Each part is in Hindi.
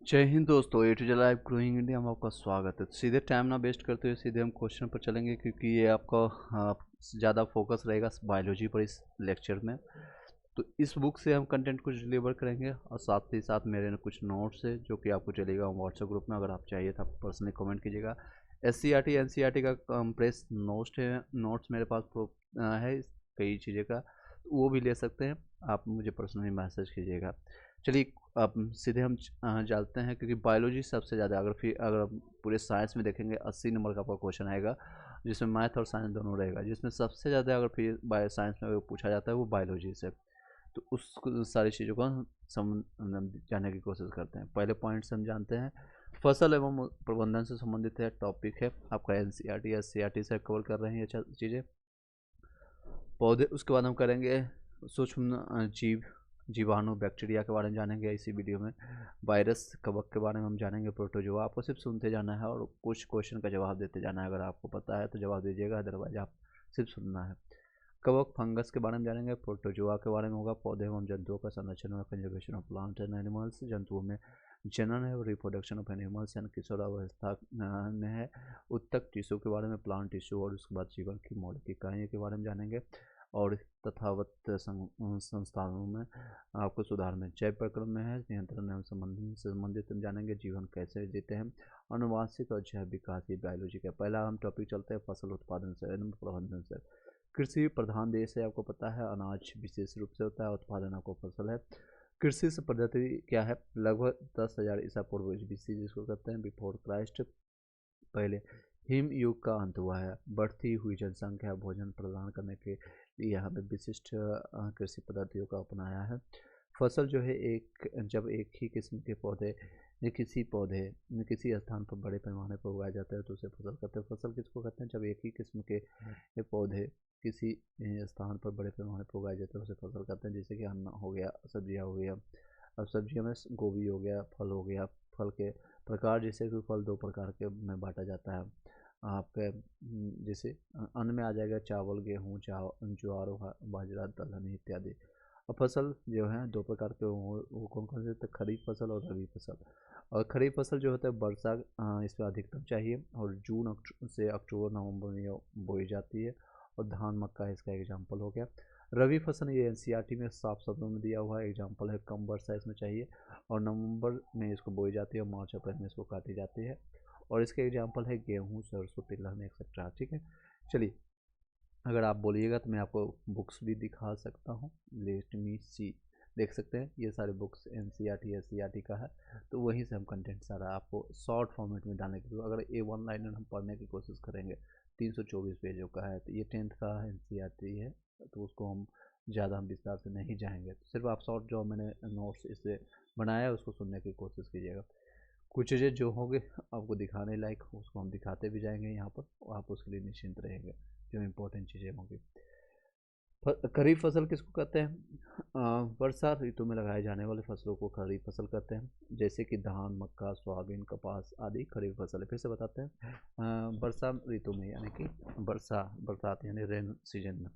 जय हिंद दोस्तों, A to Z live growing India में आपका स्वागत है। सीधे टाइम ना वेस्ट करते हुए सीधे हम क्वेश्चन पर चलेंगे, क्योंकि ये आपका ज़्यादा फोकस रहेगा बायोलॉजी पर इस लेक्चर में। तो इस बुक से हम कंटेंट कुछ डिलीवर करेंगे और साथ ही साथ मेरे ने कुछ नोट्स है जो कि आपको चलेगा व्हाट्सएप ग्रुप में। अगर आप चाहिए तो आप पर्सनली कमेंट कीजिएगा। SCRT NCERT का कंप्रेस नोट्स मेरे पास है कई चीज़ें का, तो वो भी ले सकते हैं। आप मुझे पर्सनली मैसेज कीजिएगा। चलिए अब सीधे हम जानते हैं, क्योंकि बायोलॉजी सबसे ज़्यादा, अगर हम पूरे साइंस में देखेंगे 80 नंबर का आपका क्वेश्चन आएगा, जिसमें मैथ और साइंस दोनों रहेगा। जिसमें सबसे ज़्यादा अगर फिर बायो साइंस में अगर पूछा जाता है वो बायोलॉजी से। तो उस सारी चीज़ों को हम जानने की कोशिश करते हैं। पहले पॉइंट से हम जानते हैं, फसल एवं प्रबंधन से संबंधित है टॉपिक है आपका। NCERT से कवर कर रहे हैं ये चीज़ें, पौधे। उसके बाद हम करेंगे सूक्ष्म जीव, जीवाणु, बैक्टीरिया के बारे में जानेंगे इसी वीडियो में। वायरस, कवक के बारे में हम जानेंगे। प्रोटोजोआ। आपको सिर्फ सुनते जाना है और कुछ क्वेश्चन का जवाब देते जाना है। अगर आपको पता है तो जवाब दीजिएगा, अदरवाइज आप सिर्फ सुनना है। कवक, फंगस के बारे में जानेंगे। प्रोटोजोआ के बारे में होगा। पौधे एवं जंतुओं का संरक्षण और conservation of plant and animals. जंतुओं में जनन है और रिप्रोडक्शन ऑफ एनिमल्स एंड किशोरावस्था में है। उत्तक टिश्यू के बारे में, प्लांट टिश्यू। और उसके बाद जीवन की मौलिक इकाइयों के बारे में जानेंगे। और तथावत संस्थानों में आपको सुधार में, जैव प्रक्रम में है नियंत्रण एवं संबंधित हम जानेंगे। जीवन कैसे जीते हैं, अनुवांशिक और जैव विकास, ये बायोलॉजी का पहला हम टॉपिक चलते हैं फसल उत्पादन से एवं प्रबंधन से। कृषि प्रधान देश है, आपको पता है। अनाज विशेष रूप से होता है, उत्पादन आपको फसल है। कृषि से पद्धति क्या है, लगभग 10,000 ईसा पूर्व BC जिसको कहते हैं, बिफोर क्राइस्ट, पहले हिम युग का अंत हुआ है। बढ़ती हुई जनसंख्या भोजन प्रदान करने के लिए यहाँ पे विशिष्ट कृषि पद्धतियों का अपनाया है। फसल जो है, जब एक ही किस्म के पौधे या किसी पौधे किसी स्थान पर बड़े पैमाने पर उगाया जाता है तो उसे फसल कहते हैं। फसल किसको कहते हैं, जब एक ही किस्म के पौधे किसी स्थान पर बड़े पैमाने पर उगाए जाते हैं उसे फसल कहते हैं। जैसे कि अन्न हो गया, सब्जियाँ हो गया। अब सब्जियों में गोभी हो गया, फल हो गया। फल के प्रकार, जैसे कि फल दो प्रकार के में बांटा जाता है आपके। जैसे अन्न में आ जाएगा चावल, गेहूँ, ज्वार, बाजरा, दलहनी इत्यादि। और फसल जो है दो प्रकार के, वो कौन कौन से, तो खरीफ फसल और रबी फसल। और खरीफ फसल जो होता है वर्षा इसमें अधिकतम चाहिए और जून से अक्टूबर नवंबर में ये बोई जाती है। और धान, मक्का इसका एग्जाम्पल हो गया। रबी फसल ये NCERT में साफ शब्दों में दिया हुआ है। एग्जाम्पल है, कम वर्षा इसमें चाहिए और नवंबर में इसको बोई जाती है और मार्च अप्रैल में इसको काटी जाती है। और इसके एग्जाम्पल है गेहूँ, सरसों, तिलहन एक्सेट्रा। ठीक है, चलिए। अगर आप बोलिएगा तो मैं आपको बुक्स भी दिखा सकता हूँ। लेट मी सी, देख सकते हैं ये सारे बुक्स NCERT का है। तो वहीं से हम कंटेंट सारा आपको शॉर्ट फॉर्मेट में डालने के लिए, अगर A1 लाइनर हम पढ़ने की कोशिश करेंगे 324 पेजों का है, तो ये 10th का NCERT है, तो उसको हम ज़्यादा हम विस्तार से नहीं जाएंगे। तो सिर्फ आप शॉर्ट जो मैंने नोट्स इससे बनाया है उसको सुनने की कोशिश कीजिएगा। कुछ चीज़ें जो होंगे आपको दिखाने लायक उसको हम दिखाते भी जाएंगे यहाँ पर, और आप उसके लिए निश्चिंत रहेंगे जो इम्पोर्टेंट चीज़ें होंगी। खरीफ फसल किसको कहते हैं, वर्षा ऋतु में लगाए जाने वाले फसलों को खरीफ फसल कहते हैं। जैसे कि धान, मक्का, सोयाबीन, कपास आदि खरीफ फसल है। फिर से बताते हैं, वर्षा ऋतु में यानी कि बरसात यानी रेन सीजन में।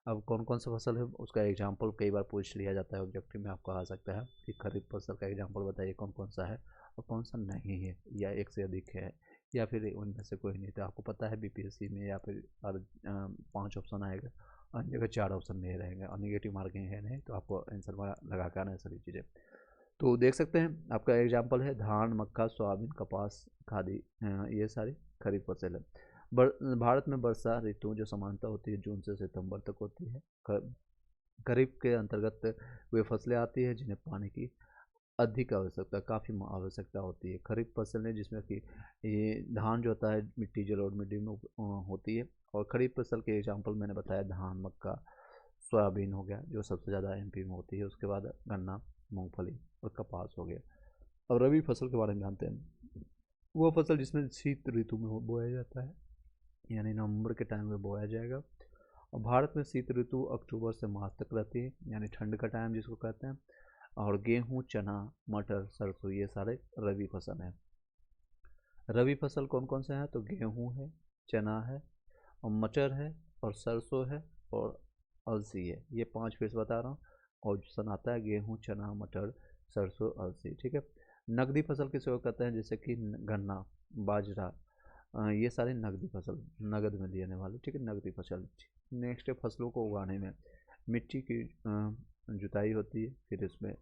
अब कौन कौन सा फसल है उसका एग्जाम्पल कई बार पूछ लिया जाता है ऑब्जेक्टिव में। आपको आ सकता है कि खरीफ फसल का एग्जाम्पल बताइए कौन कौन सा है और कौन सा नहीं है, या एक से अधिक है, या फिर उनमें से कोई नहीं। तो आपको पता है BPSC में या फिर 5 ऑप्शन आएगा, अन्य जगह 4 ऑप्शन नहीं रहेंगे और निगेटिव मार्किंग है नहीं, तो आपको आंसर लगा कर आना है सारी चीज़ें। तो देख सकते हैं आपका एग्जाम्पल है धान, मक्का, सोयाबीन, कपास, खादी, ये सारी खरीफ फसल है। भारत में वर्षा ऋतु जो सामान्यतः होती है जून से सितंबर तक होती है। खरीफ के अंतर्गत वे फसलें आती है जिन्हें पानी की अधिक आवश्यकता, काफ़ी आवश्यकता होती है। खरीफ फसलें जिसमें कि ये धान जो होता है मिट्टी जलोढ़ मिट्टी में होती है। और खरीफ फसल के एग्जाम्पल मैंने बताया धान, मक्का, सोयाबीन हो गया जो सबसे ज़्यादा MP में होती है। उसके बाद गन्ना, मूंगफली और कपास हो गया। अब रबी फसल के बारे में जानते हैं। वो फसल जिसमें शीत ऋतु में बोया जाता है, यानी नवंबर के टाइम में बोया जाएगा। और भारत में शीत ऋतु अक्टूबर से मार्च तक रहती है, यानी ठंड का टाइम जिसको कहते हैं। और गेहूँ, चना, मटर, सरसों ये सारे रबी फसल हैं। रबी फसल कौन कौन से हैं, तो गेहूँ है, चना है और मटर है और सरसों है और अलसी है। ये 5 फिर से बता रहा हूँ। ऑप्शन आता है गेहूँ, चना, मटर, सरसों, अलसी। ठीक है, नकदी फसल किसे को कहते हैं, जैसे कि गन्ना, बाजरा, ये सारे नकदी फसल, नगद में देने वाले, ठीक है, नकदी फसल। नेक्स्ट है फसलों को उगाने में मिट्टी की जुताई होती है, फिर इसमें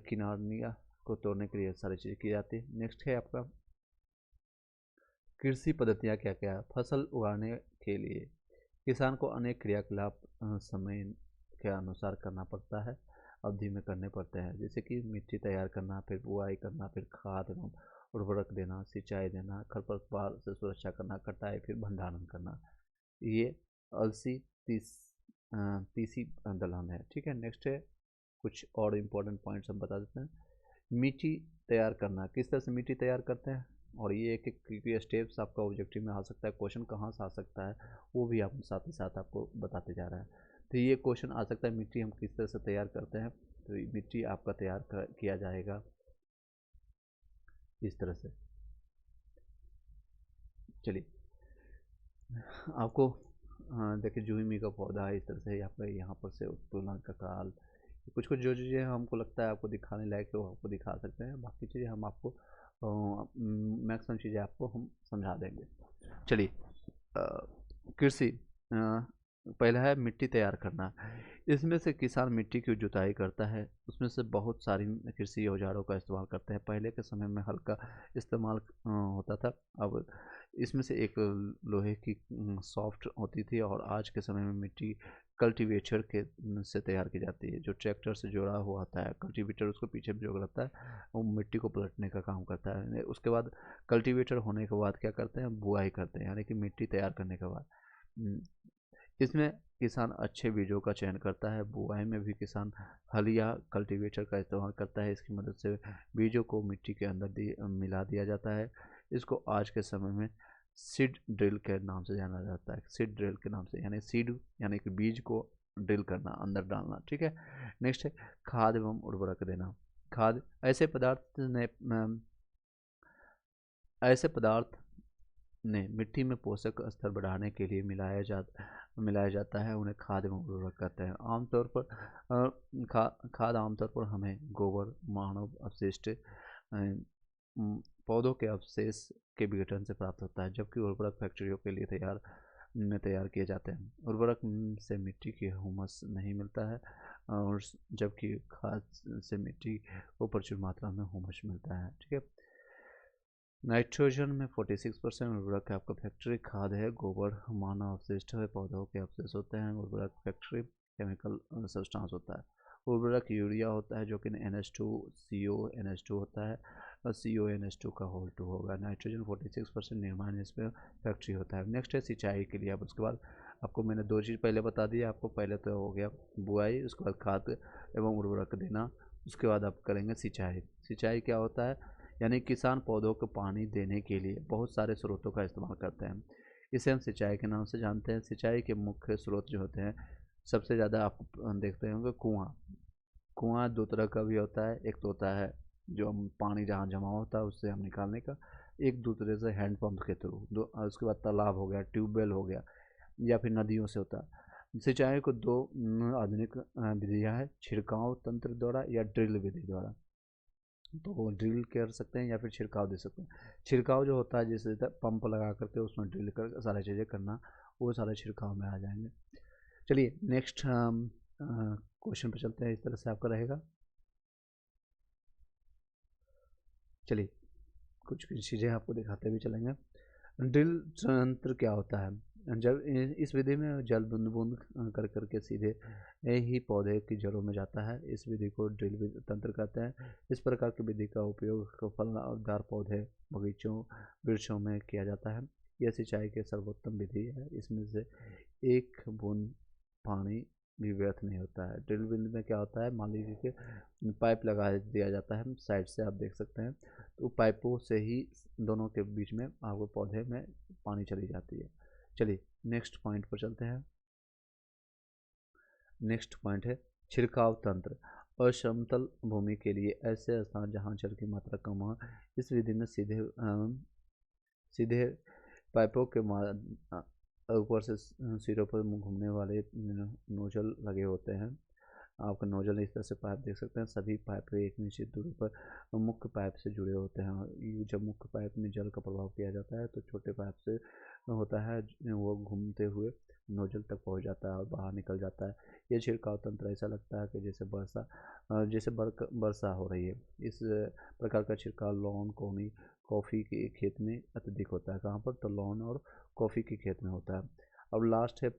किनारियाँ को तोड़ने के लिए सारी चीज़ें की जाती है। नेक्स्ट है आपका कृषि पद्धतियाँ क्या क्या है। फसल उगाने के लिए किसान को अनेक क्रियाकलाप समय के अनुसार करना पड़ता है, अवधि में करने पड़ते हैं, जैसे कि मिट्टी तैयार करना, फिर बुआई करना, फिर खाद एवं उर्वरक देना, सिंचाई देना, खरपतवार से सुरक्षा करना, कटाई, फिर भंडारण करना। ये अलसी तीसी दलहन है, ठीक है। नेक्स्ट है कुछ और इम्पोर्टेंट पॉइंट्स हम बता देते हैं। मिट्टी तैयार करना, किस तरह से मिट्टी तैयार करते हैं, और ये एक एक स्टेप्स आपका ऑब्जेक्टिव में आ सकता है, क्वेश्चन कहाँ से आ सकता है वो भी आप साथ ही साथ आपको बताते जा रहा है। तो ये क्वेश्चन आ सकता है मिट्टी हम किस तरह से तैयार करते हैं, तो ये मिट्टी आपका तैयार किया जाएगा इस तरह से। चलिए आपको देखिए जूही का पौधा है, इस तरह से आपका यहाँ पर से उत्तोलन का काल, कुछ कुछ जो चीज़ें हमको लगता है आपको दिखाने लायक है वो आपको दिखा सकते हैं, बाकी चीज़ें हम आपको मैक्सिमम चीज़ें आपको हम समझा देंगे। चलिए कृषि पहला है मिट्टी तैयार करना। इसमें से किसान मिट्टी की जुताई करता है, उसमें से बहुत सारी कृषि औजारों का इस्तेमाल करते हैं। पहले के समय में हल का इस्तेमाल होता था, अब इसमें से एक लोहे की सॉफ्ट होती थी, और आज के समय में मिट्टी कल्टीवेटर के से तैयार की जाती है, जो ट्रैक्टर से जुड़ा हुआ होता है। कल्टीवेटर उसको पीछे जो रहता है वो मिट्टी को पलटने का काम करता है। उसके बाद कल्टीवेटर होने के बाद क्या करते हैं, बुआई करते हैं, यानी कि मिट्टी तैयार करने के बाद इसमें किसान अच्छे बीजों का चयन करता है। बुआई में भी किसान हल या कल्टीवेटर का इस्तेमाल करता है, इसकी मदद से बीजों को मिट्टी के अंदर मिला दिया जाता है। इसको आज के समय में सीड ड्रिल के नाम से जाना जाता है, सीड ड्रिल के नाम से, यानी सीड यानी कि बीज को ड्रिल करना, अंदर डालना, ठीक है। नेक्स्ट है खाद एवं उर्वरक देना। खाद ऐसे पदार्थ ने मिट्टी में पोषक स्तर बढ़ाने के लिए मिलाया जाता है, उन्हें खाद एवं उर्वरक कहते हैं। आमतौर पर खाद आमतौर पर हमें गोबर, मानव अपशिष्ट, पौधों के अवशेष के विघटन से प्राप्त होता है, जबकि उर्वरक फैक्ट्रियों के लिए तैयार किए जाते हैं। उर्वरक से मिट्टी की हुमस नहीं मिलता है, और जबकि खाद से मिट्टी को प्रचुर मात्रा में हुमस मिलता है, ठीक है। नाइट्रोजन में 46% उर्वरक आपका फैक्ट्री खाद है। गोबर मानव अवशिष्ट है, पौधों के अवशेष होते हैं। उर्वरक फैक्ट्री केमिकल सब्सटेंस होता है। उर्वरक यूरिया होता है, जो कि NH2 CONH2 होता है, और CONH2 का होल 2 होगा। नाइट्रोजन 46% निर्माण इसमें फैक्ट्री होता है। नेक्स्ट है सिंचाई के लिए। अब उसके बाद आपको मैंने दो चीज़ पहले बता दी आपको, पहले तो हो गया बुआई, उसके बाद खाद एवं उर्वरक देना, उसके बाद आप करेंगे सिंचाई। सिंचाई क्या होता है, यानी किसान पौधों को पानी देने के लिए बहुत सारे स्रोतों का इस्तेमाल करते हैं, इसे हम सिंचाई के नाम से जानते हैं। सिंचाई के मुख्य स्रोत जो होते हैं, सबसे ज़्यादा आप देखते होंगे कुआँ। कुआँ दो तरह का भी होता है, एक तो होता है जो हम पानी जहाँ जमा होता है उससे हम निकालने का, एक दूसरे से हैंडपम्प के थ्रू, दो उसके बाद तालाब हो गया, ट्यूबवेल हो गया, या फिर नदियों से होता है। सिंचाई को दो आधुनिक विधियाँ है, छिड़काव तंत्र द्वारा या ड्रिल विधि द्वारा। तो ड्रिल कर सकते हैं या फिर छिड़काव दे सकते हैं। छिड़काव जो होता है जैसे पंप लगा करके उसमें ड्रिल कर सारी चीज़ें करना, वो सारे छिड़काव में आ जाएंगे। चलिए नेक्स्ट हम क्वेश्चन पर चलते हैं, इस तरह से आपका रहेगा। चलिए कुछ कुछ चीज़ें आपको दिखाते भी चलेंगे। ड्रिल तंत्र क्या होता है, जब इस विधि में जल बूंद बूंद कर करके सीधे ही पौधे की जड़ों में जाता है, इस विधि को ड्रिल तंत्र कहते हैं। इस प्रकार की विधि का उपयोग फलदार पौधे, बगीचों, वृक्षों में किया जाता है। यह सिंचाई की सर्वोत्तम विधि है, इसमें से एक बूंद पानी भी व्यर्थ नहीं होता है। ड्रिल बिल में क्या होता है, मान लीजिए कि पाइप लगा दिया जाता है, साइड से आप देख सकते हैं, तो पाइपों से ही दोनों के बीच में आपको पौधे में पानी चली जाती है। चलिए नेक्स्ट पॉइंट पर चलते हैं। नेक्स्ट पॉइंट है छिड़काव तंत्र। असमतल भूमि के लिए ऐसे स्थान जहाँ जल की मात्रा कम हो, इस विधि में सीधे पाइपों के ऊपर से सिरों पर घूमने वाले नोजल लगे होते हैं। आपका नोजल इस तरह से पाइप देख सकते हैं, सभी पाइप एक निश्चित दूरी पर मुख्य पाइप से जुड़े होते हैं। ये जब मुख्य पाइप में जल का प्रभाव किया जाता है तो छोटे पाइप से होता है, वो घूमते हुए नोजल तक पहुंच जाता है और बाहर निकल जाता है। ये छिड़काव तंत्र ऐसा लगता है कि जैसे वर्षा हो रही है। इस प्रकार का छिड़काव लॉन, कॉफी कॉफ़ी के खेत में अत्यधिक होता है। कहाँ पर? तो लॉन और कॉफ़ी के खेत में होता है। अब लास्ट है,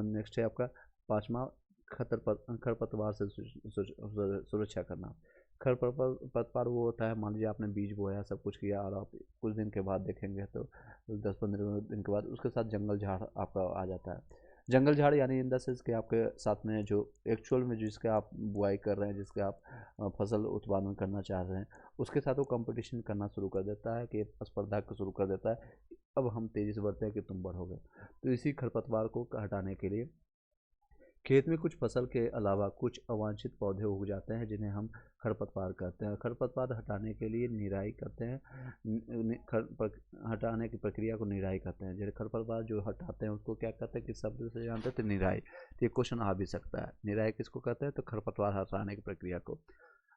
नेक्स्ट है आपका पाँचवा, खरपतवार से सुरक्षा करना। खरपतवार वो होता है, मान लीजिए आपने बीज बोया, सब कुछ किया, और आप कुछ दिन के बाद देखेंगे तो 10-15 दिन के बाद उसके साथ जंगल झाड़ आपका आ जाता है। जंगल झाड़ यानी इन द सेंस कि आपके साथ में जो एक्चुअल में जिसके आप बुआई कर रहे हैं, जिसके आप फसल उत्पादन करना चाह रहे हैं, उसके साथ वो कंपटीशन करना शुरू कर देता है, कि स्पर्धा को शुरू कर देता है, अब हम तेज़ी से बढ़ते हैं कि तुम बढ़ोगे। तो इसी खरपतवार को हटाने के लिए खेत में कुछ फसल के अलावा कुछ अवांछित पौधे उग जाते हैं, जिन्हें हम खरपतवार कहते हैं। खरपतवार हटाने के लिए निराई करते हैं। हटाने की प्रक्रिया को निराई कहते हैं। जैसे खरपतवार जो हटाते हैं उसको क्या कहते हैं, कि शब्द से जानते हैं तो निराई। तो ये क्वेश्चन आ भी सकता है, निराई किसको कहते हैं? तो खरपतवार हटाने की प्रक्रिया को।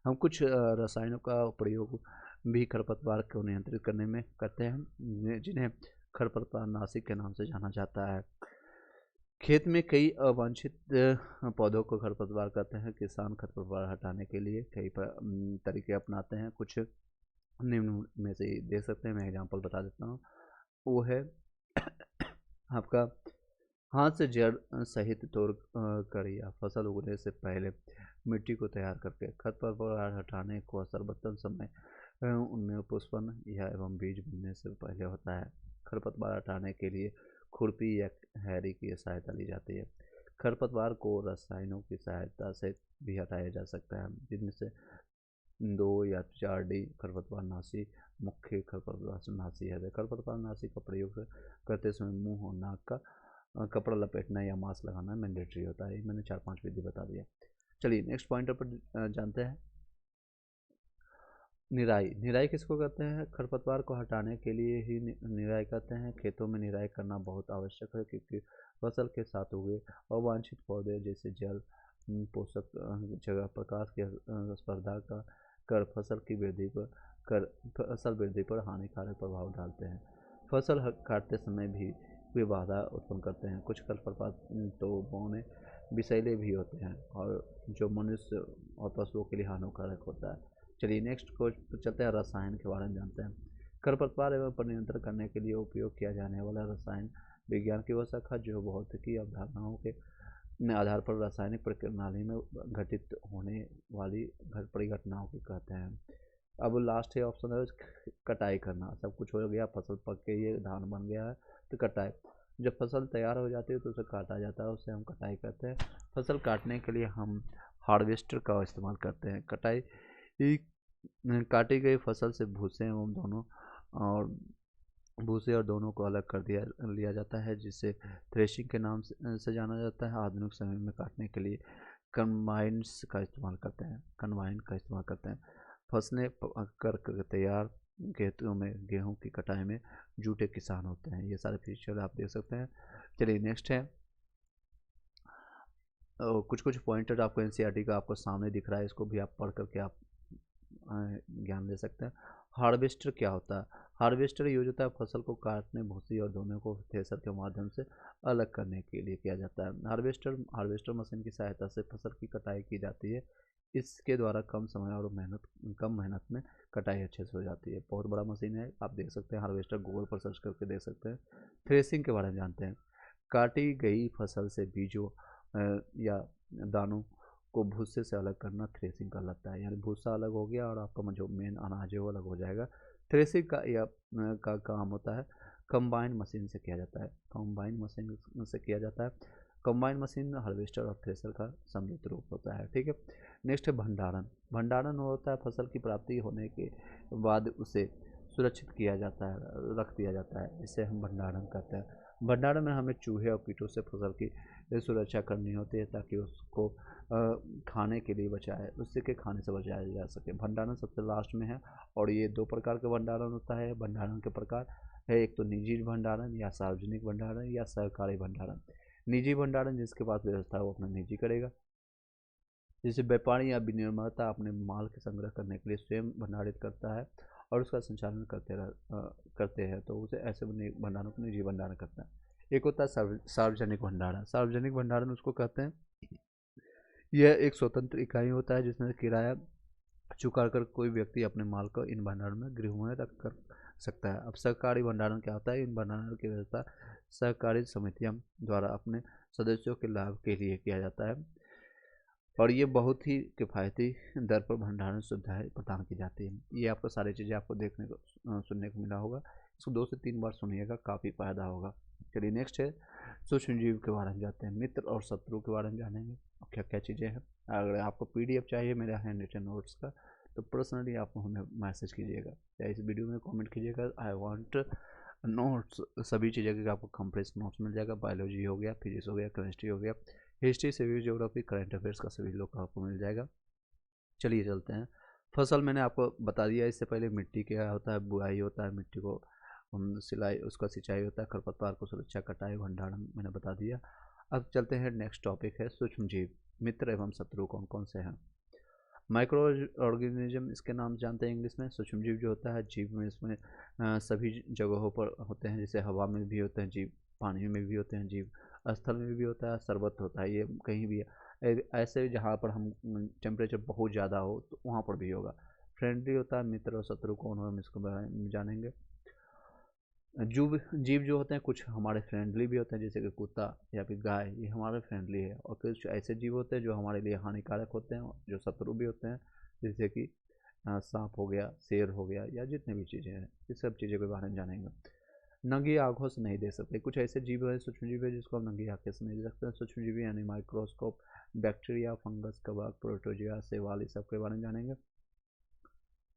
हम कुछ रसायनों का प्रयोग भी खरपतवार को नियंत्रित करने में करते हैं, जिन्हें खरपतवार नाशी के नाम से जाना जाता है। खेत में कई अवांछित पौधों को खरपतवार कहते हैं। किसान खरपतवार हटाने के लिए कई तरीके अपनाते हैं। कुछ निम्न में से देख सकते हैं, मैं एग्जांपल बता देता हूँ। वो है आपका हाथ से जड़ सहित तोड़ कर या फसल उगने से पहले मिट्टी को तैयार करके खरपतवार हटाने को सर्वोत्तम समय उनमें पुष्पन या एवं बीज बनने से पहले होता है। खरपतवार हटाने के लिए खुरपी या हैरी की सहायता ली जाती है। खरपतवार को रसायनों की सहायता से भी हटाया जा सकता है, जिनमें से 2 या 4 डी खरपतवार नाशी मुख्य खरपतवार नाशी है। खरपतवार नाशी का प्रयोग करते समय मुंह और नाक का कपड़ा लपेटना या मास्क लगाना मैंडेटरी होता है। मैंने 4-5 विधि बता दिया। चलिए नेक्स्ट पॉइंट पर जानते हैं। निराई। निराई किसको कहते हैं? खरपतवार को हटाने के लिए ही निराई कहते हैं। खेतों में निराई करना बहुत आवश्यक है, क्योंकि फसल के साथ उगे अवांछित पौधे जैसे जल, पोषक जगह, प्रकाश की स्पर्धा का कर फसल वृद्धि पर हानिकारक प्रभाव डालते हैं। फसल काटते समय भी वे बाधा उत्पन्न करते हैं। कुछ खरपतवार तो बौने विषैले भी होते हैं, और जो मनुष्य और पशुओं के लिए हानिकारक होता है। चलिए नेक्स्ट को चलते हैं, रसायन के बारे में जानते हैं। खरपतवार एवं पर नियंत्रण करने के लिए उपयोग किया जाने वाला रसायन विज्ञान की वह शाखा जो भौतिकी अवधारणाओं के आधार पर रासायनिक प्रणाली में घटित होने वाली परिघटनाओं को कहते हैं। अब लास्ट है ऑप्शन है कटाई करना। सब कुछ हो गया, फसल पक के ये धान बन गया है, तो कटाई। जब फसल तैयार हो जाती है तो उसे काटा जाता है, उससे हम कटाई करते हैं। फसल काटने के लिए हम हार्वेस्टर का इस्तेमाल करते हैं। कटाई काटी गई फसल से भूसे और दोनों को अलग कर लिया जाता है, जिसे थ्रेशिंग के नाम से जाना जाता है। आधुनिक समय में काटने के लिए कंबाइन का इस्तेमाल करते हैं। फसलें कर तैयार खेतों में गेहूं की कटाई में जुटे किसान होते हैं। ये सारे फीचर आप देख सकते हैं। चलिए नेक्स्ट है, कुछ कुछ पॉइंटर आपको एनसीईआरटी का आपको सामने दिख रहा है, इसको भी आप पढ़ करके आप ज्ञान ले सकते हैं। हार्वेस्टर क्या होता है? हार्वेस्टर यूज होता है फसल को काटने, भूसी और दोनों को थ्रेशर के माध्यम से अलग करने के लिए किया जाता है। हार्वेस्टर मशीन की सहायता से फसल की कटाई की जाती है। इसके द्वारा कम समय और कम मेहनत में कटाई अच्छे से हो जाती है। बहुत बड़ा मशीन है, आप देख सकते हैं हार्वेस्टर, गूगल पर सर्च करके देख सकते हैं। थ्रेसिंग के बारे में जानते हैं। काटी गई फसल से बीजों या दानों को भूसे से अलग करना थ्रेसिंग कहलाता है। यानी भूसा अलग हो गया और आपका जो मेन अनाज है वो अलग हो जाएगा। थ्रेसिंग का काम होता है कंबाइन मशीन से किया जाता है। कंबाइन मशीन हार्वेस्टर और थ्रेसर का सम्मिलित रूप होता है। ठीक है। नेक्स्ट है भंडारण। भंडारण होता है फसल की प्राप्ति होने के बाद उसे सुरक्षित किया जाता है, रख दिया जाता है, इसे हम भंडारण कहते हैं। भंडारण में हमें चूहे और कीटों से फसल की सुरक्षा करनी होती है, ताकि उसको खाने के लिए खाने से बचाया जा सके। भंडारण सबसे लास्ट में है, और ये 2 प्रकार का भंडारण होता है। भंडारण के प्रकार है, एक तो निजी भंडारण या सार्वजनिक भंडारण या सहकारी भंडारण। निजी भंडारण जिसके पास व्यवस्था है वो अपना निजी करेगा, जैसे व्यापारी या विनिर्माता अपने माल के संग्रह करने के लिए स्वयं भंडारित करता है और उसका संचालन करते हैं, तो उसे ऐसे भंडारों को निजी भंडारण करता है। एक होता है सार्वजनिक भंडारण। सार्वजनिक भंडारण उसको कहते हैं, यह एक स्वतंत्र इकाई होता है जिसमें किराया चुका कर कोई व्यक्ति अपने माल को इन भंडारण में गृहों में रख कर सकता है। अब सहकारी भंडारण क्या होता है? इन भंडारण की व्यवस्था सहकारी समितियों द्वारा अपने सदस्यों के लाभ के लिए किया जाता है और ये बहुत ही किफ़ायती दर पर भंडारण सुविधाएं प्रदान की जाती है। ये आपको सारी चीज़ें आपको देखने को सुनने को मिला होगा। इसको 2 से 3 बार सुनिएगा, काफ़ी फायदा होगा। चलिए नेक्स्ट है सूक्ष्म जीव के बारे में जाते हैं। मित्र और शत्रु के बारे में जानेंगे क्या क्या चीज़ें हैं। अगर आपको पीडीएफ चाहिए मेरा हैंड रिटन नोट्स का, तो पर्सनली आप हमें मैसेज कीजिएगा या इस वीडियो में कमेंट कीजिएगा, आई वांट नोट्स। सभी चीज़ें के आपको कंप्रेस नोट्स मिल जाएगा। बायोलॉजी हो गया, फिजिक्स हो गया, केमिस्ट्री हो गया, history, civil, geography, current affairs का सभी लोग आपको मिल जाएगा। चलिए चलते हैं। फसल मैंने आपको बता दिया। इससे पहले मिट्टी क्या होता है, बुआई होता है, मिट्टी को सिलाई, उसका सिंचाई होता है, खरपतवार को सुरक्षा, कटाई, भंडारण मैंने बता दिया। अब चलते हैं, नेक्स्ट टॉपिक है सूक्ष्म जीव। मित्र एवं शत्रु कौन कौन से हैं? माइक्रो ऑर्गेनिज्म इसके नाम जानते हैं इंग्लिश में। सूक्ष्म जीव जो होता है, जीव में इसमें सभी जगहों पर होते हैं, जैसे हवा में भी होते हैं जीव, पानी में भी होते हैं जीव, स्थल में भी होता है, सरबत होता है, ये कहीं भी ऐसे जहाँ पर हम टेम्परेचर बहुत ज़्यादा हो तो वहाँ पर भी होगा। फ्रेंडली होता है। मित्र और शत्रु कौन हो, हम इसको जानेंगे। जीव जो होते हैं कुछ हमारे फ्रेंडली भी होते हैं, जैसे कि कुत्ता या फिर गाय, ये हमारे फ्रेंडली है, और कुछ ऐसे जीव होते हैं जो हमारे लिए हानिकारक होते हैं, जो शत्रु भी होते हैं, जैसे कि सांप हो गया, शेर हो गया, या जितने भी चीज़ें हैं, इस सब चीज़ों के बारे में जानेंगे। नंगी आंखों से नहीं देख सकते। कुछ ऐसे जीव है, सूक्ष्म जीव है, जिसको हम नंगी आंखें से नहीं देख सकते। सूक्ष्म जीव यानी माइक्रोस्कोप, बैक्टीरिया, फंगस, कवक, प्रोटोजिया, शैवाल, इस सब के बारे में जानेंगे।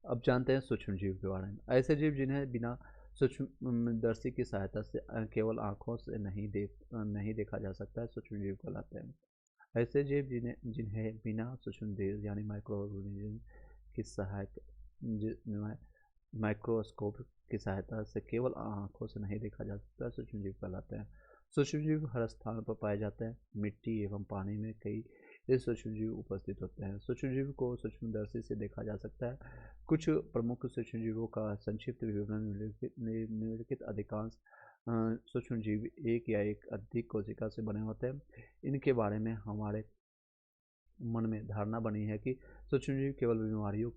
अब जानते हैं सूक्ष्म जीव के बारे में। ऐसे जीव जिन्हें बिना सूक्ष्मदर्शी की सहायता से केवल आंखों से नहीं देखा जा सकता है, सूक्ष्म जीव कहलाते हैं। ऐसे जीव जिन्हें बिना सूक्ष्मदर्शी यानी माइक्रोऑर्गेनिज्म की सहायता, माइक्रोस्कोप की सहायता से केवल आंखों से नहीं देखा जा सकता, सूक्ष्म जीव कहलाते हैं। सूक्ष्म जीव हर स्थान पर पाए जाते हैं। मिट्टी एवं पानी में कई सूक्ष्म जीव उपस्थित होते हैं। सूक्ष्म जीव को सूक्ष्मदर्शी से देखा जा सकता है। कुछ प्रमुख सूक्ष्म जीवों का संक्षिप्त विवरण निम्नलिखित। अधिकांश सूक्ष्म जीव एक या एक अधिक कोशिका से बने होते हैं। इनके बारे में हमारे मन में धारणा बनी है कि सूक्ष्म जीव केवल बीमारियों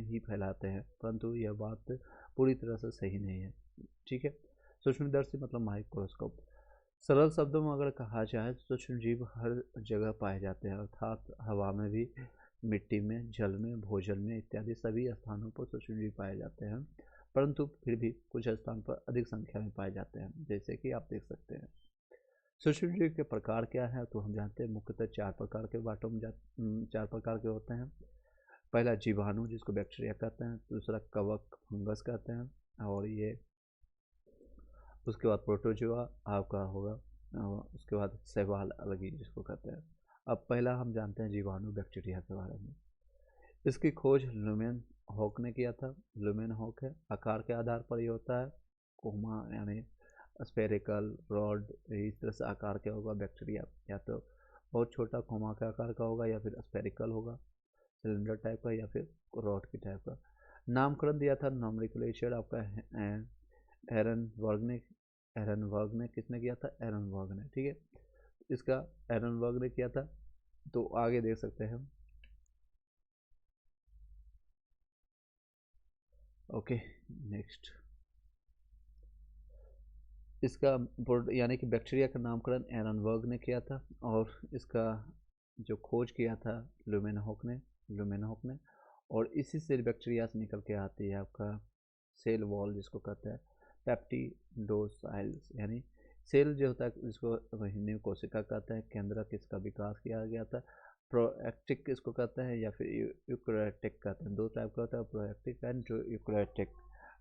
ही फैलाते हैं, परंतु यह बात पूरी तरह से सही नहीं है। ठीक है, सूक्ष्मदर्शी मतलब माइक्रोस्कोप। सरल शब्दों में अगर कहा जाए तो सूक्ष्म जीव हर जगह पाए जाते हैं, अर्थात हवा में भी, मिट्टी में, जल में, भूजल में इत्यादि सभी स्थानों पर सूक्ष्म जीव पाए जाते हैं, परंतु फिर भी कुछ स्थान पर अधिक संख्या में पाए जाते हैं, जैसे कि आप देख सकते हैं। सूक्ष्म जीव के प्रकार क्या है, तो हम जानते हैं मुख्यतः 4 प्रकार के बाटों में 4 प्रकार के होते हैं। पहला जीवाणु, जिसको बैक्टीरिया कहते हैं। दूसरा कवक, फंगस कहते हैं, और ये उसके बाद प्रोटोजोआ आपका होगा, उसके बाद शैवाल अलगी जिसको कहते हैं। अब पहला हम जानते हैं जीवाणु, बैक्टीरिया के बारे में। इसकी खोज लुमेन हॉक ने किया था। लुमेन हॉक है, आकार के आधार पर ये होता है कोमा यानी स्फेरिकल, रॉड, इस तरह से आकार के होगा। बैक्टीरिया या तो बहुत छोटा कोमा के आकार का होगा, या फिर स्फेरिकल होगा, सिलेंडर टाइप का, या फिर रॉड की टाइप का। नामकरण दिया था नॉमेनक्लेचर आपका एरनबर्ग ने किसने किया था? एरनबर्ग ने। ठीक है, इसका एरनबर्ग ने किया था। तो आगे देख सकते हैं हम। ओके नेक्स्ट, इसका यानी कि बैक्टीरिया का नामकरण एरनबर्ग ने किया था, और इसका जो खोज किया था लुमेनहॉक ने, और इसी से बैक्टीरिया से निकल के आती है आपका सेल वॉल, जिसको कहते हैं पेप्टिडोसाइल्स, यानी सेल जो होता है जिसको हिंदी कोशिका कहते हैं। केंद्रक इसका विकास किया गया था। प्रोएक्टिक इसको कहते हैं, या फिर यूकैरियोटिक कहते हैं। 2 टाइप का होता है, प्रोएक्टिक एंड यूकैरियोटिक।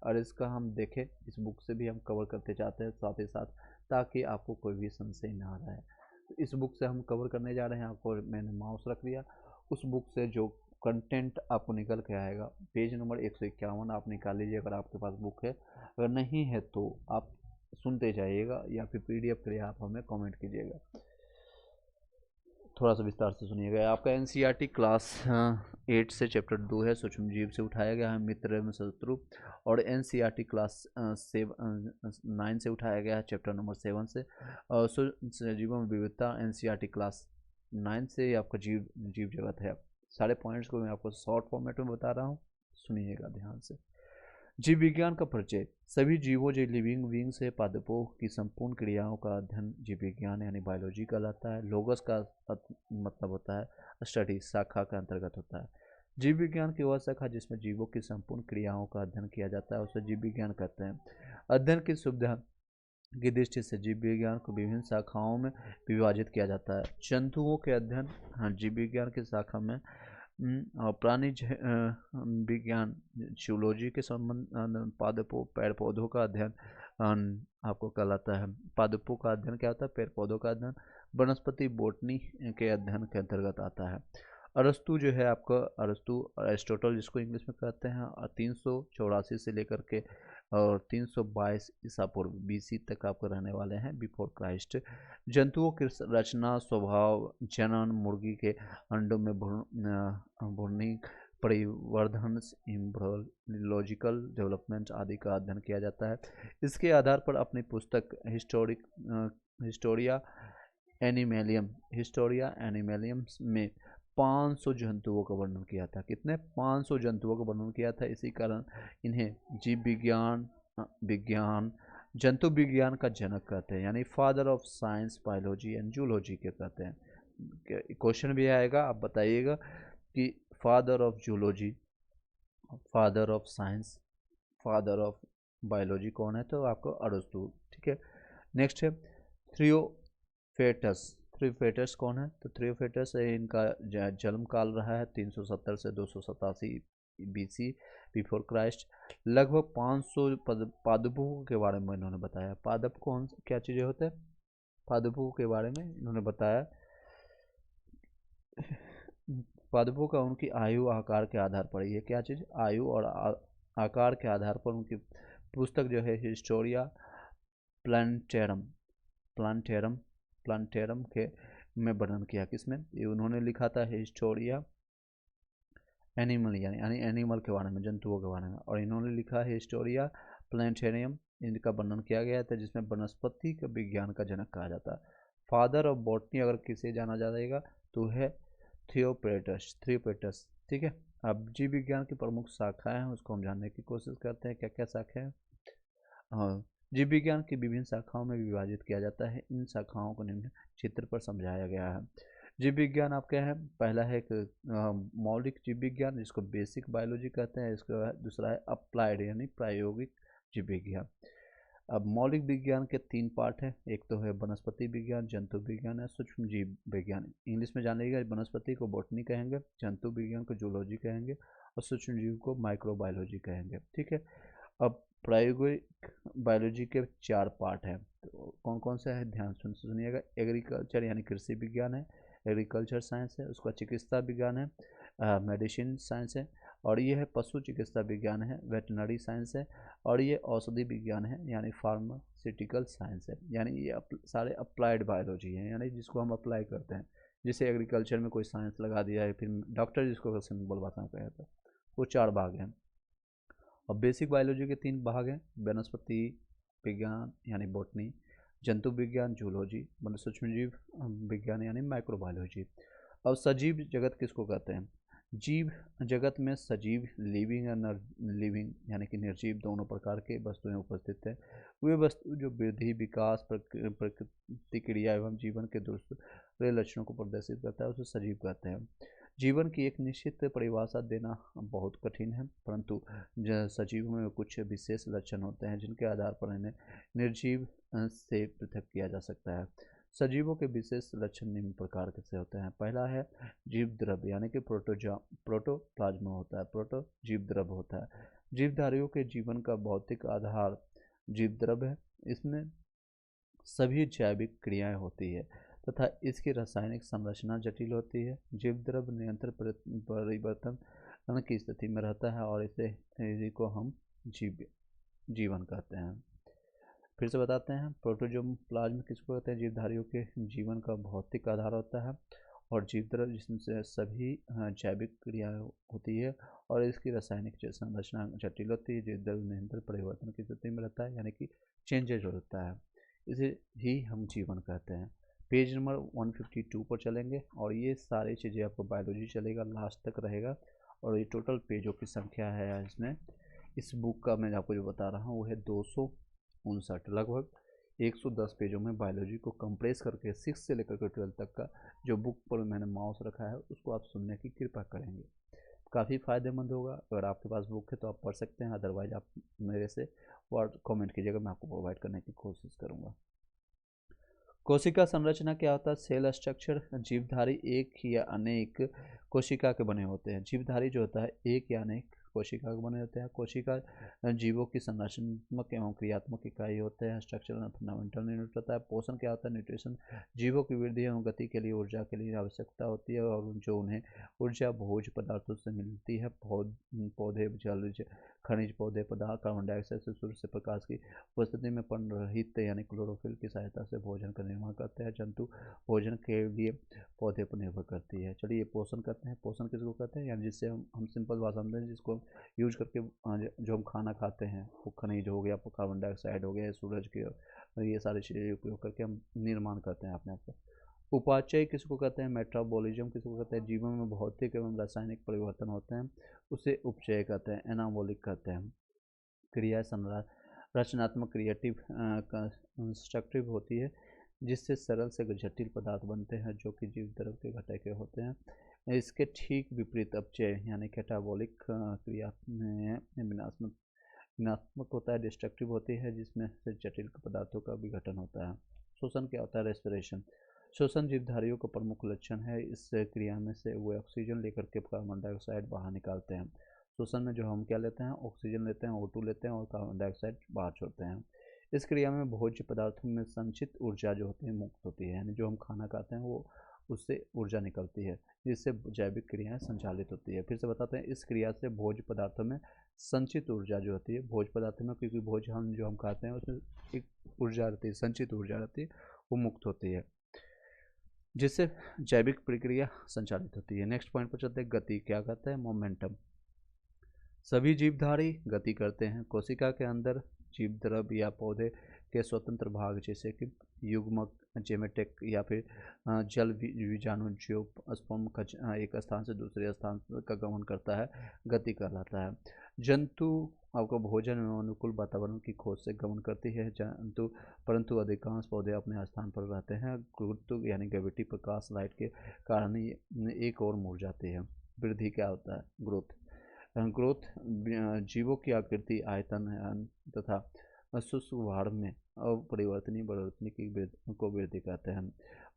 और इसका हम देखें, इस बुक से भी हम कवर करते जाते हैं साथ ही साथ, ताकि आपको कोई भी संशय ना रहे। तो इस बुक से हम कवर करने जा रहे हैं। आपको मैंने माउस रख दिया, उस बुक से जो कंटेंट आपको निकल के आएगा, पेज नंबर 151 आप निकाल लीजिए अगर आपके पास बुक है। अगर नहीं है तो आप सुनते जाइएगा, या फिर पीडीएफ के लिए आप हमें कमेंट कीजिएगा। थोड़ा सा विस्तार से सुनिएगा। आपका एनसीईआरटी क्लास 8 से चैप्टर 2 है, सूक्ष्म जीव से उठाया गया है मित्र एवं शत्रु। और एनसीईआरटी क्लास 9 से उठाया गया है चैप्टर नंबर 7 से। और जीवों में विविधता एनसीईआरटी क्लास 9 से आपका जीव जीव जगत है। सारे पॉइंट्स को मैं आपको शॉर्ट फॉर्मेट में बता रहा हूँ, सुनिएगा ध्यान से। जीव विज्ञान का परिचय। सभी जीवों जो लिविंग बींग्स से पादपों की संपूर्ण क्रियाओं का अध्ययन जीव विज्ञान यानी बायोलॉजी कहलाता है। लोगस का मतलब होता है स्टडी, शाखा के अंतर्गत होता है। जीव विज्ञान की वह शाखा जिसमें जीवों की संपूर्ण क्रियाओं का अध्ययन किया जाता है उसे जीव विज्ञान कहते हैं। अध्ययन की सुविधा की दृष्टि से जीव विज्ञान को विभिन्न शाखाओं में विभाजित किया जाता है। जंतुओं के अध्ययन जीव विज्ञान की शाखा में और प्राणी विज्ञान जूलॉजी के संबंध पादपों पेड़ पौधों का अध्ययन आपको कहलाता है। पादपों का अध्ययन क्या होता है? पेड़ पौधों का अध्ययन। वनस्पति बोटनी के अध्ययन के अंतर्गत आता है। अरस्तु जो है आपका, अरस्तु एरिस्टोटल जिसको इंग्लिश में कहते हैं, 384 से लेकर के और 322 ईसा पूर्व BC तक आपको रहने वाले हैं, बिफोर क्राइस्ट। जंतुओं की रचना, स्वभाव, जनन, मुर्गी के अंडों में भ्रूणी परिवर्धन, इम्ब्रियोलॉजिकल डेवलपमेंट आदि का अध्ययन किया जाता है। इसके आधार पर अपनी पुस्तक हिस्टोरिया एनिमेलियम में 500 जंतुओं का वर्णन किया था। कितने? 500 जंतुओं का वर्णन किया था। इसी कारण इन्हें जीव विज्ञान जंतु विज्ञान का जनक कहते हैं, यानी father of science, biology and zoology के कहते हैं। क्वेश्चन भी आएगा, आप बताइएगा कि father of zoology, father of science, father of biology कौन है? तो आपको अरस्तु। ठीक है। नेक्स्ट है थ्रियोफेटस। थ्रियोफेटस कौन है? तो थ्रियोफेटस इनका जन्म काल रहा है 370 से 287 BC बिफोर क्राइस्ट। लगभग 500 पादपों के बारे में इन्होंने बताया। पादप कौन क्या चीज़ें होते हैं? पादपों के बारे में इन्होंने बताया। पादपों का उनकी आयु आकार के आधार पर, ये क्या चीज़? आयु और आकार के आधार पर उनकी पुस्तक जो है हिस्टोरिया प्लांटेरम के में वर्णन किया। किसमें? ये उन्होंने लिखा था हिस्टोरिया एनिमल यानी एनिमल के बारे में, जंतुओं के बारे में। और इन्होंने लिखा है हिस्टोरिया प्लांटेरियम, इनका वर्णन किया गया था, जिसमें वनस्पति का विज्ञान का जनक कहा जाता है। फादर ऑफ बॉटनी अगर किसे जाना जाएगा तो है थ्रियोपेटस। ठीक है। अब जीव विज्ञान की प्रमुख शाखाएं हैं, उसको हम जानने की कोशिश करते हैं। क्या क्या शाखाएं? हाँ, जीव विज्ञान की विभिन्न शाखाओं में विभाजित किया जाता है। इन शाखाओं को निम्न चित्र पर समझाया गया है। जीव विज्ञान आप क्या है? पहला है एक मौलिक जीव विज्ञान, जिसको बेसिक बायोलॉजी कहते हैं। इसका दूसरा है अप्लाइड यानी प्रायोगिक जीव विज्ञान। अब मौलिक विज्ञान के 3 पार्ट हैं। एक तो है वनस्पति विज्ञान, जंतु विज्ञान है, सूक्ष्म जीव विज्ञान। इंग्लिश में जानिएगा, वनस्पति को बॉटनी कहेंगे, जंतु विज्ञान को जूलॉजी कहेंगे और सूक्ष्म जीव को माइक्रोबायोलॉजी कहेंगे। ठीक है। अब प्रायोगिक बायोलॉजी के 4 पार्ट हैं। तो कौन कौन से है? ध्यान सुनिएगा। एग्रीकल्चर यानी कृषि विज्ञान है, एग्रीकल्चर साइंस है। उसका चिकित्सा विज्ञान है, मेडिसिन साइंस है। और ये है पशु चिकित्सा विज्ञान है, वेटनरी साइंस है। और ये औषधि विज्ञान है यानी फार्मास्यूटिकल साइंस है। यानी ये सारे अप्लाइड बायोलॉजी हैं, यानी जिसको हम अप्लाई करते हैं। जैसे एग्रीकल्चर में कोई साइंस लगा दिया है, फिर डॉक्टर जिसको सिंपल भाषा में कहा जाता है। वो 4 भाग हैं। और बेसिक बायोलॉजी के 3 भाग हैं, वनस्पति विज्ञान यानी बॉटनी, जंतु विज्ञान जूलॉजी, सूक्ष्मजीव विज्ञान यानी माइक्रोबायोलॉजी। अब सजीव जगत किसको कहते हैं? जीव जगत में सजीव, लिविंग और लिविंग यानी कि निर्जीव दोनों प्रकार के वस्तुएं उपस्थित हैं। वे वस्तु जो वृद्धि, विकास, प्रतिक्रिया एवं जीवन के दूसरे लक्षणों को प्रदर्शित करता है उसे सजीव कहते हैं। जीवन की एक निश्चित परिभाषा देना बहुत कठिन है, परंतु सजीव में कुछ विशेष लक्षण होते हैं जिनके आधार पर इन्हें निर्जीव से पृथक किया जा सकता है। सजीवों के विशेष लक्षण निम्न प्रकार से होते हैं। पहला है जीव द्रव्य यानी कि प्रोटोप्लाज्मा होता है, प्रोटो जीव द्रव्य होता है। जीवधारियों के जीवन का भौतिक आधार जीव द्रव्य है। इसमें सभी जैविक क्रियाएं होती है तथा इसकी रासायनिक संरचना जटिल होती है। जीव द्रव्य निरंतर परिवर्तन की स्थिति में रहता है और इसी को हम जीवन कहते हैं। फिर से बताते हैं, प्रोटोप्लाज्म किसको कहते हैं? जीवधारियों के जीवन का भौतिक आधार होता है और जीव द्रव्य जिसमें सभी जैविक क्रियाएं होती है और इसकी रासायनिक संरचना जटिल होती है। जीव द्रव्य निरंतर परिवर्तन की स्थिति में रहता है, यानी कि चेंजेज होता है, इसे ही हम जीवन कहते हैं। पेज नंबर 152 पर चलेंगे और ये सारी चीज़ें आपको बायोलॉजी चलेगा, लास्ट तक रहेगा। और ये टोटल पेजों की संख्या है इसमें, इस बुक का मैं आपको जो बता रहा हूँ वो है 259। लगभग 110 पेजों में बायोलॉजी को कंप्रेस करके 6 से लेकर के 12 तक का जो बुक पर मैंने माउस रखा है उसको आप सुनने की कृपा करेंगे, काफ़ी फ़ायदेमंद होगा। अगर आपके पास बुक है तो आप पढ़ सकते हैं, अदरवाइज आप मेरे से वर्ड कमेंट कीजिएगा, मैं आपको प्रोवाइड करने की कोशिश करूँगा। कोशिका संरचना क्या होता है? Cell structure. जीवधारी एक या अनेक कोशिका के बने होते हैं। जीवधारी जो होता है एक या अनेक कोशिका के बने होते हैं। कोशिका जीवों की संरचनात्मक एवं क्रियात्मक इकाई होते हैं। स्ट्रक्चर एंड फंडामेंटल यूनिट होता है। पोषण क्या होता है? न्यूट्रिशन। जीवों की वृद्धि एवं गति के लिए ऊर्जा के लिए आवश्यकता होती है और जो उन्हें ऊर्जा भोज्य पदार्थों से मिलती है। पौधे जल खनिज पौधे पदार्थ कार्बन डाइऑक्साइड से सूर्य से प्रकाश की उपस्थिति में पर्णरहित यानी क्लोरोफिल की सहायता से भोजन का निर्माण करते हैं। जंतु भोजन के लिए पौधे पर निर्भर करती है। चलिए पोषण करते हैं। पोषण किसको कहते हैं? यानी जिससे हम सिंपल भाषा में जिसको यूज करके जो हम खाना खाते हैं वो खनिज हो गया, कार्बन डाइऑक्साइड हो गया, सूरज के, ये सारी चीज़ें उपयोग करके हम निर्माण करते हैं अपने आप का। उपाचय किसको कहते हैं? मेटाबॉलिज्म किसको कहते हैं? जीवों में भौतिक एवं रासायनिक परिवर्तन होते हैं, उसे उपचय कहते हैं। एनाबॉलिक कहते हैं। क्रिया रचनात्मक क्रिएटिव कंस्ट्रक्टिव होती है, जिससे सरल से जटिल पदार्थ बनते हैं जो कि जीव द्रव्य के घटक के होते हैं। इसके ठीक विपरीत अपचय यानी कैटाबॉलिक क्रिया में विनाशात्मक होता है, डिस्ट्रक्टिव होती है, जिसमें से जटिल पदार्थों का विघटन होता है। शोषण क्या होता है? रेस्पिरेशन। श्वसन जीवधारियों का प्रमुख लक्षण है। इस क्रिया में से वे ऑक्सीजन लेकर के कार्बन डाइऑक्साइड बाहर निकालते हैं। श्वसन में जो हम क्या लेते हैं? ऑक्सीजन लेते हैं, O2 लेते हैं और कार्बन डाइऑक्साइड बाहर छोड़ते हैं। इस क्रिया में भोज्य पदार्थों में संचित ऊर्जा जो होती है मुक्त होती है, यानी जो हम खाना खाते हैं वो उससे ऊर्जा निकलती है, जिससे जैविक क्रियाएं संचालित होती है। फिर से बताते हैं, इस क्रिया से भोज्य पदार्थों में संचित ऊर्जा जो होती है, भोज्य पदार्थों में, क्योंकि भोज्य हम खाते हैं उसमें एक ऊर्जा रहती है, संचित ऊर्जा रहती है, वो मुक्त होती है, जिससे जैविक प्रक्रिया संचालित होती है। नेक्स्ट पॉइंट पर चलते हैं, गति क्या कहते हैं? मोमेंटम। सभी जीवधारी गति करते हैं। कोशिका के अंदर जीव द्रव्य या पौधे के स्वतंत्र भाग जैसे कि युग्मक, जेमेटिक या फिर जल बीजाणु जो स्पर्म एक स्थान से दूसरे स्थान का गमन करता है, गति कहलाता है। जंतु आपको भोजन एवं अनुकूल वातावरण की खोज से गमन करती है जंतु, परंतु अधिकांश पौधे अपने स्थान पर रहते हैं। गुरुत्व यानी ग्रेविटी, प्रकाश, लाइट के कारण एक और मुड़ जाती है। वृद्धि क्या होता है? ग्रोथ। ग्रोथ जीवों की आकृति, आयतन तथा शुष्क भार में अपरिवर्तनीय बढ़ोतरी को वृद्धि कहते हैं।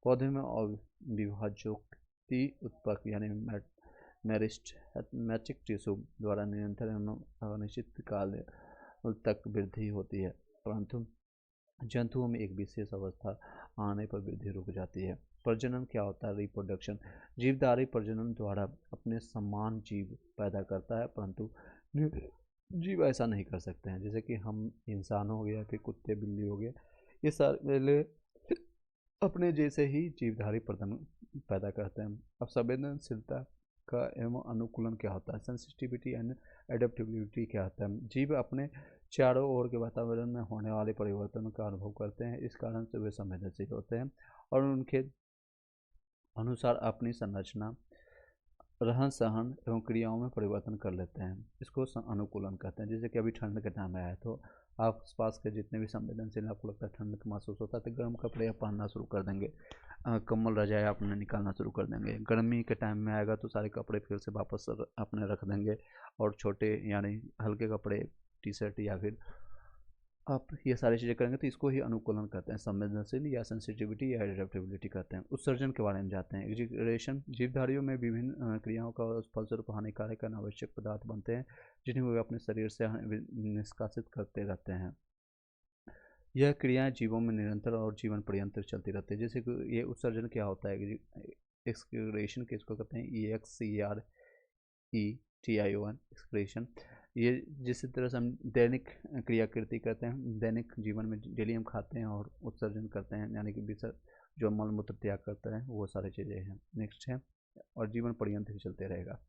पौधे में अविभाज्योक्ति उत्पादक यानी मेरिस्टेमेटिक टिश्यू द्वारा निरंतर एवं अनिश्चित काल तक वृद्धि होती है, परंतु जंतुओं में एक विशेष अवस्था आने पर वृद्धि रुक जाती है। प्रजनन क्या होता है? रिप्रोडक्शन। जीवधारी प्रजनन द्वारा अपने समान जीव पैदा करता है, परंतु जीव ऐसा नहीं कर सकते हैं। जैसे कि हम इंसान हो गया, फिर कुत्ते बिल्ली हो गया, ये सारे अपने जैसे ही जीवधारी प्रजनन पैदा करते हैं। अब संवेदनशीलता का एवं अनुकूलन क्या होता है? सेंसिटिविटी एंड एडेप्टेबिलिटी क्या होता है? जीव अपने चारों ओर के वातावरण में होने वाले परिवर्तन का अनुभव करते हैं, इस कारण से वे संवेदनशील होते हैं और उनके अनुसार अपनी संरचना, रहन सहन एवं क्रियाओं में परिवर्तन कर लेते हैं। इसको अनुकूलन कहते हैं। जैसे कि अभी ठंड के टाइम आया है तो आसपास के जितने भी संवेदनशील आपको लगता है ठंड महसूस होता है तो गर्म कपड़े आप पहनना शुरू कर देंगे, कम्बल रजाई अपने निकालना शुरू कर देंगे। गर्मी के टाइम में आएगा तो सारे कपड़े फिर से वापस अपने रख देंगे और छोटे यानी हल्के कपड़े, टी शर्ट या फिर आप ये सारी चीज़ें करेंगे, तो इसको ही अनुकूलन कहते हैं। संवेदनशील या सेंसिटिविटी या एडेप्टेबिलिटी कहते हैं। उत्सर्जन के बारे में जाते हैं। एग्जीक्रेशन। जीवधारियों में विभिन्न क्रियाओं का फलस्वरूप हानिकारक अनावश्यक पदार्थ बनते हैं, जिन्हें वे अपने शरीर से निष्कासित करते रहते हैं। यह क्रियाएं जीवों में निरंतर और जीवन पर्यंत चलती रहती है। जैसे कि ये उत्सर्जन क्या होता है? एक्सक्रीशन किसको कहते हैं? EXCRETION excretion. ये जिस तरह से हम दैनिक क्रियाकृति करते हैं, दैनिक जीवन में डेली हम खाते हैं और उत्सर्जन करते हैं, यानी कि जो मल मूत्र त्याग करता है वो सारी चीज़ें हैं। नेक्स्ट है, और जीवन पर्यंत ही चलते रहेगा।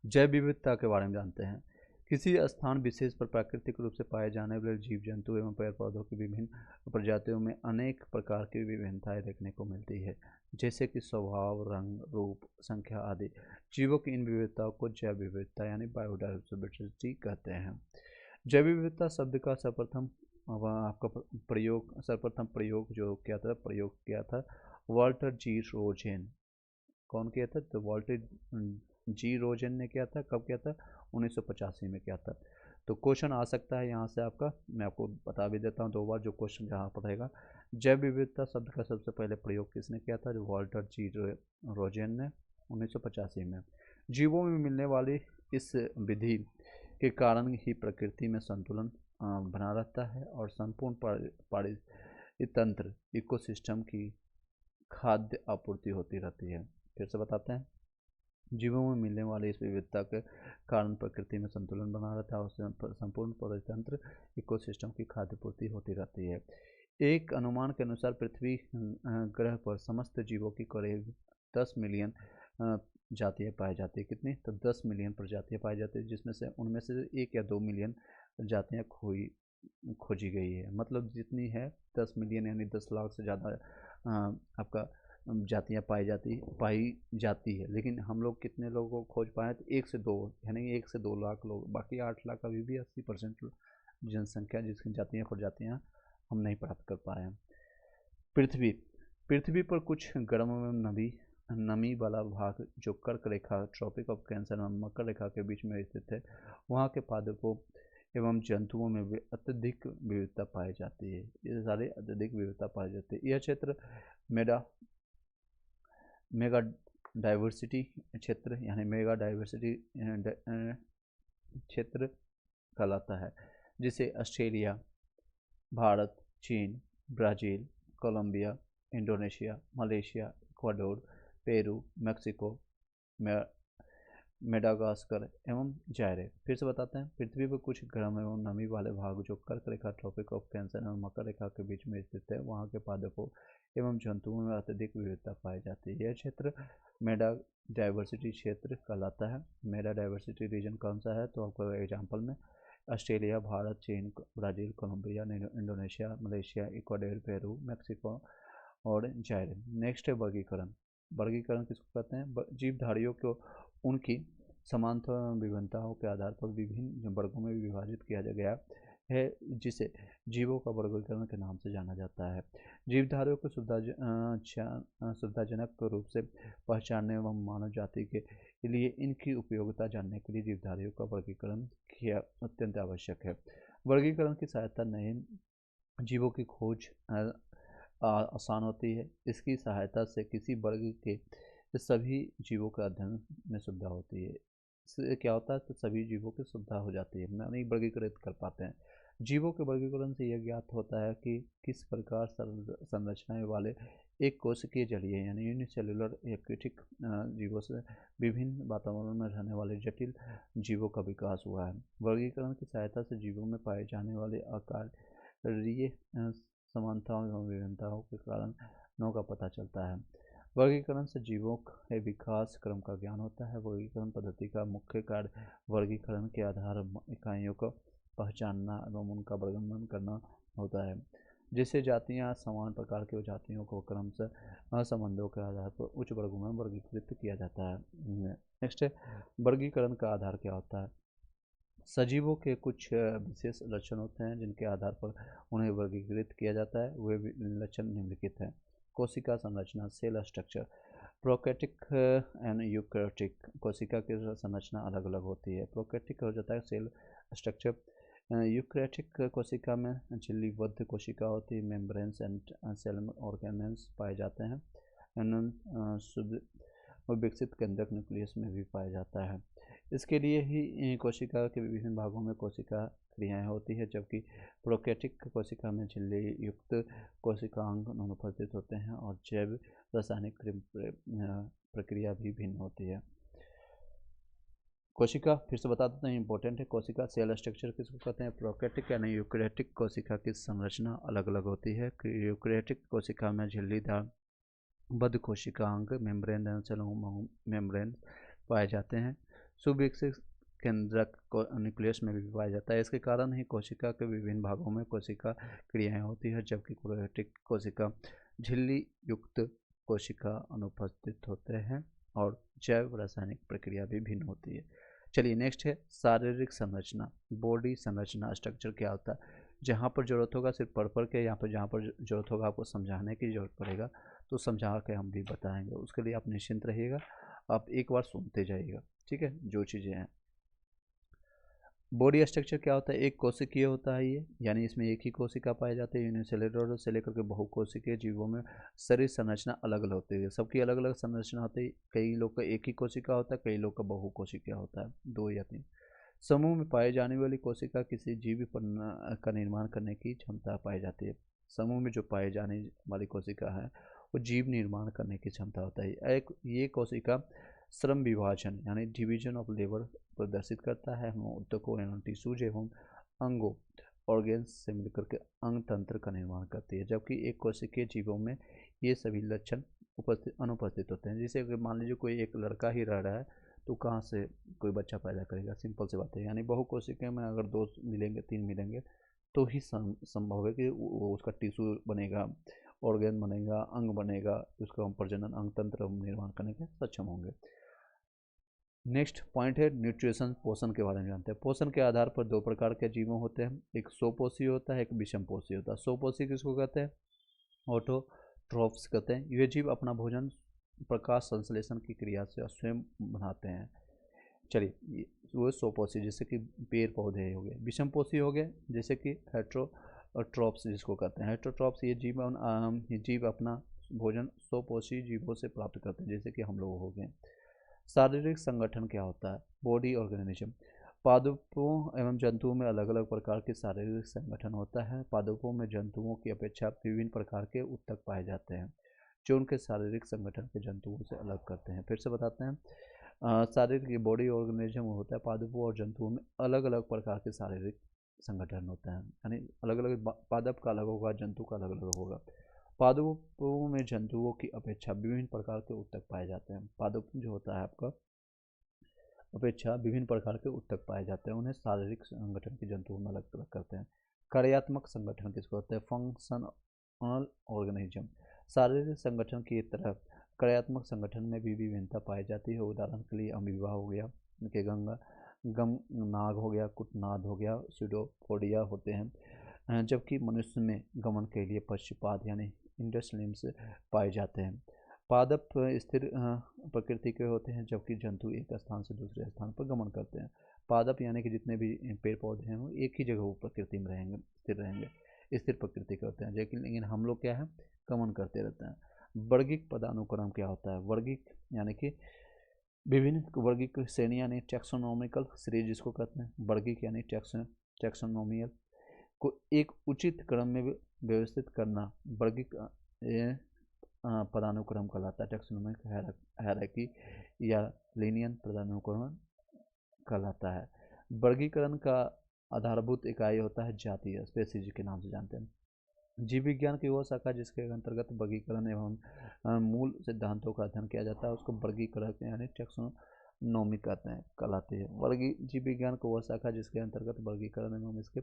जैव विविधता के बारे में जानते हैं। किसी स्थान विशेष पर प्राकृतिक रूप से पाए जाने वाले जीव जंतु एवं पेड़ पौधों की विभिन्न प्रजातियों में अनेक प्रकार की विभिन्नताएं देखने को मिलती है, जैसे कि स्वभाव, रंग, रूप, संख्या आदि। जीवों की इन विविधताओं को जैव विविधता यानी बायोडाइवर्सिटी कहते हैं। जैव विविधता शब्द का सर्वप्रथम प्रयोग जो प्रयोग किया था वाल्टर जी रोजेन। कौन किया था? तो वाल्टर जी रोजन ने किया था। कब किया था? 1985 में किया था। तो क्वेश्चन आ सकता है यहाँ से आपका, मैं आपको बता भी देता हूँ 2 बार जो क्वेश्चन जहाँ पर रहेगा। जैव विविधता शब्द का सबसे पहले प्रयोग किसने किया था? जो वाल्टर जी रोजेन ने 1985 में। जीवों में मिलने वाली इस विधि के कारण ही प्रकृति में संतुलन बना रहता है और संपूर्ण पारितंत्र इकोसिस्टम की खाद्य आपूर्ति होती रहती है। फिर से बताते हैं, जीवों में मिलने वाली इस विविधता के कारण प्रकृति में संतुलन बना रहता है और संपूर्ण परितंत्र इकोसिस्टम की खाद्य पूर्ति होती रहती है। एक अनुमान के अनुसार पृथ्वी ग्रह पर समस्त जीवों की करीब 10 मिलियन जातियाँ पाई जाती है। कितनी? तो 10 मिलियन प्रजातियाँ पाई जाती है, जिसमें से उनमें से 1 या 2 मिलियन जातियाँ खोजी गई है। मतलब जितनी है 10 मिलियन यानी 10 लाख से ज़्यादा आपका जातियाँ पाई जाती है। लेकिन हम लोग कितने लोगों को खोज पाए? तो 1 से 2, यानी 1 से 2 लाख लोग। बाकी 8 लाख अभी भी 80% जनसंख्या जिसकी जातियाँ प्रजातियाँ हम नहीं प्राप्त कर पाए हैं। पृथ्वी पर कुछ गर्म एवं नमी वाला भाग जो कर्क रेखा, ट्रॉपिक ऑफ कैंसर एवं मकर रेखा के बीच में स्थित है, वहाँ के पादपों एवं जंतुओं में अत्यधिक विविधता पाई जाती है। ये सारे अत्यधिक विविधता पाई जाती है। यह क्षेत्र मेगा डाइवर्सिटी क्षेत्र यानी मेगा डाइवर्सिटी क्षेत्र कहलाता है, जिसे ऑस्ट्रेलिया, भारत, चीन, Brazil, Colombia, Indonesia, Malaysia, Ecuador, Peru, Mexico, Madagascar एवं जायरे। फिर से बताते हैं, पृथ्वी पर कुछ गर्म एवं नमी वाले भाग जो कर्क रेखा, ट्रॉपिक ऑफ कैंसर एवं मकर रेखा के बीच में स्थित है, वहाँ के पादपों एवं जंतुओं में अत्यधिक विविधता पाई जाती है। यह क्षेत्र मेडा डाइवर्सिटी क्षेत्र कहलाता है। मेडा डाइवर्सिटी रीजन कौन सा है? तो आपको एग्जाम्पल में ऑस्ट्रेलिया, भारत, चीन, Brazil, Colombia, Indonesia, Malaysia, Ecuador, Peru, Mexico और जायरे। नेक्स्ट है वर्गीकरण। वर्गीकरण किसको कहते हैं? जीवधारियों को उनकी समानता एवं विभिन्नताओं के आधार पर विभिन्न वर्गों में विभाजित किया गया है, जिसे जीवों का वर्गीकरण के नाम से जाना जाता है। जीवधारियों को सुविधाजनक रूप से पहचानने एवं मानव जाति के लिए इनकी उपयोगिता जानने के लिए जीवधारियों का वर्गीकरण किया अत्यंत आवश्यक है। वर्गीकरण की सहायता नए जीवों की खोज आसान होती है। इसकी सहायता से किसी वर्ग के सभी जीवों के अध्ययन में सुविधा होती है। इससे क्या होता है? तो सभी जीवों की सुविधा हो जाती है, नहीं वर्गीकृत कर पाते हैं। जीवों के वर्गीकरण से यह ज्ञात होता है कि किस प्रकार संरचनाएं वाले एक कोशिकीय जलीय यानी यूनिसेल्युलर एक्वेटिक जीवों से विभिन्न वातावरण में रहने वाले जटिल जीवों का विकास हुआ है। वर्गीकरण की सहायता से जीवों में पाए जाने वाले आकारीय समानताओं एवं विभिन्नताओं के कारणों का पता चलता है। वर्गीकरण से जीवों के विकास क्रम का ज्ञान होता है। वर्गीकरण पद्धति का मुख्य कार्य वर्गीकरण के आधार इकाइयों को पहचानना एवं उनका वर्गीकरण करना होता है, जिससे जातियां समान प्रकार की जातियों को क्रमशः संबंधों के आधार पर उच्च वर्गों में वर्गीकृत किया जाता है। नेक्स्ट है, वर्गीकरण का आधार क्या होता है? सजीवों के कुछ विशेष लक्षण होते हैं जिनके आधार पर उन्हें वर्गीकृत किया जाता है। वे लक्षण निम्नलिखित हैं। कोशिका संरचना, cell structure. Prokaryotic and eukaryotic कोशिका की संरचना अलग अलग होती है। प्रोकैरियोटिक हो जाता है सेल स्ट्रक्चर। यूकैरियोटिक कोशिका में झिल्लीबद्ध कोशिका होती है। मेम्ब्रेन्स एंड सेल ऑर्गेनेल्स पाए जाते हैं। विकसित केंद्रक न्यूक्लियस में भी पाया जाता है। इसके लिए ही कोशिका के विभिन्न भागों में कोशिका क्रियाएं होती है, जबकि प्रोकैरियोटिक कोशिका में झिल्ली युक्त कोशिकांग अनुपस्थित होते हैं और जैव रासायनिक प्रक्रिया भी भिन्न होती है। कोशिका फिर से बता देते हैं, इंपॉर्टेंट है। कोशिका सेल स्ट्रक्चर किसको कहते हैं? प्रोकैरियोटिक यानी यूकैरियोटिक कोशिका की संरचना अलग अलग होती है। यूकैरियोटिक कोशिका में झिल्लीदार बद्ध कोशिकांग मेम्ब्रेन मेम्ब्रेन पाए जाते हैं। सुविकसित केंद्रक न्यूक्लियस में भी पाया जाता है। इसके कारण ही कोशिका के विभिन्न भागों में कोशिका क्रियाएं होती है, जबकि प्रोकैरियोटिक कोशिका झिल्ली युक्त कोशिका अनुपस्थित होते हैं और जैव रासायनिक प्रक्रिया भी भिन्न होती है। चलिए नेक्स्ट है शारीरिक संरचना। बॉडी संरचना स्ट्रक्चर क्या होता है? जहाँ पर जरूरत होगा सिर्फ पढ़ के, यहाँ पर जहाँ पर जरूरत होगा आपको समझाने की जरूरत पड़ेगा तो समझा के हम भी बताएंगे। उसके लिए आप निश्चिंत रहिएगा, आप एक बार सुनते जाइएगा, ठीक है, जो चीज़ें हैं। बॉडी स्ट्रक्चर क्या होता है? एक कोशिकीय होता है ये, यानी इसमें एक ही कोशिका पाई जाती है। यूनिसेलुलर से लेकर के बहुकोशिकीय जीवों में शरीर संरचना अलग अलग होती है, सबकी अलग अलग संरचना होती है। कई लोग का एक ही कोशिका होता है, कई लोग का बहुकोशिकीय होता है, 2 या 3। समूह में पाई जाने वाली कोशिका किसी जीव का निर्माण करने की क्षमता पाई जाती है। समूह में जो पाई जाने वाली कोशिका है वो जीव निर्माण करने की क्षमता होता है। ये कोशिका श्रम विभाजन यानी डिवीजन ऑफ लेबर प्रदर्शित करता है। हम ऊतकों यानी टिश्यूज एवं अंगों ऑर्गेन्स से मिलकर के अंग तंत्र का निर्माण करती है, जबकि एक कोशिकीय जीवों में ये सभी लक्षण अनुपस्थित होते हैं। जैसे अगर मान लीजिए कोई एक लड़का ही रह रहा है तो कहाँ से कोई बच्चा पैदा करेगा? सिंपल सी बात है। यानी बहुकोशिकीय में अगर 2 मिलेंगे 3 मिलेंगे तो ही संभव है कि उसका टिश्यू बनेगा, ऑर्गेन बनेगा, अंग बनेगा, उसका हम प्रजनन अंग तंत्र निर्माण करने के सक्षम होंगे। नेक्स्ट पॉइंट है न्यूट्रिशन, पोषण के बारे में जानते हैं। पोषण के आधार पर 2 प्रकार के जीवों होते हैं, एक स्वपोषी होता है, एक विषमपोषी होता है। स्वपोषी किसको कहते हैं? ऑटोट्रॉफ्स कहते हैं। ये जीव अपना भोजन प्रकाश संश्लेषण की क्रिया से स्वयं बनाते हैं। चलिए वो स्वपोषी जैसे कि पेड़ पौधे हो गए। विषमपोषी हो गए जैसे कि हेट्रोट्रॉप्स जिसको कहते हैं। हेट्रोट्रॉप्स ये जीव अपना भोजन स्वपोषी जीवों से प्राप्त करते हैं, जैसे कि हम लोग हो गए। शारीरिक संगठन क्या होता है? Body organism. पादपों एवं जंतुओं में अलग अलग प्रकार के शारीरिक संगठन होता है। पादपों में जंतुओं की अपेक्षा विभिन्न प्रकार के ऊतक पाए जाते हैं, जो उनके शारीरिक संगठन के जंतुओं से अलग करते हैं। फिर से बताते हैं, शारीरिक बॉडी ऑर्गेनिज्म होता है। पादपों और जंतुओं में अलग अलग प्रकार के शारीरिक संगठन होते हैं, यानी अलग अलग, पादप का अलग होगा, जंतु का अलग अलग होगा। पादपों में जंतुओं की अपेक्षा विभिन्न प्रकार के ऊतक पाए जाते हैं। पादप जो होता है आपका अपेक्षा विभिन्न प्रकार के ऊतक पाए जाते हैं, उन्हें शारीरिक संगठन के जंतुओं में अलग अलग करते हैं। कार्यात्मक संगठन किसको होता है? Functional organism. शारीरिक संगठन की तरह कार्यात्मक संगठन में भी विभिन्नता पाई जाती है। उदाहरण के लिए अमीबा हो गया, उनके गमनाग हो गया, कुटनाद हो गया, स्यूडोपोडिया होते हैं, जबकि मनुष्य में गमन के लिए पश्चपाद यानी इंडस लिम्स पाए जाते हैं। पादप स्थिर प्रकृति के होते हैं, जबकि जंतु एक स्थान से दूसरे स्थान पर गमन करते हैं। पादप यानी कि जितने भी पेड़ पौधे हैं वो एक ही जगह वो प्रकृति में रहेंगे, स्थिर रहेंगे, स्थिर प्रकृति के होते हैं। लेकिन हम लोग क्या है, गमन करते रहते हैं। वर्गिक पदानुक्रम क्या होता है? वर्गिक यानी कि विभिन्न वर्गिक श्रेणी यानी टैक्सोनॉमिकल सीरीज जिसको कहते हैं। वर्गिक यानी टैक्सोनॉमियल को एक उचित क्रम में व्यवस्थित करना वर्गिक पदानुक्रम कहलाता है। टैक्सोनॉमिक हायरार्की या लीनियर पदानुक्रम कहलाता है। वर्गीकरण का आधारभूत इकाई होता है जातीय, स्पेसीज के नाम से जानते हैं। जीव विज्ञान की वो शाखा जिसके अंतर्गत वर्गीकरण एवं मूल सिद्धांतों का अध्ययन किया जाता है उसको वर्गीकरण यानी टैक्सोनॉमी कहलाती है। जीव विज्ञान को वह शाखा जिसके अंतर्गत वर्गीकरण एवं इसके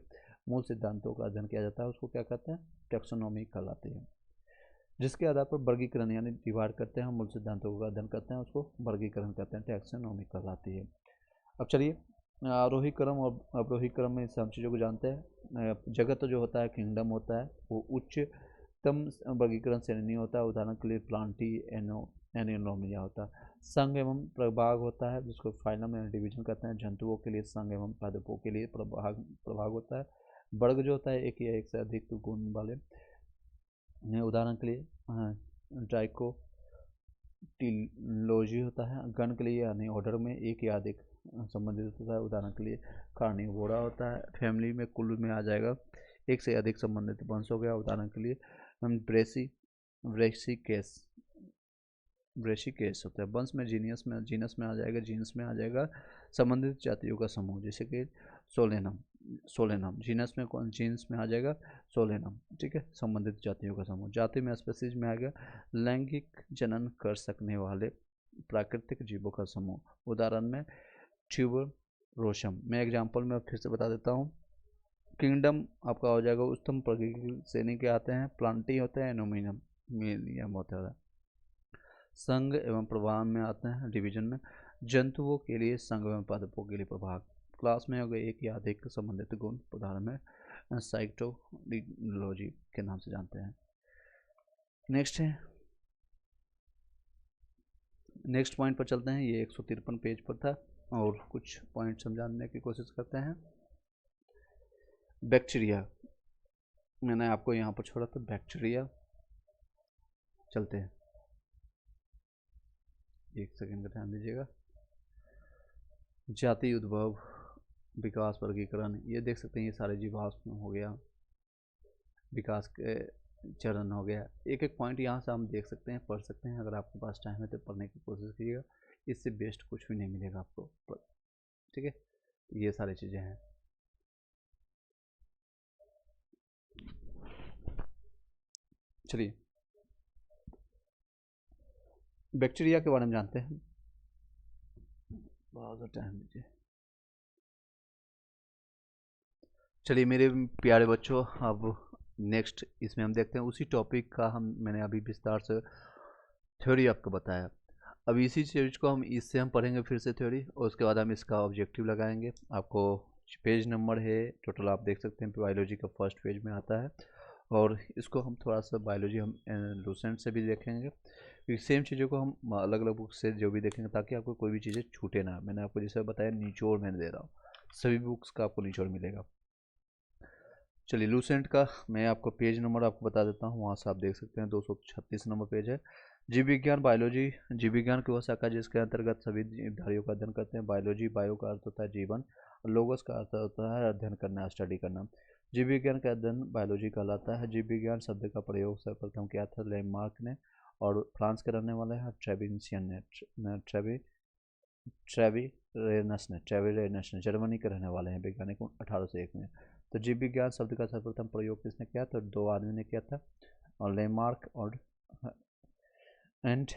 मूल सिद्धांतों का अध्ययन किया जाता है उसको क्या कहते हैं? टैक्सोनॉमी कहलाती है। जिसके आधार पर वर्गीकरण यानी डिवाइड करते हैं, मूल सिद्धांतों का अध्ययन करते हैं, उसको वर्गीकरण कहते हैं, टैक्सोनॉमी कहलाती है। अब चलिए आरोही क्रम और अवरोही क्रम में सब चीज़ों को जानते हैं। जगत जो होता है, किंगडम होता है, वो उच्चतम वर्गीकरण श्रेणी होता है। उदाहरण के लिए प्लांटी एनोमिया होता है। संघ एवं प्रभाग होता है जिसको फाइलम एंड डिवीजन कहते हैं। जंतुओं के लिए संघ एवं पादपों के लिए प्रभाग होता है। वर्ग जो होता है एक या एक से अधिक गुण वाले, उदाहरण के लिए डाइकोटिलोजी होता है। गण के लिए यानी ऑर्डर में एक या अधिक संबंधित होता है। उदाहरण के लिए कार्निवोरा होता है। फैमिली में कुल में आ जाएगा एक से अधिक संबंधित वंश हो गया। उदाहरण के लिए ब्रेसिकेस ब्रेशिकेस होता है। वंश में जीनस में आ जाएगा, जीनस में आ जाएगा संबंधित जातियों का समूह, जैसे कि सोलेनम। सोलेनम जीनस में कौन, जीन्स में आ जाएगा सोलेनम, ठीक है, संबंधित जातियों का समूह। जाति में स्पेसीज में आ गया लैंगिक जनन कर सकने वाले प्राकृतिक जीवों का समूह। उदाहरण में ट्यूबर रोशम। मैं एग्जाम्पल में फिर से बता देता हूँ। किंगडम आपका हो जाएगा उच्चतम प्रकृति की श्रेणी के आते हैं, प्लांटी होते हैं, एनोमिनियम मिलियम होता है। संघ एवं प्रभाग में आते हैं, डिवीजन में जंतुओं के लिए संघ एवं पादपों के लिए प्रभाग। क्लास में हो गए एक या अधिक संबंधित गुण, उदाहरण में साइटोलॉजी के नाम से जानते हैं। नेक्स्ट है, नेक्स्ट पॉइंट पर चलते हैं। ये 153 पेज पर था और कुछ पॉइंट समझाने की कोशिश करते हैं। बैक्टीरिया मैंने आपको यहाँ पर छोड़ा था, बैक्टीरिया चलते हैं, एक सेकंड का ध्यान दीजिएगा। जाति, उद्भव, विकास, वर्गीकरण, ये देख सकते हैं, ये सारे जीवाश्म हो गया, विकास के चरण हो गया। एक एक पॉइंट यहाँ से हम देख सकते हैं, पढ़ सकते हैं। अगर आपके पास टाइम है तो पढ़ने की कोशिश कीजिएगा, इससे बेस्ट कुछ भी नहीं मिलेगा आपको, ठीक है। ये सारी चीज़ें हैं। चलिए बैक्टीरिया के बारे में जानते हैं। बहुत टाइम दीजिए। चलिए मेरे प्यारे बच्चों, अब नेक्स्ट इसमें हम देखते हैं उसी टॉपिक का मैंने अभी विस्तार से थ्योरी आपको बताया। अब इसी चीज़ को हम पढ़ेंगे फिर से थ्योरी, और उसके बाद हम इसका ऑब्जेक्टिव लगाएंगे। आपको पेज नंबर है टोटल, आप देख सकते हैं बायोलॉजी का फर्स्ट पेज में आता है, और इसको हम थोड़ा सा बायोलॉजी हम लूसेंट से भी देखेंगे, क्योंकि सेम चीज़ों को हम अलग अलग बुक से जो भी देखेंगे, ताकि आपको कोई भी चीज़ें छूटे ना। मैंने आपको जैसे बताया निचोड़ मैंने दे रहा हूँ, सभी बुक्स का आपको निचोड़ मिलेगा। चलिए लूसेंट का मैं आपको पेज नंबर आपको बता देता हूँ, वहाँ से आप देख सकते हैं 236 नंबर पेज है। जीव विज्ञान बायोलॉजी, जीव विज्ञान की वह शाखा जिसके अंतर्गत सभी जीवधारियों का अध्ययन करते हैं। बायोलॉजी, बायो का अर्थ होता है जीवन, और लोगोस का अर्थ होता है अध्ययन करना, स्टडी करना। जीव विज्ञान का अध्ययन बायोलॉजी कहलाता है। जीव विज्ञान शब्द का प्रयोग सर्वप्रथम किया था लैंडमार्क ने, और फ्रांस के रहने वाले हैं ट्रेविसियन ने, ट्रेविरेनस ने जर्मनी के रहने वाले हैं वैज्ञानिक 1801 में। तो जीव विज्ञान शब्द का सर्वप्रथम प्रयोग किसने किया था? दो आदमी ने किया था, और लेमार्क और एंड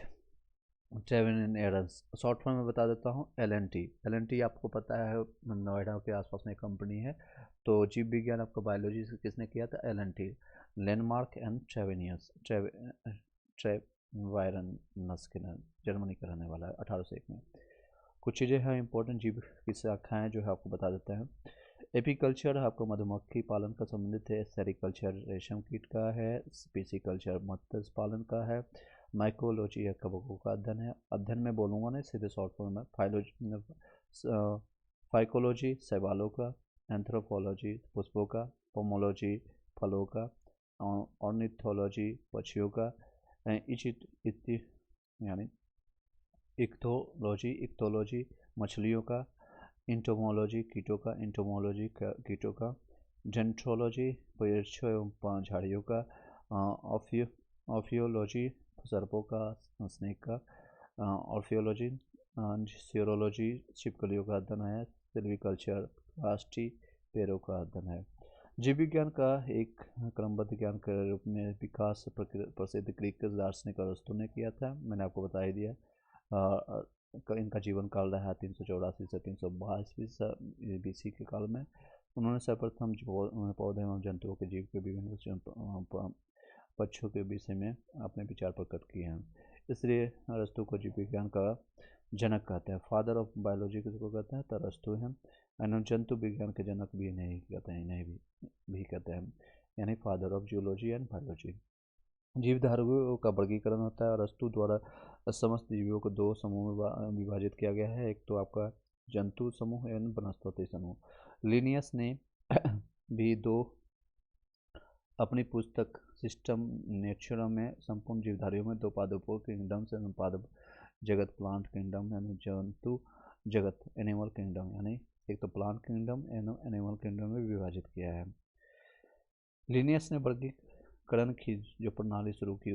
ट्रेविन एरन्स। शॉर्ट फॉर्म में बता देता हूँ LNT। LNT आपको पता है नोएडा के आसपास में एक कंपनी है। तो जीव विज्ञान आपको बायोलॉजी से किसने किया था? LNT, लैंडमार्क एंड ट्रेविनियस, ट्रेवायरनस के जर्मनी का रहने वाला है 1801 में। कुछ चीज़ें हैं इंपॉर्टेंट जीव की शाखाएँ जो है आपको बता देते हैं। एपीकल्चर आपको मधुमक्खी पालन का संबंधित है। सेरिकल्चर रेशम कीट का है। स्पीसीकल्चर मत्स्य पालन का है। माइकोलॉजी या कवकों का अध्ययन है। अध्ययन में बोलूँगा नहीं, सीधे शॉर्ट फॉर्म में फाइकोलॉजी शैवालों का, एंथ्रोपोलॉजी पुष्पों का, पोमोलॉजी फलों का, ऑर्निथोलॉजी पक्षियों का, यानी इक्थोलॉजी मछलियों का, इंटोमोलॉजी कीटों का, कीटों का, डेंट्रोलॉजी पेड़ों एवं झाड़ियों का, ऑफियोलॉजी सर्पों का, स्नेक का, ऑर्फियोलॉजी सीरोलॉजी छिपकलियों का अध्ययन है। सिल्वीकल्चर काष्ठी पेड़ों का अध्ययन है। जीव विज्ञान का एक क्रमबद्ध ज्ञान के रूप में विकास प्रसिद्ध ग्रीक दार्शनिक अरस्तु ने किया था, मैंने आपको बता ही दिया। इनका जीवन काल रहा 384 से 322 BC के काल में। उन्होंने सर्वप्रथम पौधे एवं जंतुओं के जीव के विभिन्न पक्षों के विषय में अपने विचार प्रकट किए हैं, इसलिए अरस्तु को जीव विज्ञान का जनक कहते हैं। फादर ऑफ बायोलॉजी किसको कहते हैं? तो अरस्तु हैं। जंतु विज्ञान के जनक भी नहीं कहते हैं, इन्हें भी कहते हैं, यानी father of geology and biology. जीवधारियों का वर्गीकरण होता है। अरस्तु द्वारा समस्त जीवों को दो समूह में विभाजित किया गया है। एक तो आपका जंतु समूह एवं वनस्पति समूह। लिनियस ने भी अपनी पुस्तक सिस्टम नेचुरम में संपूर्ण जीवधारियों में दो पादपों किंगडम्स एवं पादप जगत, प्लांट किंगडम एवं जंतु जगत एनिमल किंगडम, यानी एक तो प्लांट किंगडम एवं एनिमल किंगडम में विभाजित किया है। लिनियस ने वर्गीकरण की जो प्रणाली शुरू की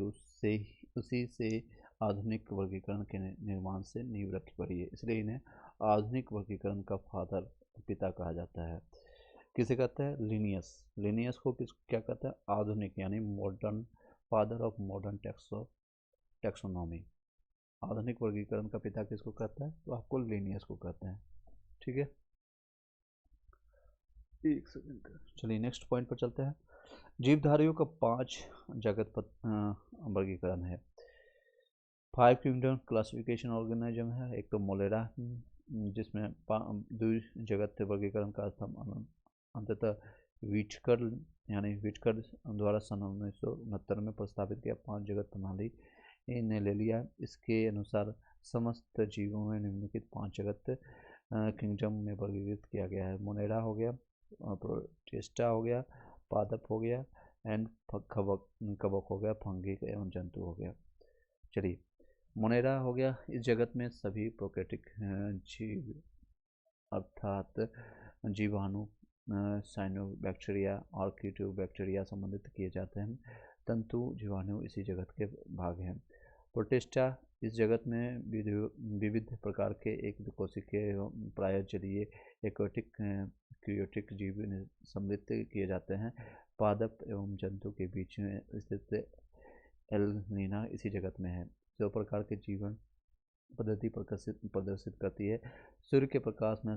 उसी से आधुनिक वर्गीकरण के निर्माण से नींव रखी पड़ी है, इसलिए इन्हें आधुनिक वर्गीकरण का फादर, पिता कहा जाता है। किसे कहते हैं? लिनियस। लिनियस को किस क्या कहते हैं? आधुनिक यानी modern, father of modern taxonomy. आधुनिक वर्गीकरण का पिता किसको कहता है? तो आपको लिनियस को कहते हैं। ठीक है, एक सेकंड। चलिए नेक्स्ट पॉइंट पर चलते हैं। जीवधारियों का 5 जगत वर्गीकरण है। 5 किंगडम क्लासिफिकेशन ऑर्गेनिज्म है। एक तो मोलेरा, जिसमें 2 जगत वर्गीकरण का स्थान अंततः विटकर यानी विटकर द्वारा सन 1969 में प्रस्तावित किया 5 जगत प्रणाली ने ले लिया। इसके अनुसार समस्त जीवों में निम्नलिखित 5 जगत किंगडम में वर्गीकृत किया गया है। मोनेरा हो गया, प्रोटिस्टा हो गया, पादप हो गया एंड कवक हो गया, फंगी एवं जंतु हो गया। चलिए, मोनेरा हो गया, इस जगत में सभी प्रोकैरियोटिक जीव अर्थात जीवाणु, साइनोबैक्टीरिया और कीटोबैक्टीरिया संबंधित किए जाते हैं। तंतु जीवाणु इसी जगत के भाग हैं। प्रोटिस्टा इस जगत में विविध प्रकार के एक कोशिकीय प्राय जलीय एक्वाटिक क्रियोटिक जीव सम्मिलित किए जाते हैं। पादप एवं जंतु के बीच में स्थित एल्निना इसी जगत में है, जो प्रकार के जीवन पद्धति प्रदर्शित करती है। सूर्य के प्रकाश में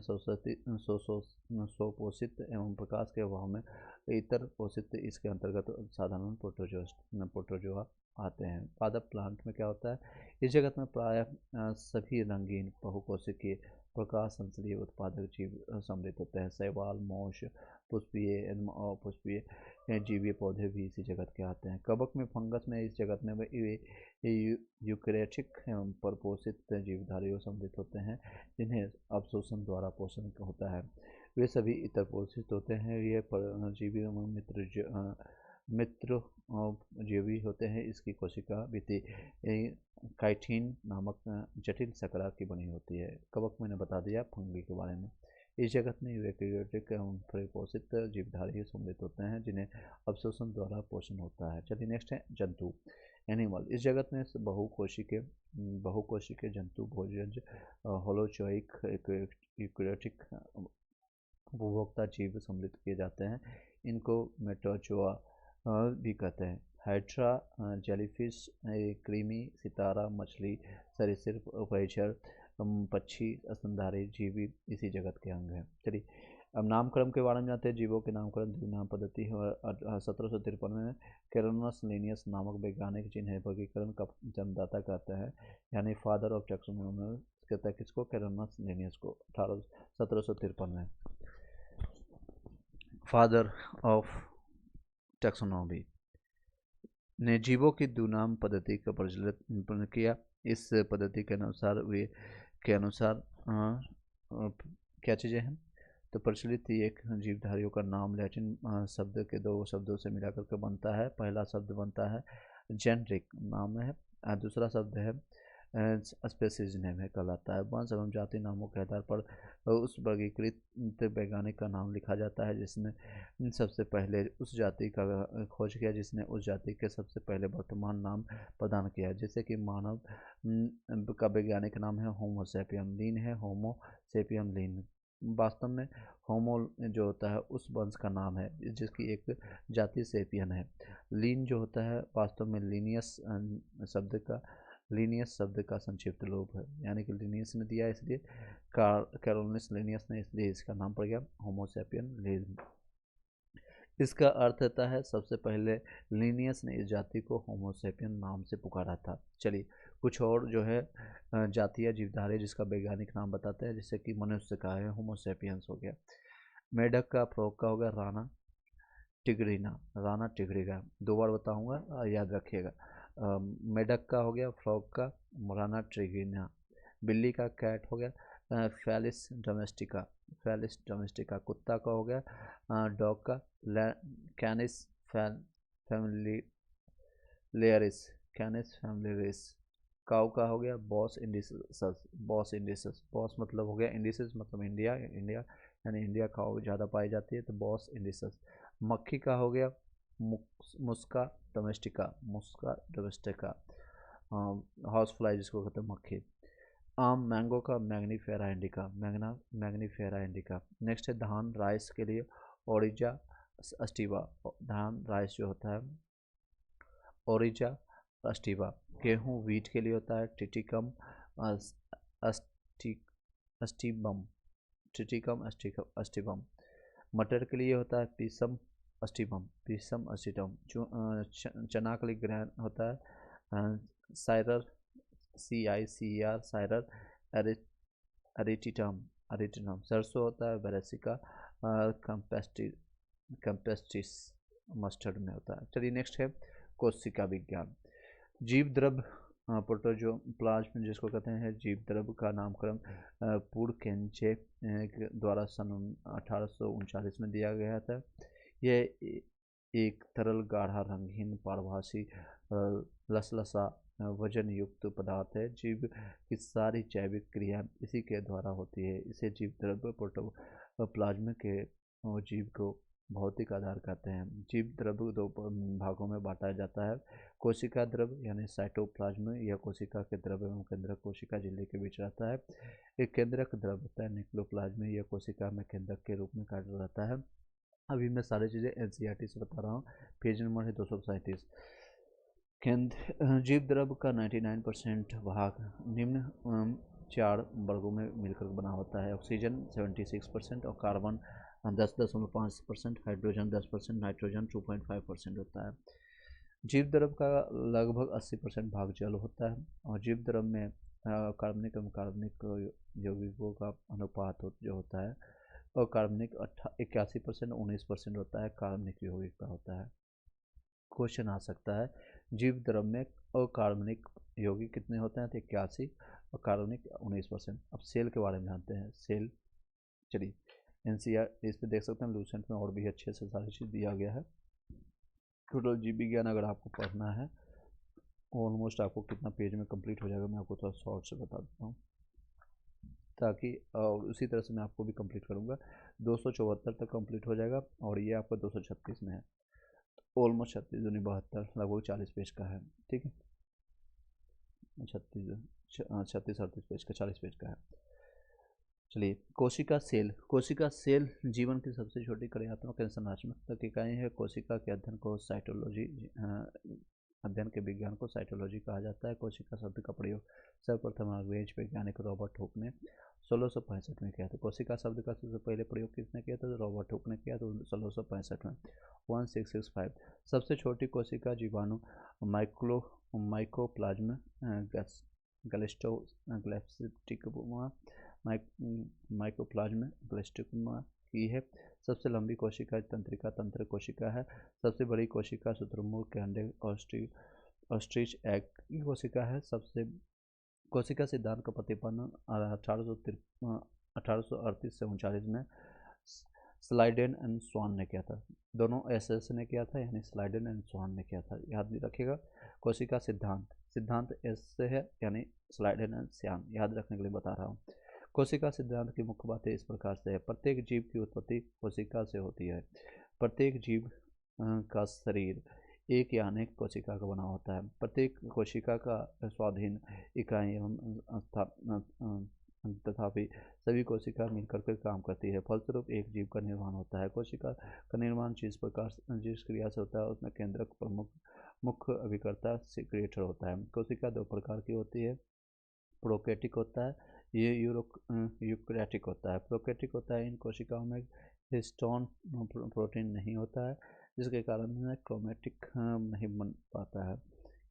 स्वपोषित एवं प्रकाश के अभाव में इतर पोषित इसके अंतर्गत साधारण प्रोटोजोआ आते हैं। पादप प्लांट में क्या होता है? इस जगत में प्राय सभी रंगीन बहुकोशिकीय प्रकाश संश्लेषी उत्पादक जीव सम्मिलित होते हैं। शैवाल, मोश, पुष्पीय एवं अपुष्पीय जीवीय पौधे भी इसी जगत के आते हैं। कवक में फंगस में इस जगत में यूकैरियोटिक एवं परपोषित जीवधारियों सम्मिलित होते हैं, जिन्हें अवशोषण द्वारा पोषण होता है। वे सभी इतर पोषित होते हैं। ये परजीवी मित्र जीवी होते हैं। इसकी कोशिका भित्ति काइटिन नामक जटिल शकरा की बनी होती है। कवक मैंने बता दिया फंगी के बारे में। इस जगत में यूकैरियोटिक एवं परिपोषित जीवधारी सम्मिलित होते हैं, जिन्हें अवशोषण द्वारा पोषण होता है। चलिए नेक्स्ट है जंतु, एनिमल। इस जगत में बहुकोशिकीय जंतु भोजज होलोजोइक यूकैरियोटिक उपभोक्ता जीव सम्मिलित किए जाते हैं। इनको मेटाजोआ भी कहते हैं। हाइड्रा, जेलीफिश, कृमि, सितारा, मछली, सरीसृप, उभयचर, पक्षी, स्तनधारी जीव इसी जगत के अंग हैं। चलिए अब नामकरण के बारे में जानते हैं। जीवों के नामकरण द्विनाम पद्धति है। 1753 में कैरोनस लिनियस नामक वैज्ञानिक, जिन्हें वर्गीकरण का जन्मदाता कहते हैं यानी फादर ऑफ टैक्सोनॉमी कहते हैं, किसको? कैरोनस लिनियस को। 1753 में फादर ऑफ टैक्सोनॉमी ने जीवों की द्विनाम पद्धति का प्रचलित किया। इस पद्धति के अनुसार क्या चीज़ें हैं? तो प्रचलित एक जीवधारियों का नाम लैटिन शब्द के 2 शब्दों से मिलाकर के बनता है। पहला शब्द बनता है जेनरिक नाम है, दूसरा शब्द है स्पेसीज नेम है कहलाता है। वंश एवं जाति नामों के आधार पर उस वर्गीकृत वैज्ञानिक का नाम लिखा जाता है, जिसने सबसे पहले उस जाति का खोज किया, जिसने उस जाति के सबसे पहले वर्तमान नाम प्रदान किया। जैसे कि मानव का वैज्ञानिक नाम है होमो सेपियन, लीन है होमो सेपियन लीन। वास्तव में होमो जो होता है उस वंश का नाम है, जिसकी एक जाति सेपियन है। लीन जो होता है वास्तव में लीनियस शब्द का संक्षिप्त रूप है, यानी कि लीनियस ने दिया इसलिए कैरोलिनस लीनियस ने, इसलिए इसका नाम पड़ गया होमो सेपियन लीन। इसका अर्थ होता है सबसे पहले लीनियस ने इस जाति को होमो सेपियन नाम से पुकारा था। चलिए कुछ और जो है जातीय जीवधारी जिसका वैज्ञानिक नाम बताते हैं, जैसे कि मनुष्य का है होमो सेपियंस हो गया। मेढक का, फ्रॉग का हो गया राना टिग्रिना। 2 बार बताऊंगा, याद रखिएगा। मेढक का हो गया, फ्रॉग का राना टिग्रिना। बिल्ली का कैट हो गया फेलिस डोमेस्टिका। कुत्ता का हो गया डॉग का कैनिस फैमिलियरिस। काऊ का हो गया बॉस इंडिसस। बॉस मतलब हो गया इंडिसस मतलब इंडिया यानी इंडिया काऊ ज़्यादा पाई जाती है, तो बॉस इंडिसस। मक्खी का हो गया मुस्का डोमेस्टिका। हाउस फ्लाई जिसको कहते हैं मक्खी। आम मैंगो का Mangifera indica, Mangifera indica. Next है धान राइस के लिए ओरिजा अस्टिवा, धान राइस जो होता है ओरिजा अस्टिवा। गेहूँ वीट के लिए होता है टिटिकम अस्टि अस्टिबम, टिटिकम अस्टिबम। मटर के लिए होता है पीसम अस्टिबम, पीसम अस्टिबम। चना के लिए ग्रैन होता है साइरर, CICER साइरर एरिटिटम, एरिटिटम। सरसों होता है ब्रेसिका कंपेस्टिस, मस्टर्ड में होता है। चलिए नेक्स्ट है कोशिका विज्ञान। जीव द्रव प्रोटोजो प्लाज्म जिसको कहते हैं जीव द्रव का नामकरण पुरकेंचे द्वारा सन 1839 में दिया गया था। यह एक तरल गाढ़ा रंगहीन पारभासी लसलसा वजन युक्त पदार्थ है। जीव की सारी जैविक क्रिया इसी के द्वारा होती है। इसे जीव द्रव्य प्रोटोप्लाज्म के जीव को भौतिक आधार कहते हैं। जीव द्रव्य दो भागों में बांटा जाता है, कोशिका द्रव यानी साइटोप्लाज्म। यह कोशिका के द्रव एवं केंद्रक कोशिका झिल्ली के बीच रहता है। एक केंद्रक द्रव होता है न्यूक्लियोप्लाज्म, यह कोशिका में केंद्रक के रूप में कार्य रहता है। अभी मैं सारी चीज़ें NCERT से बता रहा हूँ। पेज नंबर है 237। जीव द्रव का 99% भाग निम्न 4 वर्गों में मिलकर बना होता है। ऑक्सीजन 76% और कार्बन 10.5%, हाइड्रोजन 10%, नाइट्रोजन 2.5% होता है। जीव द्रव का लगभग 80% भाग जल होता है और जीव द्रव में कार्बनिक एवं कार्बनिक यौगिकों का अनुपात जो होता है और कार्बनिक 81%, 19% होता है, कार्बनिक यौगिक का होता है। क्वेश्चन आ सकता है जीव द्रव में अकार्बनिक यौगिक कितने होते हैं, तो 81 और कार्बनिक 19%। अब सेल के बारे में जानते हैं। सेल, चलिए NCERT इस पे देख सकते हैं, लूसेंट में और भी अच्छे से सारी चीज़ दिया गया है। टोटल जीव विज्ञान अगर आपको पढ़ना है ऑलमोस्ट आपको कितना पेज में कंप्लीट हो जाएगा मैं आपको थोड़ा शॉर्ट से बता देता हूँ, ताकि और उसी तरह से मैं आपको भी कंप्लीट करूँगा। 274 तक कंप्लीट हो जाएगा और ये आपका 236 में है, ऑलमोस्ट 36 दूनी 72, लगभग 40 पेज का है। ठीक है, 36 38 पेज का, 40 पेज का है। चलिए कोशिका सेल। कोशिका सेल जीवन की सबसे छोटी कार्यात्मक संरचनात्मक इकाई है। कोशिका के अध्ययन को साइटोलॉजी अध्ययन के विज्ञान को साइटोलॉजी कहा जाता है। कोशिका शब्द का प्रयोग सर्वप्रथम अंग्रेज वैज्ञानिक रॉबर्ट हुक ने 1665 में किया था। कोशिका शब्द का सबसे पहले प्रयोग किसने किया था, तो रॉबर्ट हुक ने किया, तो 1665 में 1665। सबसे छोटी कोशिका जीवाणु माइकोप्लाज्म गैलेस्टिकमा माइकोप्लाज्म गैलेस्टिकमा की है। सबसे लंबी कोशिका तंत्रिका तंत्र कोशिका है। सबसे बड़ी कोशिका शुतुरमुर्ग के अंडे ऑस्ट्रिच एग की कोशिका है। सबसे कोशिका सिद्धांत का प्रतिपादन 1838 से 39 में स्लाइडेन एंड स्वान ने किया था। दोनों SS ने किया था, यानी स्लाइडेन एंड स्वान ने किया था, याद नहीं रखिएगा। कोशिका सिद्धांत, सिद्धांत S से है, यानी स्लाइडेन एंड स्वान, याद रखने के लिए बता रहा हूँ। कोशिका सिद्धांत की मुख्य बातें इस प्रकार से है। प्रत्येक जीव की उत्पत्ति कोशिका से होती है। प्रत्येक जीव का शरीर एक या अनेक कोशिका का बना होता है। प्रत्येक कोशिका का स्वाधीन इकाई एवं तथापि सभी कोशिका मिलकर के काम करती है, फलस्वरूप एक जीव का निर्माण होता है। कोशिका का निर्माण जिस क्रिया से होता है उसमें केंद्रक प्रमुख मुख्य अभिकर्ता सिक्रेटर होता है। कोशिका दो प्रकार की होती है, प्रोकैरियोटिक होता है, ये यूकैरियोटिक होता है। प्रोकैरियोटिक होता है, इन कोशिकाओं में हिस्टोन प्रोटीन नहीं होता है, जिसके कारण इन्हें क्रोमैटिक नहीं बन पाता है।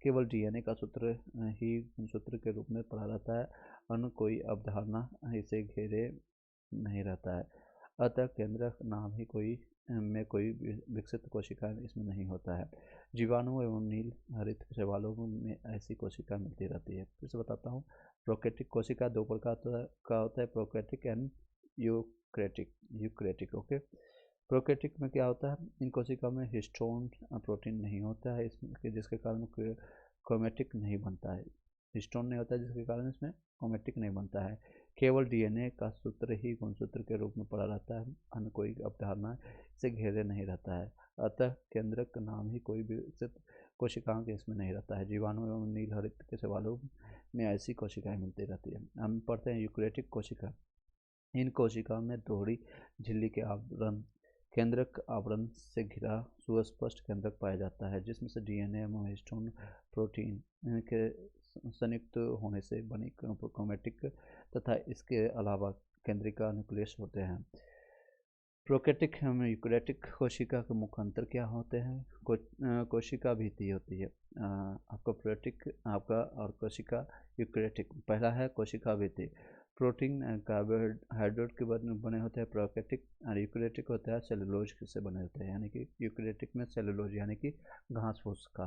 केवल DNA का सूत्र ही सूत्र के रूप में पड़ा रहता है, अन्य कोई अवधारणा इसे घेरे नहीं रहता है। अतः केंद्रक नाम ही में कोई विकसित कोशिका इसमें नहीं होता है। जीवाणु एवं नील हरित शैवालों में ऐसी कोशिका मिलती रहती है। फिर से बताता हूँ, प्रोकैरियोटिक कोशिका दो प्रकार का होता है, prokaryotic and eukaryotic. Okay, prokaryotic में क्या होता है, इन कोशिकाओं में हिस्टोन प्रोटीन नहीं होता है, इसमें जिसके कारण क्रोमैटिक नहीं बनता है। हिस्टोन नहीं होता है जिसके कारण इसमें क्रोमैटिक नहीं बनता है। केवल DNA का सूत्र ही गुणसूत्र के रूप में पड़ा रहता है, अन्य कोई अवधारणा इसे घेरे नहीं रहता है। अतः केंद्रक का नाम ही कोई विकसित कोशिकाओं के इसमें नहीं रहता है। जीवाणु एवं नीलहरित के शैवालों में ऐसी कोशिकाएं मिलती रहती है। हम पढ़ते हैं यूकैरियोटिक कोशिका। इन कोशिकाओं में दोहरी झिल्ली के आवरण केंद्रक आवरण से घिरा सुस्पष्ट केंद्रक पाया जाता है, जिसमें से डीएनए एवं हिस्टोन प्रोटीन के संयुक्त होने से बनी क्रोमैटिक तथा इसके अलावा केंद्रिका न्यूक्लियस होते हैं। प्रोकैरियोटिक एवं यूकैरियोटिक कोशिका के मुख्य अंतर क्या होते हैं? कोशिका भित्ति होती है आपका प्रोकैरियोटिक आपका, और कोशिका यूकैरियोटिक। पहला है कोशिका भित्ति। प्रोटीन कार्बोहाइड्रेट के बने होते हैं प्रोकैरियोटिक, और यूकैरियोटिक होता है सेलुलोज से बने होते हैं, यानी कि यूकैरियोटिक में सेलुलोज यानी कि घास फूस का।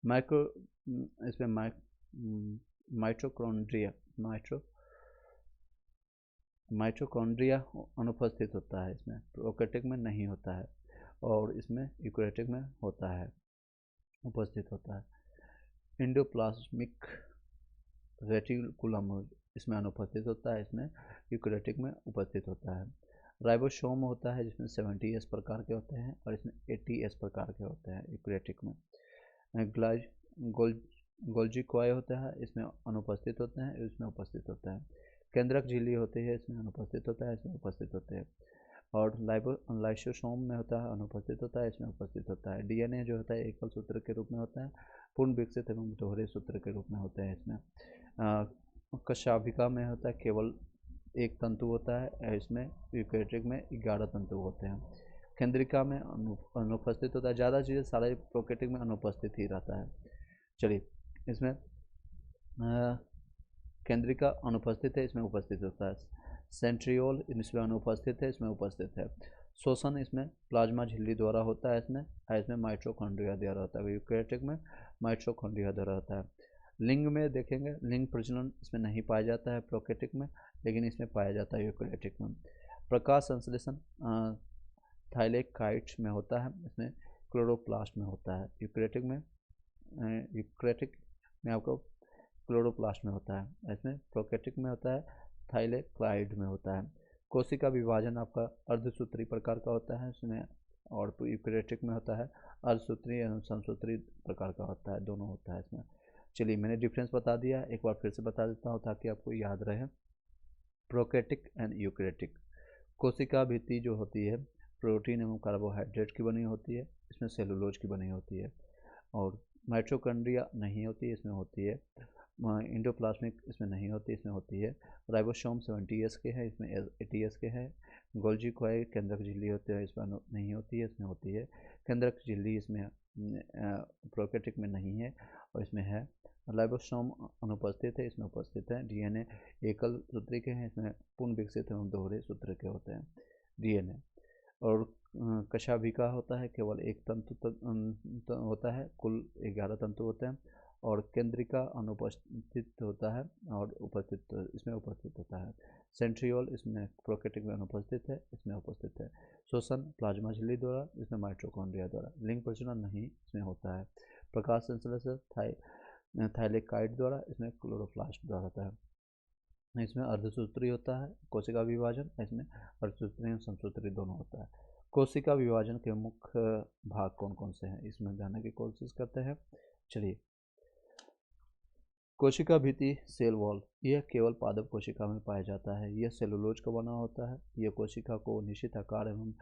माइक्रो इसमें माइटोकॉन्ड्रिया अनुपस्थित होता है, इसमें प्रोकैरियोटिक में नहीं होता है, और इसमें यूकैरियोटिक में होता है, उपस्थित होता है। एंडोप्लाज्मिक रेटिकुलम इसमें अनुपस्थित होता है, इसमें यूकैरियोटिक में उपस्थित होता है। राइबोसोम होता है जिसमें 70S प्रकार के होते हैं, और इसमें 80S प्रकार के होते हैं यूकैरियोटिक में। गोल्जी कॉय होता है, इसमें अनुपस्थित होते हैं, इसमें उपस्थित होता है। केंद्रक झिल्ली होती है, इसमें अनुपस्थित होता है, इसमें उपस्थित होते हैं। और लाइसोसोम में होता है, अनुपस्थित होता है, इसमें उपस्थित होता है। डीएनए जो होता है एकल सूत्र के रूप में होता है, पूर्ण विकसित एवं दोहरे सूत्र के रूप में होते हैं। इसमें कशाभिका में होता है, केवल एक तंतु होता है, इसमें यूकैरियोटिक में 11 तंतु होते हैं। केंद्रिका में अनुपस्थित होता है, ज़्यादा चीज़ें सारे प्रोकैरियोटिक में अनुपस्थित ही रहता है। चलिए, इसमें केंद्रिका अनुपस्थित है, इसमें उपस्थित होता है। सेंट्रियोल इसमें अनुपस्थित है, इसमें उपस्थित है। शोषण इसमें प्लाज्मा झिल्ली द्वारा होता है, इसमें माइटोकॉन्ड्रिया द्वारा होता है। यूकैरियोटिक में माइटोकॉन्ड्रिया द्वारा होता है। लिंग में देखेंगे, लिंग प्रजनन इसमें नहीं पाया जाता है प्रोकैरियोटिक में, लेकिन इसमें पाया जाता है यूकैरियोटिक में। प्रकाश संश्लेषण थाइलेकाइट्स में होता है, इसमें क्लोरोप्लास्ट में होता है। यूकैरियोटिक में आपको क्लोरोप्लास्ट में होता है, इसमें प्रोकैरियोटिक में होता है थाइलेकाइड में होता है। कोशिका विभाजन आपका अर्धसूत्री प्रकार का होता है इसमें, और यूकैरियोटिक में होता है अर्धसूत्री एवं समसूत्री प्रकार का होता है, दोनों होता है इसमें। चलिए, मैंने डिफरेंस बता दिया, एक बार फिर से बता देता हूँ ताकि आपको याद रहे। Prokaryotic and eukaryotic. कोशिका भित्ति जो होती है प्रोटीन एवं कार्बोहाइड्रेट की बनी होती है, इसमें सेलुलोज की बनी होती है। और माइटोकॉन्ड्रिया नहीं होती, इसमें होती है। एंडोप्लाज्मिक इसमें नहीं होती, इसमें होती है। राइबोसोम 70S के हैं, इसमें 80S के हैं। गोल्जी कॉय केंद्रक झिल्ली होते हैं, इसमें नहीं होती है, इसमें होती है। केंद्रक झिल्ली इसमें प्रोकैरियोटिक में नहीं है, और इसमें है। राइबोसोम अनुपस्थित है, इसमें उपस्थित है। डीएनए एकल सूत्री के हैं, इसमें पूर्ण विकसित एवं दोहरे सूत्र के होते हैं डीएनए। और कशाभिका होता है, केवल एक तंतु होता है, कुल 11 तंतु होते हैं। और केंद्रिका अनुपस्थित होता है, और उपस्थित इसमें उपस्थित होता है। सेंट्रियोल इसमें प्रोकैरियोटिक में अनुपस्थित है, इसमें उपस्थित है। शोषण प्लाज्मा झिल्ली द्वारा, इसमें माइटोकॉन्ड्रिया द्वारा। लिंग प्रजनन नहीं इसमें होता है। प्रकाश संश्लेषण थाइलेकाइड द्वारा, इसमें क्लोरोप्लास्ट द्वारा होता है। इसमें अर्धसूत्री होता है। कोशिका विभाजन इसमें अर्धसूत्री और समसूत्री दोनों होता है। कोशिका विभाजन के मुख्य भाग कौन कौन से हैं, इसमें जानने की कोशिश करते हैं। चलिए, कोशिका भित्ति सेल वॉल, यह केवल पादप कोशिका में पाया जाता है। यह सेलुलोज का बना होता है। यह कोशिका को निश्चित आकार एवं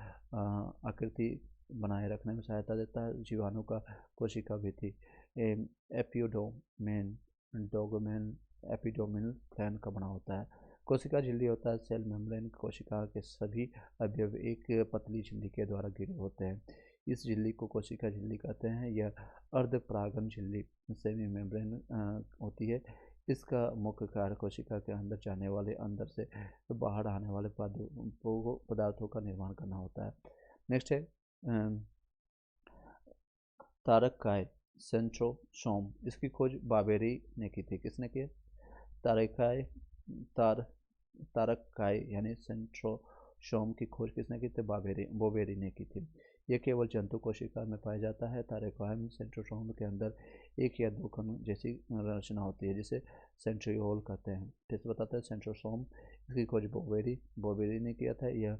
आकृति बनाए रखने में सहायता देता है। जीवाणु का कोशिका भित्ति एपिडोमिनल फ्लैन का बना होता है। कोशिका झिल्ली होता है सेल मेम्ब्रेन। कोशिका के सभी अवयव एक पतली झिल्ली के द्वारा घिरे होते हैं। इस झिल्ली को कोशिका झिल्ली कहते हैं। यह अर्धपरागन झिल्ली सेमी मेम्ब्रेन होती है। इसका मुख्य कार्य कोशिका के अंदर जाने वाले, अंदर से बाहर आने वाले पदार्थों का निर्माण करना होता है। नेक्स्ट है तारककाय सेंट्रोसोम। इसकी खोज बाबेरी ने की थी। किसने की? तारककाय यानी सेंट्रोसोम की खोज किसने की थी? बोबेरी ने की थी। यह केवल जंतु कोशिका में पाया जाता है। तारककाय में सेंट्रोसोम के अंदर एक या दो कण जैसी रचना होती है, जिसे सेंट्रियोल कहते हैं। फिर से बताते हैं, सेंट्रोसोम इसकी खोज बोबेरी ने किया था। यह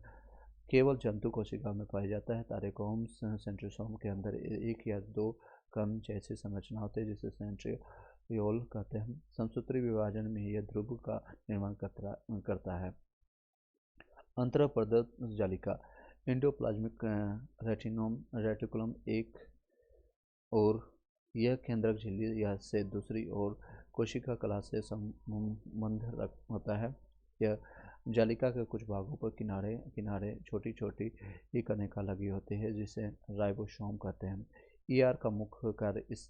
केवल जंतु कोशिका में पाया जाता है। तारककाय सेंट्रोसोम के अंदर एक या दो कण जैसी संरचना होती है जिसे सेंट्रियोल कहते हैं। समसूत्री विभाजन में यह ध्रुव का निर्माण करता है। अंतःप्रदत्त जालिका एंडोप्लाज्मिक रेटिकुलम एक और यह केंद्रक झिल्ली या से दूसरी ओर कोशिका कला से संबंध होता है। यह जालिका के कुछ भागों पर किनारे किनारे छोटी छोटी कणिका लगी होती है जिसे राइबोसोम कहते हैं। ईआर का मुख्य कार्य इस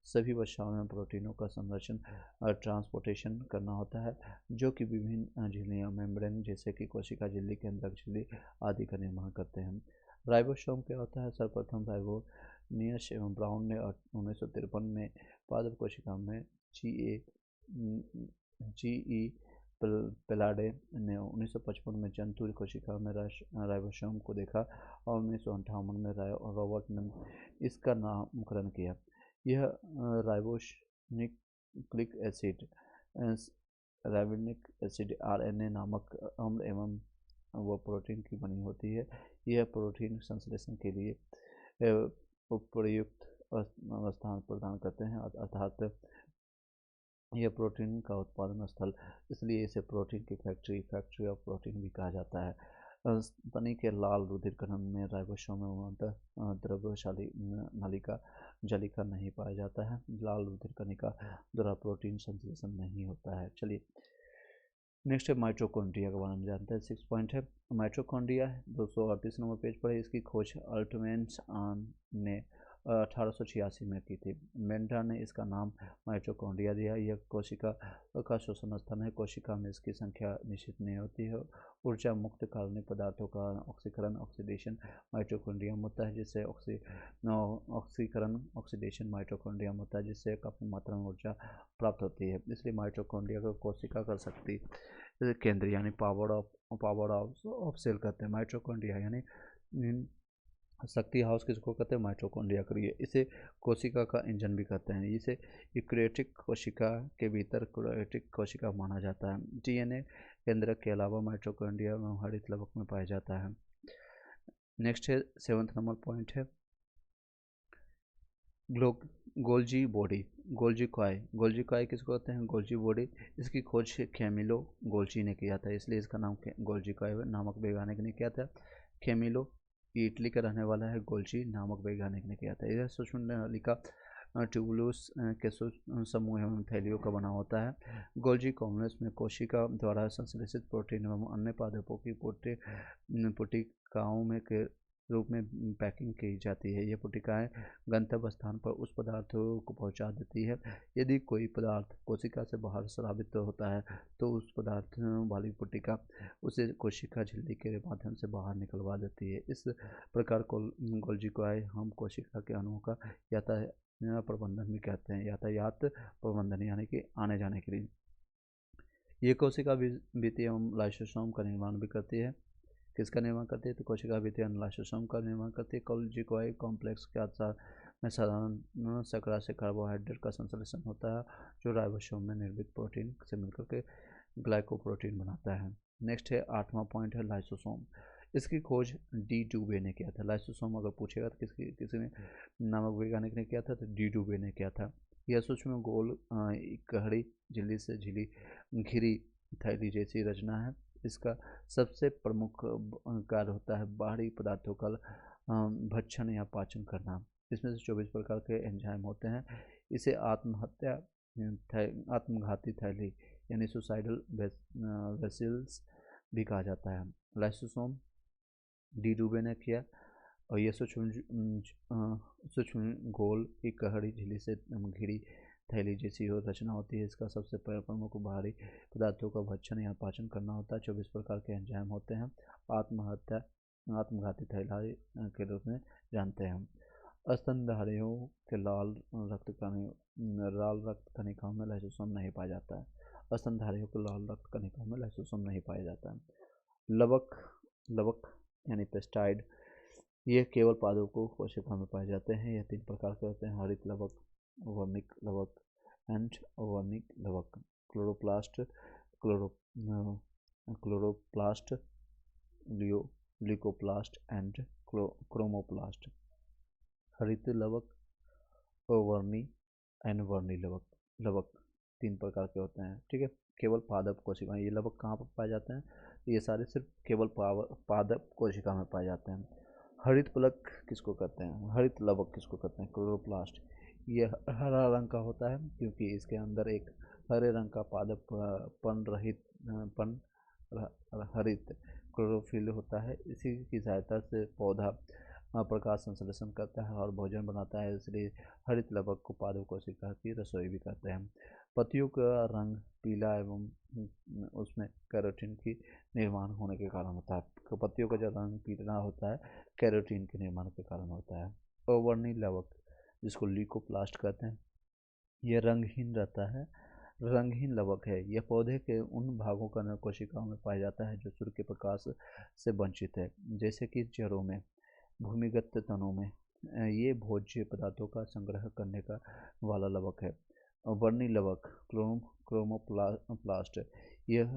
सभी वसाओं में प्रोटीनों का संरक्षण ट्रांसपोर्टेशन करना होता है जो कि विभिन्न झिल्लियां मेम्ब्रेन जैसे कि कोशिका झिल्ली केंद्रक झिल्ली आदि का निर्माण करते हैं। राइबोसोम क्या होता है? सर्वप्रथम राइबोनियस एवं ब्राउन ने 1953 में पादप कोशिका में जी.ई. पेलाडे ने 1955 में जंतु कोशिका में राइबोसोम को देखा और 1958 में रॉबर्ट ने इसका नामकरण किया। यह राइबोन्यूक्लिक एसिड आरएनए नामक अम्ल एवं वो प्रोटीन की बनी होती है। यह प्रोटीन संश्लेषण के लिए उपयुक्त स्थान प्रदान करते हैं अर्थात यह प्रोटीन का उत्पादन स्थल, इसलिए इसे प्रोटीन की फैक्ट्री ऑफ प्रोटीन भी कहा जाता है। स्तनी के लाल रुधिर कण में राइबोसोम में द्रव्यशाली नलिका जालिका नहीं पाया जाता है। लाल रुधिर कणिका द्वारा प्रोटीन संश्लेषण नहीं होता है। चलिए नेक्स्ट है माइटोकॉन्ड्रिया के बारे में जानते हैं। 6 पॉइंट है माइटोकॉन्ड्रिया 238 नंबर पेज पर है। इसकी खोज अल्टमेंस ने 1886 में की थी। मेंडल ने इसका नाम माइटोकॉन्ड्रिया दिया। यह कोशिका का श्वसन स्थान है। कोशिका में इसकी संख्या निश्चित नहीं होती है। ऊर्जा मुक्त कार्बनिक पदार्थों का ऑक्सीकरण ऑक्सीडेशन माइटोकॉन्ड्रियम होता है जिससे ऑक्सीकरण ऑक्सीडेशन माइटोकॉन्ड्रियम होता है जिससे काफ़ी मात्रा में ऊर्जा प्राप्त होती है। इसलिए माइटोकॉन्ड्रिया को कोशिका कर सकती केंद्र यानी पावर ऑफ सेल कहते हैं। माइटोकॉन्ड्रिया यानी शक्ति हाउस किसको कहते हैं? माइटोकॉन्ड्रिया करिए। इसे कोशिका का इंजन भी कहते हैं। इसे यूकेरियोटिक कोशिका के भीतर यूकेरियोटिक कोशिका माना जाता है। डीएनए केंद्रक के अलावा माइटोकॉन्ड्रिया में हरित लवक में पाया जाता है। नेक्स्ट है 7th नंबर पॉइंट है गोल्जी बॉडी गोल्जी कॉय किसको कहते हैं? Golgi body. इसकी खोज कैमिलो गोल्जी ने किया था, इसलिए इसका नाम गोल्जी कॉय नामक वैज्ञानिक ने किया था। कैमिलो इटली का रहने वाला है। गोल्जी नामक वैज्ञानिक ने किया था। यह सूक्ष्म नलिका ट्यूबुलस के समूह एवं थैलियों का बना होता है। गोल्जी कॉम्प्लेक्स में कोशिका द्वारा संश्लेषित प्रोटीन एवं अन्य पादपों की पुटिकाओं में के रूप में पैकिंग की जाती है। यह पुटिकाएं गंतव्य स्थान पर उस पदार्थ को पहुंचा देती है। यदि कोई पदार्थ कोशिका से बाहर स्रावित होता है तो उस पदार्थ वाली पुटिका उसे कोशिका झिल्ली के माध्यम से बाहर निकलवा देती है। इस प्रकार को गोल्जी कॉय हम कोशिका के अणुओं का यातायात प्रबंधन भी कहते हैं। यातायात प्रबंधन यानी कि आने जाने के लिए। ये कोशिका भित्ति एवं लाइसोसोम का निर्माण भी करती है। किसका निर्माण करती है? तो कोशिका भित्ति एवं लाइसोसोम का निर्माण करती है। गोल्जी कॉय कॉम्प्लेक्स के आधार में साधारण शर्करा से कार्बोहाइड्रेट का संश्लेषण होता है जो राइबोसोम में निर्मित प्रोटीन से मिलकर के ग्लाइकोप्रोटीन बनाता है। नेक्स्ट है 8वां पॉइंट है लाइसोसोम। इसकी खोज डी डुबे ने किया था। लाइसोसोम अगर पूछेगा तो किसी ने नामक वैज्ञानिक ने किया था तो डी डुबे ने किया था। यह सूक्ष्म गोल गहरी झिल्ली से घिरी थैली जैसी रचना है। इसका सबसे प्रमुख कार्य होता है बाहरी पदार्थों का भक्षण या पाचन करना। इसमें से 24 प्रकार के एंजाइम होते हैं। इसे आत्मघाती थैली यानी सुसाइडल वेसल्स भी कहा जाता है। लाइसोसोम डी डुबे ने किया और यह सूक्ष्म गोल एक गहरी झिल्ली से घिरी थैली जैसी रचना होती है। इसका सबसे प्रमुख बाहरी पदार्थों का भक्षण या पाचन करना होता है। 24 प्रकार के एंजाइम होते हैं। आत्मघाती थैली के रूप में जानते हैं। स्तनधारियों के लाल रक्त कणिकाओं में लाइसोसोम नहीं पाया जाता है। स्तनधारियों के लाल रक्त कणिकाओं में लाइसोसोम नहीं पाया जाता है। लवक यानी पेस्टाइड ये केवल पादपों कोशिका में पाए जाते हैं। यह 3 प्रकार के होते हैं: हरित लवक, वर्णिक लवक एंड वर्णिक लवक। Chloroplast, leucoplast and chromoplast. हरित लवक अवर्णी एंड वर्णी लवक। लवक 3 प्रकार के होते हैं, ठीक है। केवल पादप कोशिकाएं, ये लवक कहाँ पर पाए जाते हैं? ये सारे सिर्फ केवल पादप कोशिका में पाए जाते हैं। हरित प्लक किसको कहते हैं? हरित लवक किसको कहते हैं? क्लोरोप्लास्ट। ये हरा रंग का होता है क्योंकि इसके अंदर एक हरे रंग का पादप पन रहित पन हरित क्लोरोफिल होता है। इसी की सहायता से पौधा प्रकाश संश्लेषण करता है और भोजन बनाता है, इसलिए हरित लवक को पादप कोशिका की रसोई भी कहते हैं। पत्तियों का रंग पीला एवं उसमें कैरोटीन की निर्माण होने के कारण होता है। पत्तियों का जो रंग पीला होता है कैरोटीन के निर्माण के कारण होता है। अवर्णी लवक जिसको ल्यूकोप्लास्ट कहते हैं, ये रंगहीन रहता है, रंगहीन लवक है। यह पौधे के उन भागों का कोशिकाओं में पाया जाता है जो सूर्य के प्रकाश से वंचित है, जैसे कि जड़ों में, भूमिगत तनों में। ये भोज्य पदार्थों का संग्रह करने का वाला लवक है। वर्णी लवक क्रोमोप्लास्ट, यह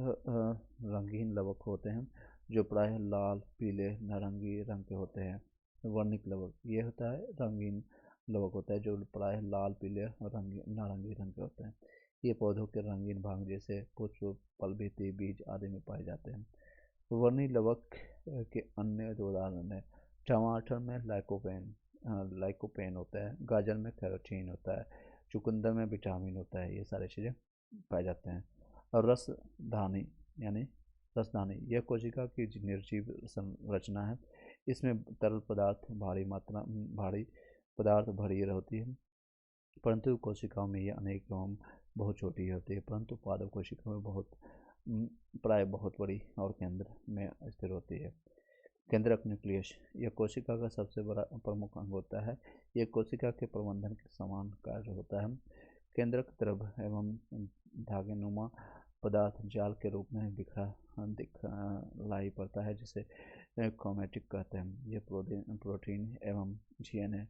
रंगीन लवक होते हैं जो प्रायः लाल, पीले, नारंगी रंग के होते हैं। वर्णिक लवक यह होता है रंगीन लवक होता है जो प्रायः लाल, पीले और नारंगी रंग के होते हैं। ये पौधों के रंगीन भाग जैसे पुष्प, फलभित्ति, बीज आदि में पाए जाते हैं। वर्णी लवक के अन्य जो उदाहरण है, टमाटर में लाइकोपेन होता है, गाजर में कैरोटीन होता है, चुकंदर में विटामिन होता है, ये सारी चीज़ें पाए जाते हैं। और रसधानी यानी रसधानी, यह कोशिका की निर्जीव संरचना है। इसमें तरल पदार्थ भारी पदार्थ भरी होती है, परंतु कोशिकाओं में यह अनेक एवं बहुत छोटी होती है, परंतु पादप कोशिकाओं में प्राय बहुत बड़ी और केंद्र में स्थिर होती है। केंद्रक न्यूक्लियस, यह कोशिका का सबसे बड़ा प्रमुख अंग होता है। यह कोशिका के प्रबंधन के समान कार्य होता है। केंद्रक द्रव एवं धागेनुमा पदार्थ जाल के रूप में दिखलाई पड़ता है, जिसे क्रोमैटिक कहते हैं। यह प्रोटीन एवं डीएनए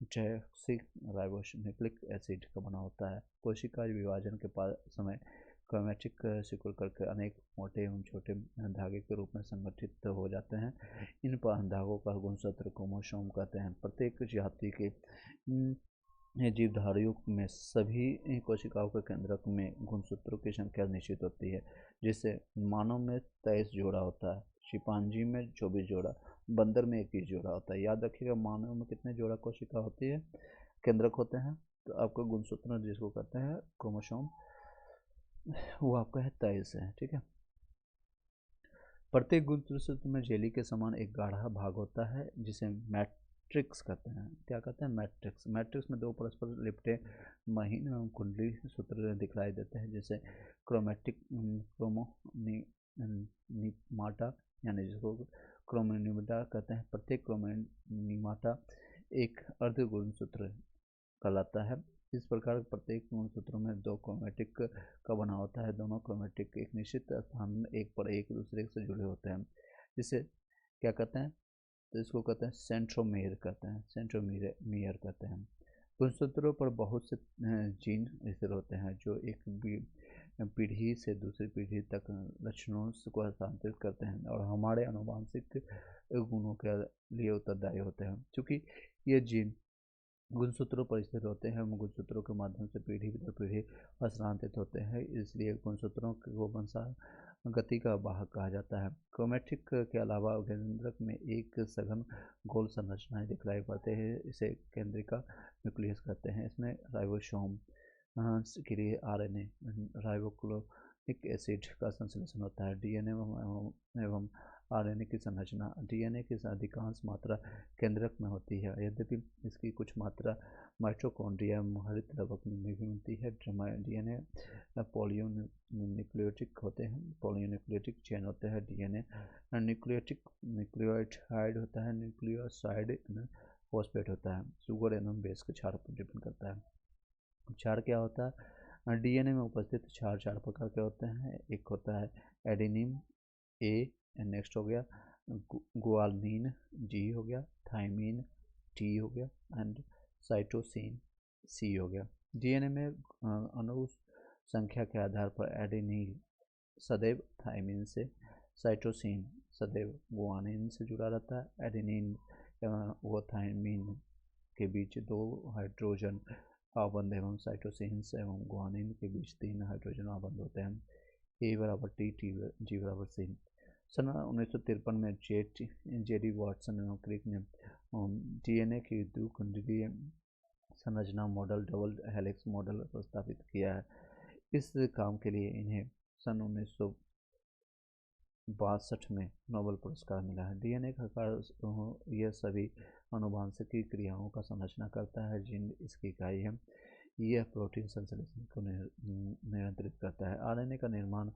डीऑक्सी राइबोन्यूक्लिक एसिड का बना होता है। कोशिका विभाजन के समय क्रोमैटिक सिकुड़ करके अनेक मोटे एवं छोटे धागे के रूप में संगठित हो जाते हैं। इन धागों का गुणसूत्र क्रोमोसोम कहते हैं। प्रत्येक जाति के जीवधारियों में सभी कोशिकाओं के केंद्रक में गुणसूत्रों की संख्या निश्चित होती है, जिससे मानव में 23 जोड़ा होता है, चिंपांजी में 24 जोड़ा, बंदर में 21 जोड़ा होता है। याद रखिएगा मानव में कितने जोड़ा कोशिका होती है, केंद्रक होते हैं। तो आपका गुणसूत्र जिसको कहते हैं क्रोमोसोम, वो आपका है 23 है, ठीक है। प्रत्येक गुणसूत्र में जेली के समान एक गाढ़ा भाग होता है जिसे मैट्रिक्स कहते हैं। क्या कहते हैं? मैट्रिक्स। मैट्रिक्स में दो परस्पर लिपटे महीन एवं कुंडली सूत्र दिखलाई देते हैं, जैसे क्रोमोनिमाटा यानी जिसको क्रोमोनिमाटा कहते हैं। प्रत्येक क्रोमोनिमाटा एक अर्ध गुणसूत्र कहलाता है। इस प्रकार प्रत्येक गुणसूत्र में 2 क्रोमैटिक का बना होता है। दोनों क्रोमैटिक एक निश्चित स्थान में एक पर एक दूसरे से जुड़े होते हैं, जिसे क्या कहते हैं? तो इसको कहते हैं सेंट्रोमेयर कहते हैं, सेंट्रोमियर कहते हैं। गुणसूत्रों पर बहुत से जीन स्थिर होते हैं जो एक पीढ़ी से दूसरी पीढ़ी तक लक्षणों को हस्तांतरित करते हैं और हमारे आनुवंशिक गुणों के लिए उत्तरदायी होते हैं। चूँकि ये जीन गुणसूत्रों पर स्थिर होते हैं, हम गुणसूत्रों के माध्यम से पीढ़ी दर पीढ़ी हस्तांतरित होते हैं, इसलिए गुणसूत्रों को वंशागति का वाहक कहा जाता है। क्रोमैटिक के अलावा केंद्रक में एक सघन गोल संरचनाएं दिखलाई पड़ते हैं, इसे केंद्रिका न्यूक्लियस कहते हैं। इसमें राइबोसोम के लिए आरएनए राइबोक्लोनिक एसिड का संश्लेषण होता है। डीएनए एवं आरएनए की संरचना। डीएनए की अधिकांश मात्रा केंद्रक में होती है, यद्यपि इसकी कुछ मात्रा माइटोकॉन्ड्रिया हरित लवक में भी मिलती है। डीएनए पॉलीन्यूक्लियोटिक होते हैं, पॉलीन्यूक्लियोटिक चेन होते हैं। डीएनए न्यूक्लियोटाइड होता है, न्यूक्लियोसाइड फॉस्फेट होता है। शुगर एवं बेस के क्षार पर डिपेंड करता है। क्षार क्या होता है? डीएनए में उपस्थित क्षार 4 प्रकार के होते हैं। एक होता है एडेनिन, ए, नेक्स्ट हो गया गुआनिन, जी हो गया, थाइमिन, टी हो गया, एंड साइटोसिन, सी हो गया। डीएनए में अणु संख्या के आधार पर एडेनिन सदैव थाइमिन से, साइटोसिन सदैव गुआनिन से जुड़ा रहता है, एडेनिन व थाइमिन के बीच 2 हाइड्रोजन आबंध एवं साइटोसिन्स एवं ग्वानिन के बीच 3 हाइड्रोजन आबंध होते हैं। ए बराबर टी, जी बराबर सी। सन 1953 में जेडी वाटसन एवं क्रिक ने डीएनए की द्विखंडीय संरचना मॉडल डबल हेलिक्स मॉडल प्रस्तावित किया है। इस काम के लिए इन्हें सन 1962 में नोबेल पुरस्कार मिला है। डीएनए का कार्य यह सभी आनुवंशिकी क्रियाओं का संरचना करता है जिन इसकी इकाई है। यह प्रोटीन संश्लेषण को नियंत्रित करता है। आरएनए का निर्माण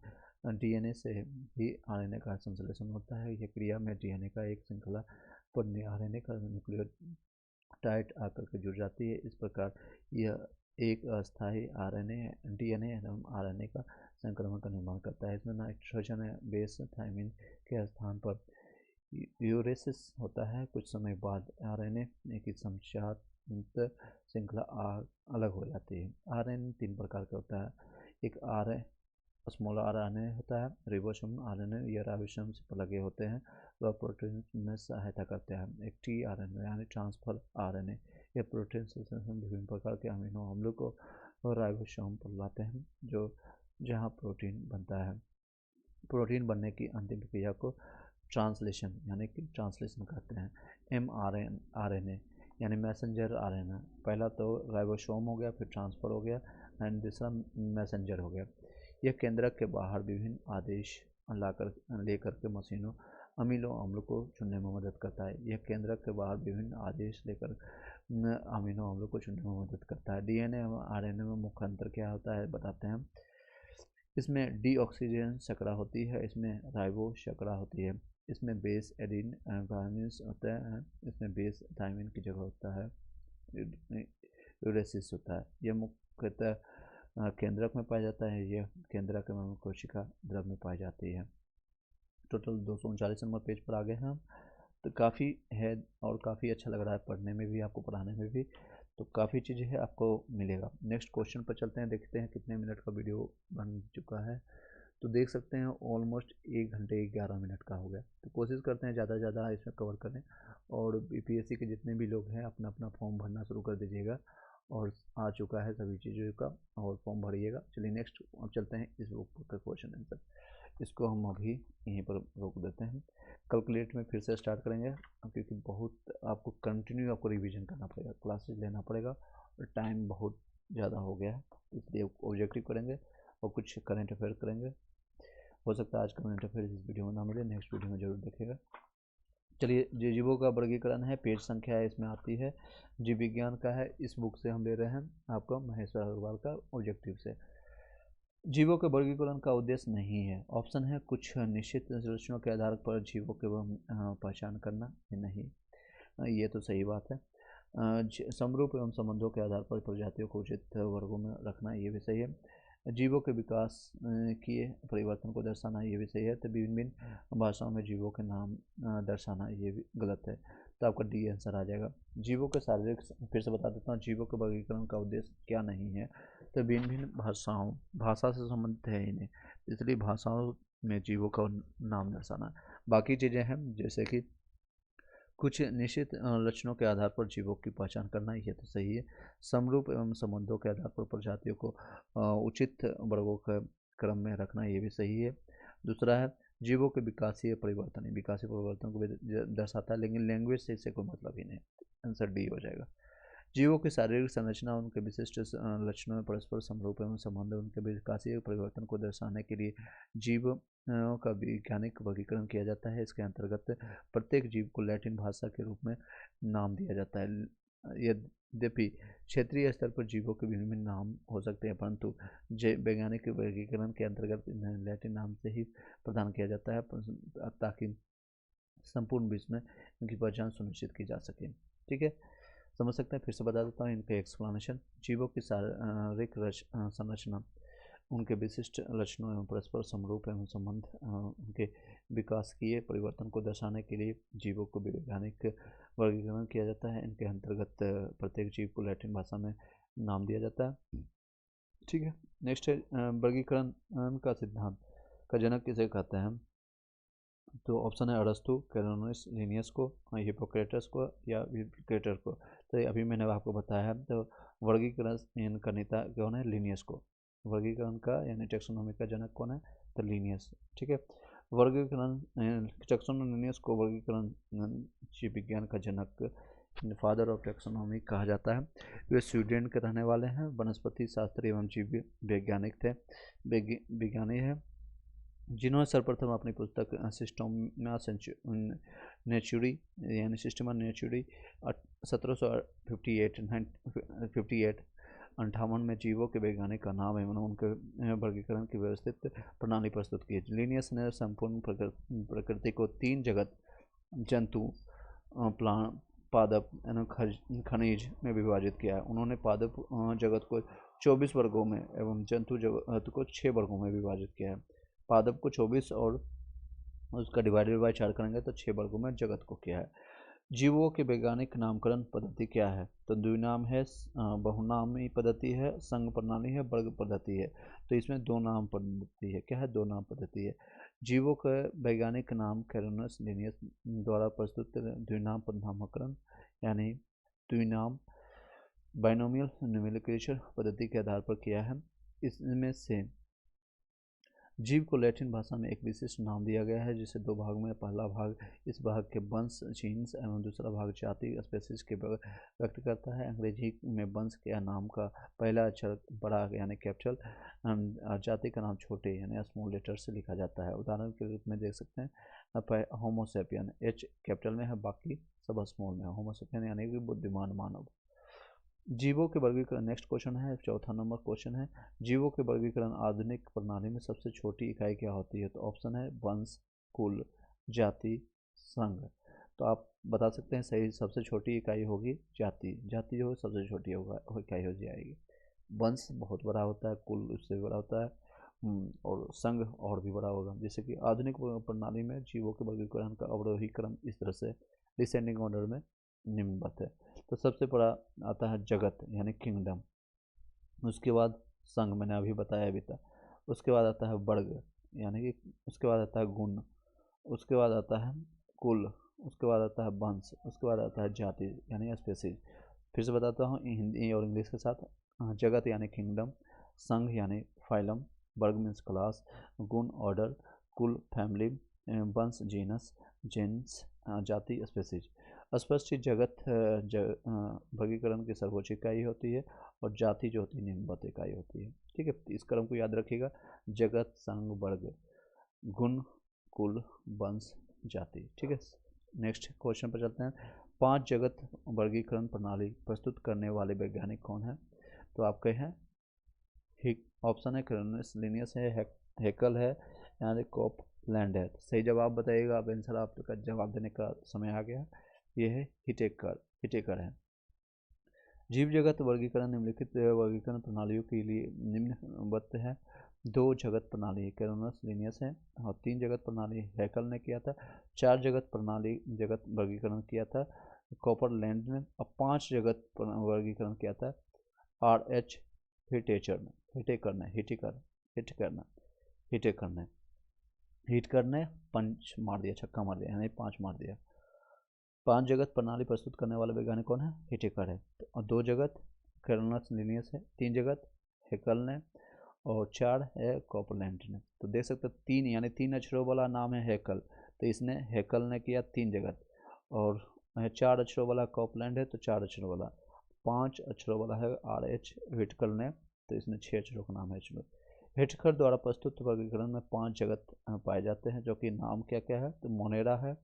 डीएनए से ही आरएनए का संश्लेषण होता है। यह क्रिया में डीएनए का एक श्रृंखला पर आरएनए का न्यूक्लियोटाइड आकर के जुड़ जाती है। इस प्रकार यह एक अस्थायी डीएनए एवं आरएनए का संक्रमण का निर्माण करता है। इसमें नाइट्रोजन बेस थायमिन के स्थान पर यूरेसिस होता है। कुछ समय बाद आरएनए की समचात श्रृंखला अलग हो जाती है। आरएनए 3 प्रकार का होता है। एक स्मॉल आरएनए होता है, रिबोसोम आरएनए, यह राइबोसोम से लगे होते हैं वह प्रोटीन में सहायता करते हैं। एक टी आरएनए यानी ट्रांसफर आरएनए, यह प्रोटीन से विभिन्न प्रकार के अमीनो अम्लों को राइबोसोम पर लाते हैं जो जहाँ प्रोटीन बनता है। प्रोटीन बनने की अंतिम क्रिया को ट्रांसलेशन यानी कि ट्रांसलेशन कहते हैं। mRNA यानी मैसेंजर आरएनए, पहला तो राइबोसोम हो गया, फिर ट्रांसफर हो गया एंड दूसरा मैसेंजर हो गया। यह केंद्रक के बाहर विभिन्न आदेश लेकर के मशीनों अमीनो अम्ल को चुनने में मदद करता है। यह केंद्रक के बाहर विभिन्न आदेश लेकर अमीनो अम्लों को चुनने में मदद करता है। डीएनए और आरएनए में मुख्य अंतर क्या होता है बताते हैं। इसमें डीऑक्सीजन शर्करा होती है, इसमें राइबो शर्करा होती है, इसमें बेस एडिन गार्निस होता है, इसमें बेस थायमिन की जगह होता है, यूरेसिस होता है। यह मुख्यतः केंद्रक में पाया जाता है। यह केंद्रक एवं कोशिका द्रव में पाई जाती है। टोटल 239 नंबर पेज पर आ गए हैं हम। तो काफ़ी है और काफ़ी अच्छा लग रहा है पढ़ने में भी, आपको पढ़ाने में भी, तो काफ़ी चीज़ें है आपको मिलेगा। नेक्स्ट क्वेश्चन पर चलते हैं, देखते हैं कितने मिनट का वीडियो बन चुका है। तो देख सकते हैं ऑलमोस्ट 1 घंटे 11 मिनट का हो गया। तो कोशिश करते हैं ज़्यादा से ज़्यादा इसमें कवर करें। और बीपीएससी के जितने भी लोग हैं अपना अपना फॉर्म भरना शुरू कर दीजिएगा, और आ चुका है सभी चीज़ों का, और फॉर्म भरिएगा। चलिए नेक्स्ट अब चलते हैं इस बुक का क्वेश्चन आंसर। इसको हम अभी यहीं पर रोक देते हैं। कैलकुलेट में फिर से स्टार्ट करेंगे क्योंकि बहुत आपको कंटिन्यू आपको रिवीजन करना पड़ेगा, क्लासेस लेना पड़ेगा और टाइम बहुत ज़्यादा हो गया है, इसलिए ऑब्जेक्टिव करेंगे और कुछ करंट अफेयर करेंगे। हो सकता है आज करंट अफेयर इस वीडियो में ना मिले, नेक्स्ट वीडियो में जरूर देखेगा। चलिए, जीवों का वर्गीकरण है, पेज संख्या है इसमें आती है, जीव विज्ञान का है। इस बुक से हम ले रहे हैं आपका महेश्वर अग्रवाल का ऑब्जेक्टिव से। जीवों के वर्गीकरण का उद्देश्य नहीं है। ऑप्शन है कुछ निश्चित संरचनाओं के आधार पर जीवों के पहचान करना, ये नहीं, ये तो सही बात है। समरूप एवं संबंधों के आधार पर प्रजातियों को उचित वर्गों में रखना, ये भी सही है। जीवों के विकास किए परिवर्तन को दर्शाना, ये भी सही है। तो विभिन्न भिन्न भाषाओं में जीवों के नाम दर्शाना, ये भी गलत है। तो आपका डी आंसर आ जाएगा। जीवों के शारीरिक, फिर से बता देता हूँ, जीवों के वर्गीकरण का उद्देश्य क्या नहीं है। तो भिन्न भिन्न भाषा से संबंधित है इन्हें, इसलिए भाषाओं में जीवों का नाम दर्शाना। बाकी चीज़ें हैं जैसे कि कुछ निश्चित लक्षणों के आधार पर जीवों की पहचान करना, ये तो सही है। समरूप एवं संबंधों के आधार पर प्रजातियों को उचित वर्गों के क्रम में रखना, ये भी सही है। दूसरा है जीवों के विकासीय परिवर्तन, विकासीय परिवर्तन को भी दर्शाता है, लेकिन लैंग्वेज से इससे कोई मतलब ही नहीं। आंसर डी हो जाएगा। जीवों की शारीरिक संरचना उनके विशिष्ट लक्षणों में परस्पर समरूप एवं संबंध उनके विकासीय परिवर्तन को दर्शाने के लिए जीव का वैज्ञानिक वर्गीकरण किया जाता है। इसके अंतर्गत प्रत्येक जीव को लैटिन भाषा के रूप में नाम दिया जाता है। यद्यपि क्षेत्रीय स्तर पर जीवों के विभिन्न नाम हो सकते हैं, परंतु वैज्ञानिक वर्गीकरण के अंतर्गत इन्हें लैटिन नाम से ही प्रदान किया जाता है ताकि संपूर्ण विश्व में इनकी पहचान सुनिश्चित की जा सके। ठीक है, समझ सकते हैं। फिर से बता देता हूँ इनके एक्सप्लेनेशन। जीवों की शारीरिक संरचना उनके विशिष्ट लक्षणों एवं परस्पर समरूप एवं संबंध उनके विकासकीय परिवर्तन को दर्शाने के लिए जीवों को वैज्ञानिक वर्गीकरण किया जाता है। इनके अंतर्गत प्रत्येक जीव को लैटिन भाषा में नाम दिया जाता है। ठीक है, नेक्स्ट है वर्गीकरण का सिद्धांत का जनक किसे कहते हैं। तो ऑप्शन है अरस्तु, कैरोनस, लिनियस को, हिपोक्रेटस को या विक्रेटर को। तो अभी मैंने आपको बताया है। तो वर्गीकरण का नेता कौन है? लिनियस को। वर्गीकरण का यानी टेक्सोनॉमी का जनक कौन है? तो लिनियस। ठीक है। वर्गीकरण टेक्सोनोमिनियस को वर्गीकरण जीव विज्ञान का जनक, फादर ऑफ टेक्सोनॉमी कहा जाता है। वे स्वीडन के रहने वाले हैं, वनस्पति शास्त्री एवं जीव वैज्ञानिक थे, विज्ञानी है, जिन्होंने सर्वप्रथम अपनी पुस्तक सिस्टमा नेचुरी यानी सिस्टमा नेचुरी 1758 58 में जीवों के वैज्ञानिक का नाम एवं उनके वर्गीकरण की व्यवस्थित प्रणाली प्रस्तुत की। लिनियस ने संपूर्ण प्रकृति को 3 जगत, जंतु, प्लांट, पादप खनिज में विभाजित किया है। उन्होंने पादप जगत को 24 वर्गों में एवं जंतु जगत को 6 वर्गों में विभाजित किया है। पादप को 24 और उसका डिवाइडेड बाय 4 करेंगे तो 6 वर्गों में जगत को किया है। जीवों के वैज्ञानिक नामकरण पद्धति क्या है? तो द्विनाम है, बहुनामी पद्धति है, संघ प्रणाली है, वर्ग पद्धति है। तो इसमें 2 नाम पद्धति है। क्या है? 2 नाम पद्धति है। जीवों का वैज्ञानिक नाम कैरोनस लिनियस द्वारा प्रस्तुत द्विनाम नामकरण यानी द्विनाम बाइनोमियल नोमेनक्लेचर पद्धति के आधार पर किया है। इसमें से जीव को लैटिन भाषा में एक विशिष्ट नाम दिया गया है, जिसे 2 भाग में, पहला भाग इस भाग के वंश जीन्स एवं दूसरा भाग जाति स्पेसीज के व्यक्त करता है। अंग्रेजी में वंश के नाम का पहला अक्षर बड़ा यानी कैपिटल, जाति का नाम छोटे यानी स्मॉल लेटर से लिखा जाता है। उदाहरण के रूप में देख सकते हैं होमोसेपियन, एच कैपिटल में है, बाकी सब स्मॉल में है। होमोसेपियन यानी कि बुद्धिमान मानव। जीवों के वर्गीकरण, नेक्स्ट क्वेश्चन है, 4था नंबर क्वेश्चन है, जीवों के वर्गीकरण आधुनिक प्रणाली में सबसे छोटी इकाई क्या होती है? तो ऑप्शन है वंश, कुल, जाति, संघ। तो आप बता सकते हैं सही सबसे छोटी इकाई होगी जाति। जाति जो है सबसे छोटी होगा इकाई हो जाएगी। वंश बहुत बड़ा होता है, कुल उससे बड़ा होता है, और संघ और भी बड़ा होगा। जैसे कि आधुनिक प्रणाली में जीवों के वर्गीकरण का अवरोही क्रम इस तरह से डिसेंडिंग ऑर्डर में निम्नवत है। तो सबसे बड़ा आता है जगत यानी किंगडम, उसके बाद संघ मैंने अभी बताया भी था, उसके बाद आता है वर्ग यानी कि, उसके बाद आता है गुण, उसके बाद आता है कुल, उसके बाद आता है वंश, उसके बाद आता है जाति यानी स्पेसीज। फिर से बताता हूँ हिंदी और इंग्लिश के साथ। जगत यानी किंगडम, संघ यानी फाइलम, वर्ग मीन्स क्लास, गुण ऑर्डर, कुल फैमिली, वंश जीनस, जेंस, जाति स्पेसीज। स्पष्ट जगत वर्गीकरण की सर्वोच्च इकाई होती है और जाति जो होती है निम्नवत इकाई होती है। ठीक है, इस क्रम को याद रखिएगा, जगत, संघ, वर्ग, गुण, कुल, वंश, जाति। ठीक है, नेक्स्ट क्वेश्चन पर चलते हैं। 5 जगत वर्गीकरण प्रणाली प्रस्तुत करने वाले वैज्ञानिक कौन है? तो आपके हैं ऑप्शन है कैरोनस लिनियस है, हैकल है, यहाँ कोपलैंड है। सही जवाब बताइएगा आप, आंसर आपका जवाब देने का समय आ गया। ये है हिटेकर है। जीव जगत वर्गीकरण निम्नलिखित वर्गीकरण प्रणालियों के लिए निम्नवत है। 2 जगत प्रणाली कैरोनस लिनियस है और 3 जगत प्रणाली हैकल ने किया था। 4 जगत प्रणाली जगत वर्गीकरण किया था कोपरलैंड ने, और 5 जगत वर्गीकरण किया था RH हिटेकर ने पंच मार दिया, छक्का मार दिया यानी 5 मार दिया। 5 जगत प्रणाली प्रस्तुत करने वाले वैज्ञानिक कौन है? हिटेकर है। और 2 जगत कैरोनस लिनियस है, 3 जगत हैकल ने और 4 है कोपरलैंड ने। तो देख सकते 3 यानी 3 अक्षरों वाला नाम है हैकल, तो इसने हैकल ने किया 3 जगत, और 4 अक्षरों वाला कोपलैंड है तो 4 अक्षरों वाला, 5 अक्षरों वाला है RH हिटकर ने, तो इसमें 6 अक्षरों का नाम है। हिटकर द्वारा प्रस्तुत वर्गीकरण में 5 जगत पाए जाते हैं, जो कि नाम क्या क्या है? तो मोनेरा है,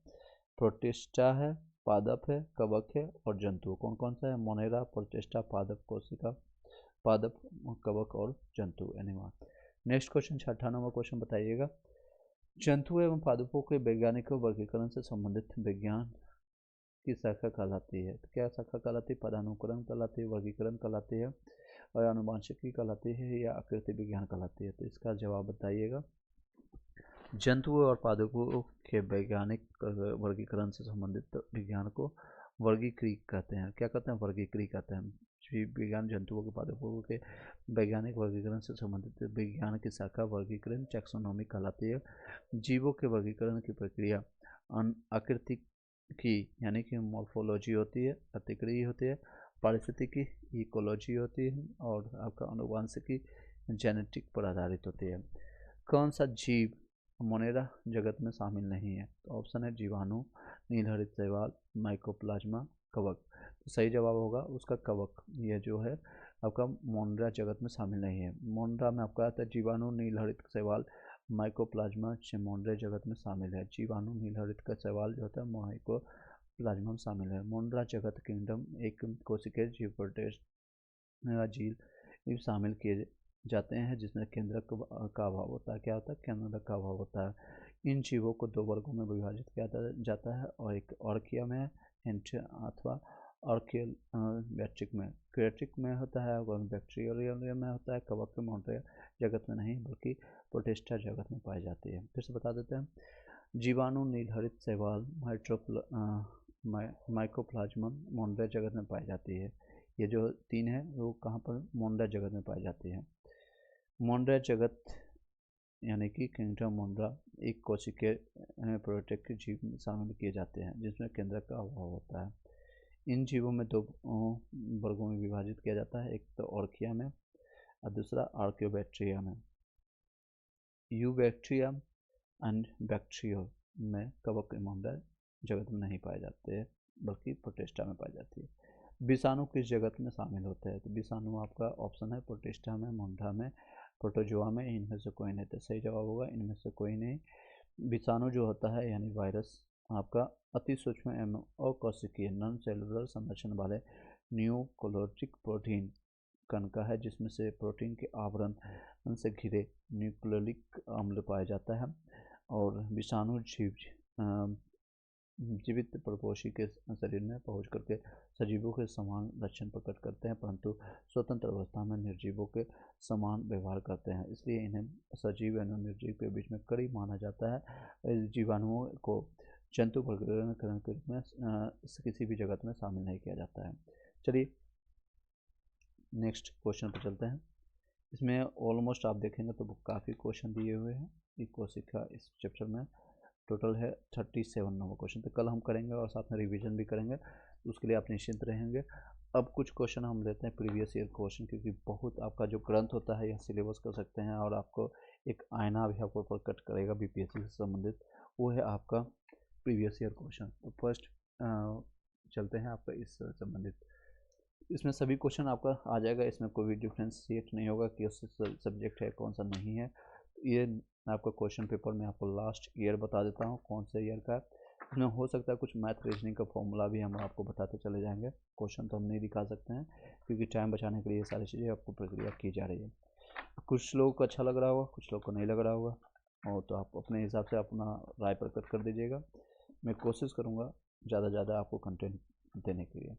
प्रोटिस्टा है, पादप है, कवक है और जंतु। कौन कौन सा है? मोनेरा, प्रोटिस्टा, पादप, कोशिका, पादप, कवक और जंतु एनिमल। नेक्स्ट क्वेश्चन 6वां नंबर क्वेश्चन बताइएगा। जंतु एवं पादपों के वैज्ञानिक वर्गीकरण से संबंधित विज्ञान की शाखा कहलाती है? तो क्या शाखा कहलाती है? पदानुक्रम कहलाती है, वर्गीकरण कहलाती है, और आनुवंशिकी कहलाती है, या आकृति विज्ञान कहलाती है? तो इसका जवाब बताइएगा। जंतुओं और पादपों के वैज्ञानिक वर्गीकरण से संबंधित विज्ञान को वर्गीकृत कहते हैं। क्या कहते हैं? वर्गीकृत कहते हैं। जीव विज्ञान जंतुओं के पादपों के वैज्ञानिक वर्गीकरण से संबंधित विज्ञान की शाखा वर्गीकरण टैक्सोनॉमी कहलाती है। जीवों के वर्गीकरण की प्रक्रिया आकृति की यानी कि मॉर्फोलॉजी होती है, प्रतिक्रिया होती है, पारिस्थितिकी इकोलॉजी होती है और आपका आनुवंशिकी जेनेटिक पर आधारित होती है। कौन सा जीव मोनेरा जगत में शामिल नहीं है? तो ऑप्शन है जीवाणु, नीलहरित शैवाल, माइकोप्लाज्मा, कवक। तो सही जवाब होगा उसका कवक। यह जो है आपका मोनेरा जगत में शामिल नहीं है। मोनेरा में आपका आता है जीवाणु, नीलहरित शैवाल, माइकोप्लाज्मा मोनेरा जगत में शामिल है। जीवाणु, नीलहरित का शैवाल जो होता है माइकोप्लाज्मा में शामिल है। मोनेरा जगत किंगडम एक कोशिकीय जीव प्रोटेस्ट जीव शामिल किए जाते हैं जिसमें केंद्रक का अभाव होता है। क्या होता है? केंद्रक का अभाव होता है। इन जीवों को दो वर्गों में विभाजित किया जाता है और एक ऑर्किया में अथवा ऑर्कियल बैक्ट्रिक में। क्रेटिक में होता है और बैक्टीरियल में होता है। कवक के मोनेरा जगत में नहीं बल्कि प्रोटिस्टा जगत में पाई जाती है। फिर से बता देते हैं। जीवाणु, नीलहरित शैवाल, माइकोप्लाज्मा मोनेरा जगत में पाई जाती है। ये जो तीन है वो कहाँ पर? मोनेरा जगत में पाई जाती है। मोनेरा जगत यानी कि किंगडम मोनेरा एक कोशिकीय प्रोटेक्ट जीव में शामिल किए जाते हैं जिसमें केंद्रक का अभाव होता है। इन जीवों में दो वर्गों में विभाजित किया जाता है, एक तो ऑर्किया में और दूसरा आर्कियोबैक्टीरिया में। यूबैक्टीरिया एंड बैक्टीरियो में कवक मोनेरा जगत में नहीं पाए जाते हैं बल्कि प्रोटिस्टा में पाई जाती है। विषाणु किस जगत में शामिल होते हैं? तो विषाणु आपका ऑप्शन है प्रोटिस्टा में, मोनेरा में, प्रोटोजोआ में, इनमें से कोई नहीं। तो सही जवाब होगा इनमें से कोई नहीं। विषाणु जो होता है यानी वायरस आपका अति सूक्ष्म एवं अकोशिकीय नॉन सेलुलर संरचना वाले न्यूक्लियोटिक प्रोटीन कण का है जिसमें से प्रोटीन के आवरण से घिरे न्यूक्लियोलिक अम्ल पाया जाता है। और विषाणु जीवित परपोषी के शरीर में पहुंच करके सजीवों के समान लक्षण प्रकट करते हैं परंतु स्वतंत्र अवस्था में निर्जीवों के समान व्यवहार करते हैं, इसलिए इन्हें सजीव एवं निर्जीव के बीच में कड़ी माना जाता है। जीवाणुओं को जंतु वर्गीकरण के रूप में किसी भी जगत में शामिल नहीं किया जाता है। चलिए नेक्स्ट क्वेश्चन पर चलते हैं। इसमें ऑलमोस्ट आप देखेंगे तो काफ़ी क्वेश्चन दिए हुए हैं। कोशिका इस चैप्टर में टोटल है 37 नंबर क्वेश्चन। तो कल हम करेंगे और साथ में रिवीजन भी करेंगे, तो उसके लिए आप निश्चिंत रहेंगे। अब कुछ क्वेश्चन हम लेते हैं प्रीवियस ईयर क्वेश्चन, क्योंकि बहुत आपका जो ग्रंथ होता है यह सिलेबस कर सकते हैं और आपको एक आईना भी आपको प्रकट करेगा बीपीएससी से संबंधित, वो है आपका प्रीवियस ईयर क्वेश्चन। तो फर्स्ट चलते हैं आपका इस संबंधित। इसमें सभी क्वेश्चन आपका आ जाएगा, इसमें कोई भी डिफ्रेंशिएट नहीं होगा कि उस सब्जेक्ट है कौन सा नहीं है। ये आपका क्वेश्चन पेपर में आपको लास्ट ईयर बता देता हूँ कौन से ईयर का। इसमें हो सकता है कुछ मैथ रीजनिंग का फॉर्मूला भी हम आपको बताते चले जाएंगे। क्वेश्चन तो हम नहीं दिखा सकते हैं क्योंकि टाइम बचाने के लिए ये सारी चीज़ें आपको प्रक्रिया की जा रही है। कुछ लोगों को अच्छा लग रहा होगा, कुछ लोगों को नहीं लग रहा होगा, और तो आप अपने हिसाब से अपना राय प्रकट कर दीजिएगा। मैं कोशिश करूँगा ज़्यादा से ज़्यादा आपको कंटेंट देने के लिए।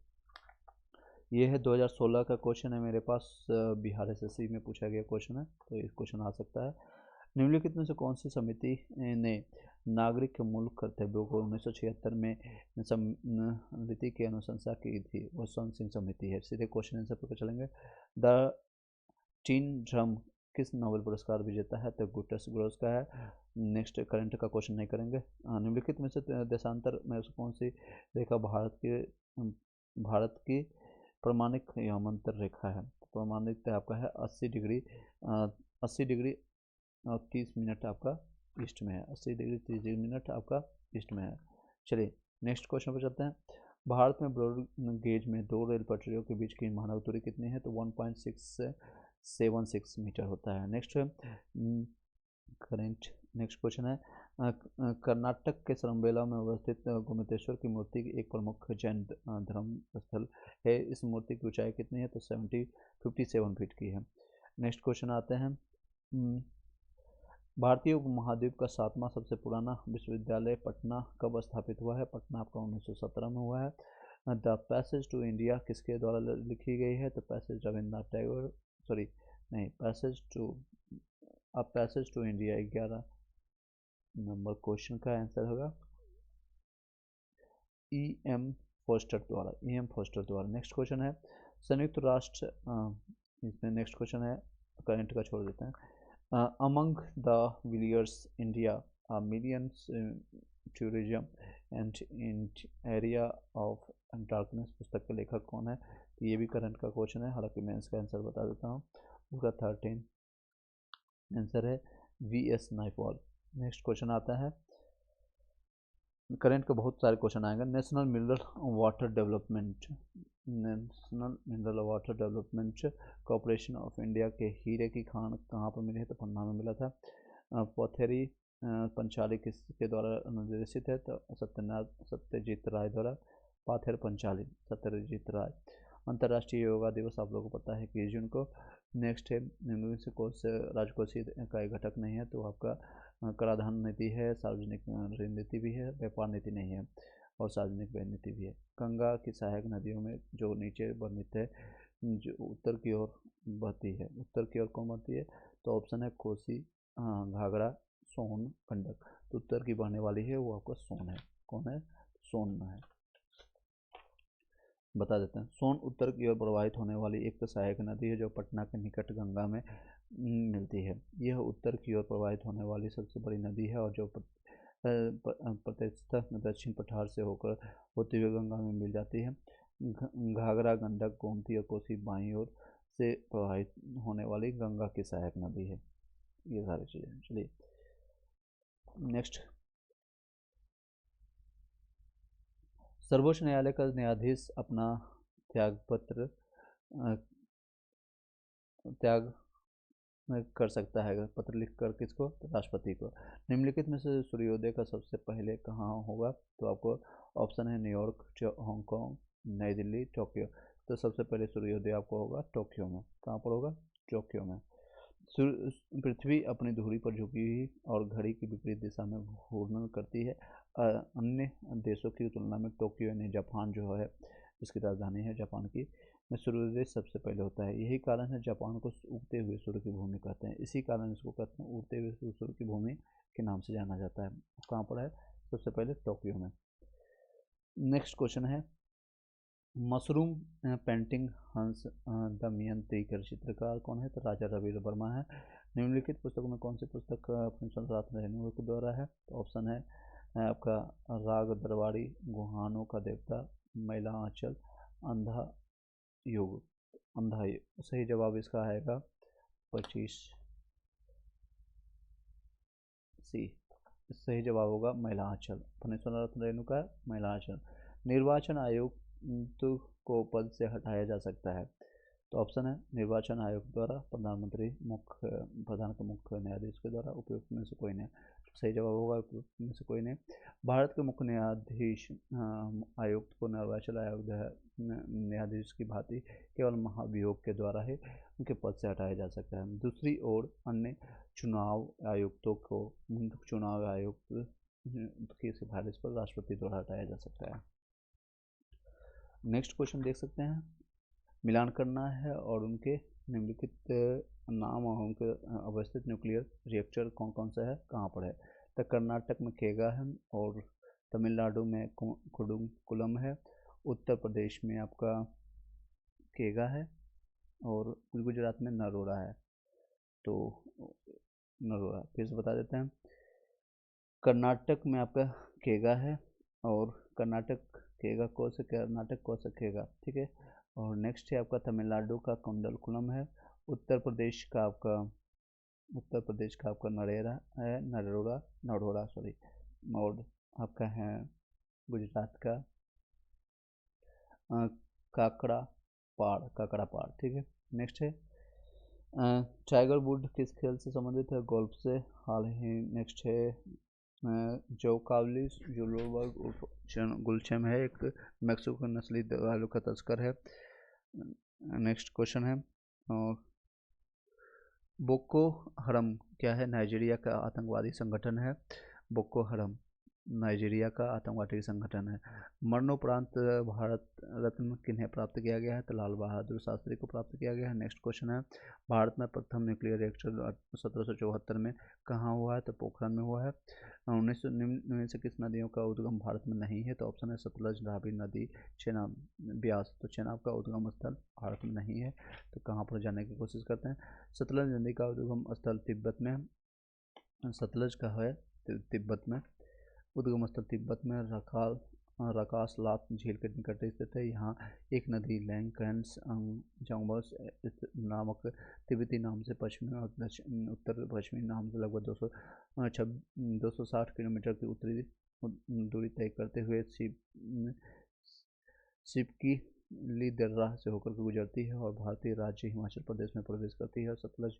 ये है 2016 का क्वेश्चन है मेरे पास, बिहार एसएससी में पूछा गया क्वेश्चन है, तो ये क्वेश्चन आ सकता है। निम्नलिखित में से कौन सी समिति ने नागरिक के मूल कर्तव्यों को 1976 में सम्मिति की अनुशंसा की थी? वो वसंत सिंह समिति है। सीधे क्वेश्चन आंसर पर चलेंगे। द टीन ड्रम किस नोबेल पुरस्कार विजेता है? तो गुटर्स ग्रोस का है। नेक्स्ट करंट का क्वेश्चन नहीं करेंगे। निम्नलिखित में से देशांतर में से कौन सी रेखा भारत की प्रमाणिक यामांतर रेखा है? प्रमाणिक आपका है 80 डिग्री 30 मिनट आपका ईस्ट में है। 80 डिग्री 30 मिनट आपका ईस्ट में है। चलिए नेक्स्ट क्वेश्चन पर चलते हैं। भारत में ब्रॉड गेज में दो रेल पटरियों के बीच की मानक दूरी कितनी है? तो 1.676 मीटर होता है। नेक्स्ट क्वेश्चन है कर्नाटक के श्रृंगबेला में अवस्थित गोमतेश्वर की मूर्ति एक प्रमुख जैन धर्म स्थल है। इस मूर्ति की ऊंचाई कितनी है? तो 57 फीट की है। नेक्स्ट क्वेश्चन आते हैं। भारतीय उपमहाद्वीप का 7वां सबसे पुराना विश्वविद्यालय पटना कब स्थापित हुआ है? पटना आपका 1917 में हुआ है। द पैसेज टू इंडिया किसके द्वारा लिखी गई है? तो पैसेज रविन्द्रनाथ टैगोर, सॉरी नहीं, passage to India 11 number question का आंसर होगा। EM फोस्टर द्वारा, EM फोस्टर द्वारा। नेक्स्ट क्वेश्चन है संयुक्त राष्ट्र, इसमें नेक्स्ट क्वेश्चन है, करंट का छोड़ देते हैं। Among the Villiers India millions tourism and in area of darkness पुस्तक के लेखक कौन है? तो ये भी करंट का क्वेश्चन है, हालांकि मैं इसका आंसर बता देता हूँ। उसका 13 आंसर है VS नाइपॉल। नेक्स्ट क्वेश्चन आता है, करंट के बहुत सारे क्वेश्चन आएंगे। National mineral water development corporation of India के हीरे की खान कहाँ पर मिली है? तो पन्ना में मिला था। पथेरी पंचाली किसके द्वारा निर्देशित है? तो सत्यजीत राय द्वारा। पाथेर पंचाली सत्यजीत राय। अंतर्राष्ट्रीय योगा दिवस आप लोगों को पता है 21 जून को। नेक्स्ट है निम्नलिखित से कौन से राजकोषीय का एक घटक नहीं है? तो आपका कराधान नीति है, सार्वजनिक ऋण नीति भी है, व्यापार नीति नहीं है, और सार्वजनिक व्यय नीति भी है। गंगा की सहायक नदियों में जो नीचे वर्णित है, जो उत्तर की ओर बहती है, उत्तर की ओर कौन बहती है? तो ऑप्शन है कोसी, घाघरा, सोन, गंडक। तो उत्तर की बहने वाली है वो आपका सोन है। कौन है? सोन है। बता देते हैं, सोन उत्तर की ओर प्रवाहित होने वाली एक सहायक नदी है जो पटना के निकट गंगा में मिलती है। यह उत्तर की ओर प्रवाहित होने वाली सबसे बड़ी नदी है और जो प्रत्यक्षतः दक्षिण पठार से होकर होती हुई गंगा में मिल जाती है। घाघरा, गंडक, गोमती और कोसी बाईं ओर से प्रवाहित होने वाली गंगा की सहायक नदी है। ये सारी चीज़ें। चलिए नेक्स्ट, सर्वोच्च न्यायालय का न्यायाधीश अपना त्यागपत्र त्याग कर सकता है, पत्र लिखकर किसको? तो राष्ट्रपति को। निम्नलिखित में से सूर्योदय का सबसे पहले कहाँ होगा? तो आपको ऑप्शन है न्यूयॉर्क, हांगकांग, नई दिल्ली, टोक्यो। तो सबसे पहले सूर्योदय आपको होगा टोक्यो में। कहाँ पर होगा? टोक्यो में। पृथ्वी अपनी धुरी पर झुकी हुई और घड़ी की विपरीत दिशा में घूर्णन करती है। अन्य देशों की तुलना में टोक्यो यानी जापान जो है, इसकी राजधानी है जापान की, में सूर्योदय सबसे पहले होता है। यही कारण है जापान को उगते हुए सूर्य की भूमि कहते हैं। इसी कारण इसको कहते हैं उगते हुए सूर्य की भूमि के नाम से जाना जाता है। कहाँ पर है? सबसे पहले टोक्यो में। नेक्स्ट क्वेश्चन है, मशरूम पेंटिंग हंस दमयंती के चित्रकार कौन है? तो राजा रवि वर्मा है। निम्नलिखित पुस्तकों में कौन सी पुस्तक अपने संसाथ रहने के द्वारा है? तो ऑप्शन है आपका राग दरबारी, गुहानों का देवता, महिला आंचल, अंधा युग। अंधा युग सही जवाब इसका आएगा 25 सी। सही जवाब होगा महिला आंचल। फणीश्वर रेणुका महिला आंचल। निर्वाचन आयोग को पद से हटाया जा सकता है? तो ऑप्शन है निर्वाचन आयोग द्वारा, प्रधानमंत्री, प्रधान के मुख्य न्यायाधीश के द्वारा, उपयुक्त में से कोई नहीं। सही जवाब होगा उपयुक्त में से कोई नहीं। भारत के मुख्य न्यायाधीश आयुक्त को निर्वाचन आयोग न्यायाधीश की भांति केवल महाभियोग के द्वारा ही उनके पद से हटाया जा सकता है। दूसरी ओर अन्य चुनाव आयुक्तों को चुनाव आयुक्त की सिफारिश पर राष्ट्रपति द्वारा हटाया जा सकता है। नेक्स्ट क्वेश्चन देख सकते हैं, मिलान करना है और उनके निम्नलिखित नाम और उनके अवस्थित न्यूक्लियर रिएक्टर कौन कौन सा है, कहाँ पर है? तो कर्नाटक में केगा है, और तमिलनाडु में कुडुंकुलम है, उत्तर प्रदेश में आपका केगा है, और गुजरात में नरोड़ा है। तो नरोड़ा फिर से बता देते हैं, कर्नाटक में आपका केगा है, और कर्नाटक केगा को से कर्नाटक को से केगा, ठीक है। और नेक्स्ट है आपका तमिलनाडु का कुंडलकुलम है, उत्तर प्रदेश का आपका नरेरा है, नरोड़ा सॉरी, और आपका है गुजरात का काकड़ा पाड़, ठीक है। नेक्स्ट है टाइगर वुड किस खेल से संबंधित है? गोल्फ से। हाल ही नेक्स्ट है जोकोविच गुलशेम है, एक मैक्सिको नस्ली दवाइयों का तस्कर है। नेक्स्ट क्वेश्चन है बोको हरम क्या है? नाइजीरिया का आतंकवादी संगठन है बोको हरम। नाइजीरिया का आतंकवादी संगठन है। मरणोपरांत भारत रत्न किन्हें प्राप्त किया गया है? तो लाल बहादुर शास्त्री को प्राप्त किया गया है। नेक्स्ट क्वेश्चन है, भारत में प्रथम न्यूक्लियर रिएक्टर 1774 में कहाँ हुआ है? तो पोखरण में हुआ है। 1999 में से किस नदियों का उद्गम भारत में नहीं है? तो ऑप्शन है सतलज, रावी नदी, चेनाब, ब्यास। तो चेनाब का उद्गम स्थल भारत में नहीं है। तो कहाँ पर जाने की कोशिश करते हैं? सतलज नदी का उद्गम स्थल तिब्बत में, सतलज का है तिब्बत में, उद्गम स्थल तिब्बत में रकासलात झील के निकट स्थित है। यहाँ एक नदी लैंगकैंस जोंगबस नामक तिब्बती नाम से पश्चिमी और उत्तर पश्चिमी नाम से लगभग 260 किलोमीटर की उत्तरी दूरी तय करते हुए सिपकी ली दर्रा से होकर के गुजरती है और भारतीय राज्य हिमाचल प्रदेश में प्रवेश करती है। और सतलज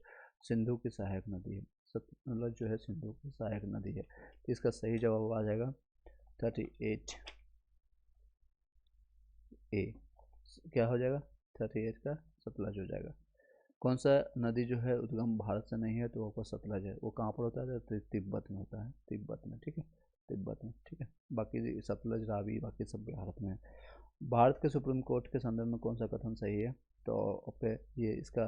सिंधु की सहायक नदी है। सतलज जो है सिंधु की सहायक नदी है। तो इसका सही जवाब आ जाएगा 38 ए। क्या हो जाएगा? 38 का सतलज हो जाएगा। कौन सा नदी जो है उद्गम भारत से नहीं है? तो वो सतलज है। वो कहाँ पर होता है? तो तिब्बत में होता है, तिब्बत में। ठीक है, तिब्बत में। ठीक है, बाकी सतलज, रावी, बाकी सब भारत में है। भारत के सुप्रीम कोर्ट के संदर्भ में कौन सा कथन सही है? तो पे ये इसका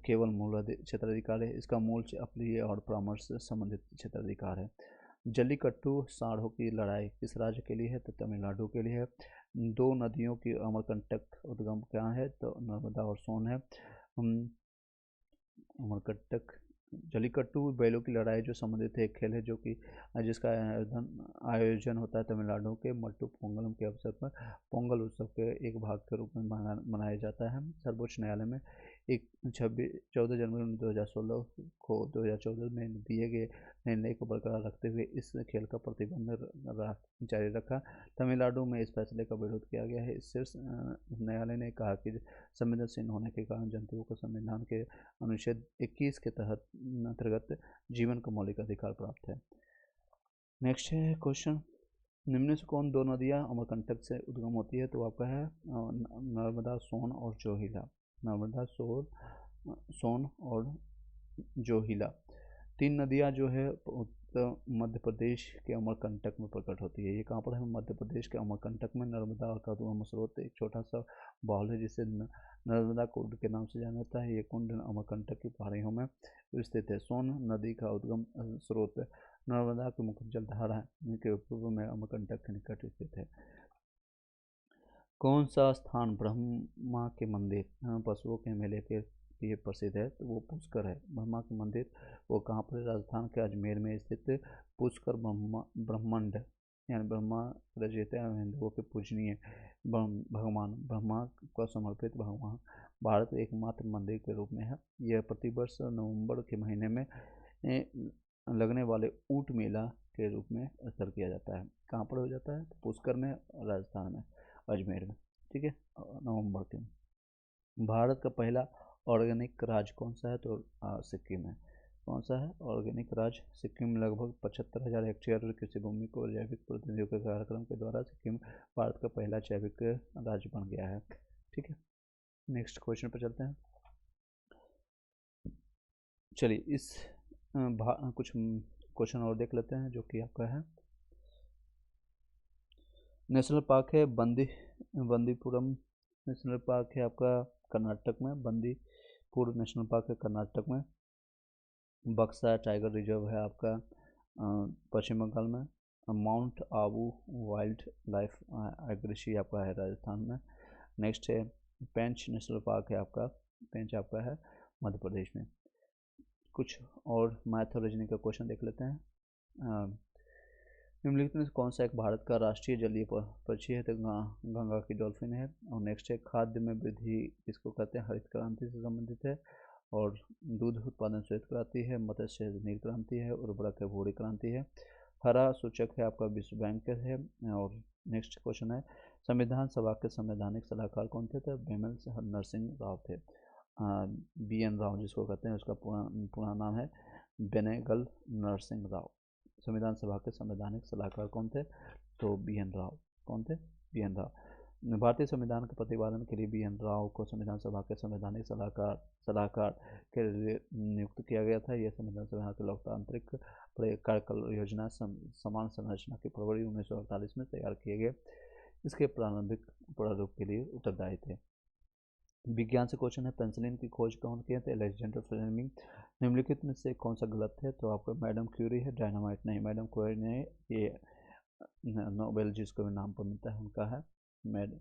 केवल मूल क्षेत्राधिकार है। इसका मूल अप्रिय और परामर्श से संबंधित क्षेत्राधिकार है। जल्लीकट्टू सांडों की लड़ाई किस राज्य के लिए है? तो तमिलनाडु के लिए है। दो नदियों की अमरकंटक उद्गम क्या है? तो नर्मदा और सोन है। अमरकंटक, जल्लीकट्टू बैलों की लड़ाई जो संबंधित है एक खेल है जो कि जिसका आयोजन होता है तमिलनाडु के मट्टू पोंगलम के अवसर पर पोंगल उत्सव के एक भाग के रूप में मनाया जाता है। सर्वोच्च न्यायालय में 14 जनवरी 2016 को 2014 में दिए गए निर्णय को बरकरार रखते हुए इस खेल का प्रतिबंध जारी रखा। तमिलनाडु में इस फैसले का विरोध किया गया है। शीर्ष न्यायालय ने कहा कि संवेदनशील होने के कारण जंतुओं को संविधान के अनुच्छेद 21 के तहत अंतर्गत जीवन का मौलिक अधिकार प्राप्त है। नेक्स्ट है क्वेश्चन, निम्न से कौन दो नदियां अमरकंटक से उद्गम होती है? तो आपका है नर्मदा, सोन और जोहिला। नर्मदा, सोन और जोहिला तीन नदियां जो है मध्य प्रदेश के अमरकंटक में प्रकट होती है। ये कहाँ पर है? मध्य प्रदेश के अमरकंटक में। नर्मदा का उद्गम स्रोत एक छोटा सा बाउल है जिसे नर्मदा कुंड के नाम से जाना जाता है। ये कुंड अमरकंटक की पहाड़ियों में स्थित है। सोन नदी का उद्गम स्रोत नर्मदा की मुख्य जलधारा के पूर्व में अमरकंटक के निकट स्थित है। कौन सा स्थान ब्रह्मा के मंदिर पशुओं के मेले के लिए प्रसिद्ध है? तो वो पुष्कर है। ब्रह्मा के मंदिर वो कहाँ पर? राजस्थान के अजमेर में स्थित पुष्कर ब्रह्मांड यानी ब्रह्मा रचयिता हिंदुओं के पूजनीय भगवान ब्रह्मा को समर्पित भगवान भारत के एकमात्र मंदिर के रूप में है। यह प्रतिवर्ष नवंबर के महीने में लगने वाले ऊंट मेला के रूप में असर किया जाता है। कहाँ पर हो जाता है? तो पुष्कर में, राजस्थान में, अजमेर में। ठीक है, नवंबर के। भारत का पहला ऑर्गेनिक राज्य कौन सा है? तो सिक्किम है। कौन सा है? ऑर्गेनिक राज्य सिक्किम में लगभग 75,000 हेक्टेयर कृषि भूमि को जैविक प्रतिनिधियों के कार्यक्रम के द्वारा सिक्किम भारत का पहला जैविक राज्य बन गया है। ठीक है, नेक्स्ट क्वेश्चन पर चलते हैं। चलिए इस कुछ क्वेश्चन और देख लेते हैं जो कि आपका है। नेशनल पार्क है बंदीपुरम नेशनल पार्क है आपका कर्नाटक में। बंदीपुर नेशनल पार्क है कर्नाटक में। बक्सा टाइगर रिजर्व है आपका पश्चिम बंगाल में। माउंट आबू वाइल्ड लाइफ एग्रेसी आपका है राजस्थान में। नेक्स्ट है पेंच नेशनल पार्क है आपका, पेंच आपका है मध्य प्रदेश में। कुछ और मैथ और रीजनिंग का क्वेश्चन देख लेते हैं। निम्नलिखित में कौन सा एक भारत का राष्ट्रीय जलीय पक्षी है? तो गंगा की डॉल्फिन है। और नेक्स्ट है खाद्य में वृद्धि किसको कहते हैं? हरित क्रांति से संबंधित है। और दूध उत्पादन श्वेत क्रांति है। मत्स्य नील क्रांति है। उर्वरक है भूरी क्रांति है। हरा सूचक है आपका विश्व बैंक है। और नेक्स्ट क्वेश्चन है संविधान सभा के संवैधानिक सलाहकार कौन थे? तो बेमल नरसिंह राव थे। BN राव जिसको कहते हैं, उसका पूरा नाम है बेनेगल नरसिंह राव। संविधान सभा के संवैधानिक सलाहकार कौन थे? तो BN राव। कौन थे? BN राव। भारतीय संविधान के प्रतिपादन के लिए BN राव को संविधान सभा के संवैधानिक सलाहकार के लिए नियुक्त किया गया था। यह संविधान सभा की लोकतांत्रिक कार्यकाल योजना समान संरचना के फरवरी 1948 में तैयार किए गए इसके प्रारंभिक प्रारूप के लिए उत्तरदायी थे। विज्ञान से क्वेश्चन है, पेंसिलिन की खोज कौन किए थे? Alexander Fleming. निम्नलिखित में से कौन सा गलत है? तो आपका मैडम क्यूरी है, डायनामाइट नहीं, मैडम क्यूरी ने ये नोबेल जिसको भी नाम पर मिलता है उनका है मैडम।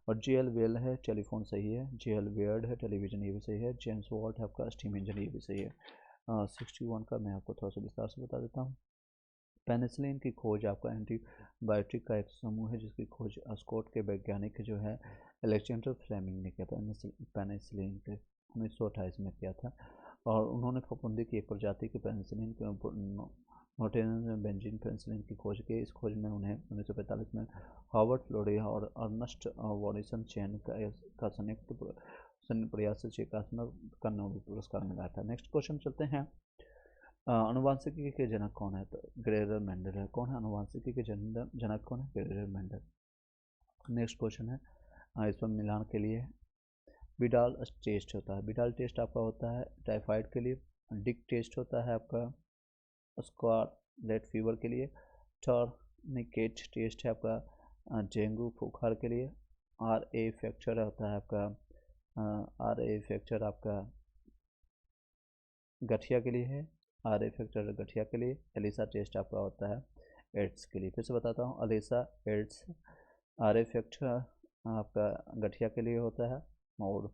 और JL वेल है, टेलीफोन सही है। JL वेयर्ड है, टेलीविजन, ये भी सही है। जेम्स वॉट है आपका स्टीम इंजन, ये भी सही है। 61 का मैं आपको थोड़ा सा विस्तार से बता देता हूँ। पेनिसिलिन की खोज आपका एंटीबायोटिक का एक समूह है जिसकी खोज स्कॉट के वैज्ञानिक जो है अलेक्जेंडर फ्लेमिंग ने किया था। पेनिसिलिन के 1928 में किया था और उन्होंने फफूंदी की एक प्रजाति के पेनिसिलिन के नोटेरियन बेंजीन पेनिसिलिन की खोज की। इस खोज में उन्हें 1945 में हार्वर्ड फ्लोरिडा और अर्नस्ट वॉरिसन चेन का संयुक्त प्रयास से चेकात्मक का नोबेल पुरस्कार मिला था। नेक्स्ट क्वेश्चन चलते हैं, अनुवांशिकी के जनक कौन है? तो ग्रेगर मेंडल है। कौन है अनुवांशिकी के जनक कौन है? Gregor Mendel. नेक्स्ट क्वेश्चन है, इस पर मिलान के लिए विडाल टेस्ट होता है। विडाल टेस्ट आपका होता है टाइफाइड के लिए। डिक टेस्ट होता है आपका स्कारलेट फीवर के लिए। टर्निकेट टेस्ट है आपका डेंगू बुखार के लिए। RA फैक्चर होता है आपका RA फैक्चर आपका गठिया के लिए है। RA फैक्टर गठिया के लिए। एलिसा टेस्ट आपका होता है एड्स के लिए। फिर से बताता हूँ, एलिसा एड्स RA फैक्टर आपका गठिया के लिए होता है और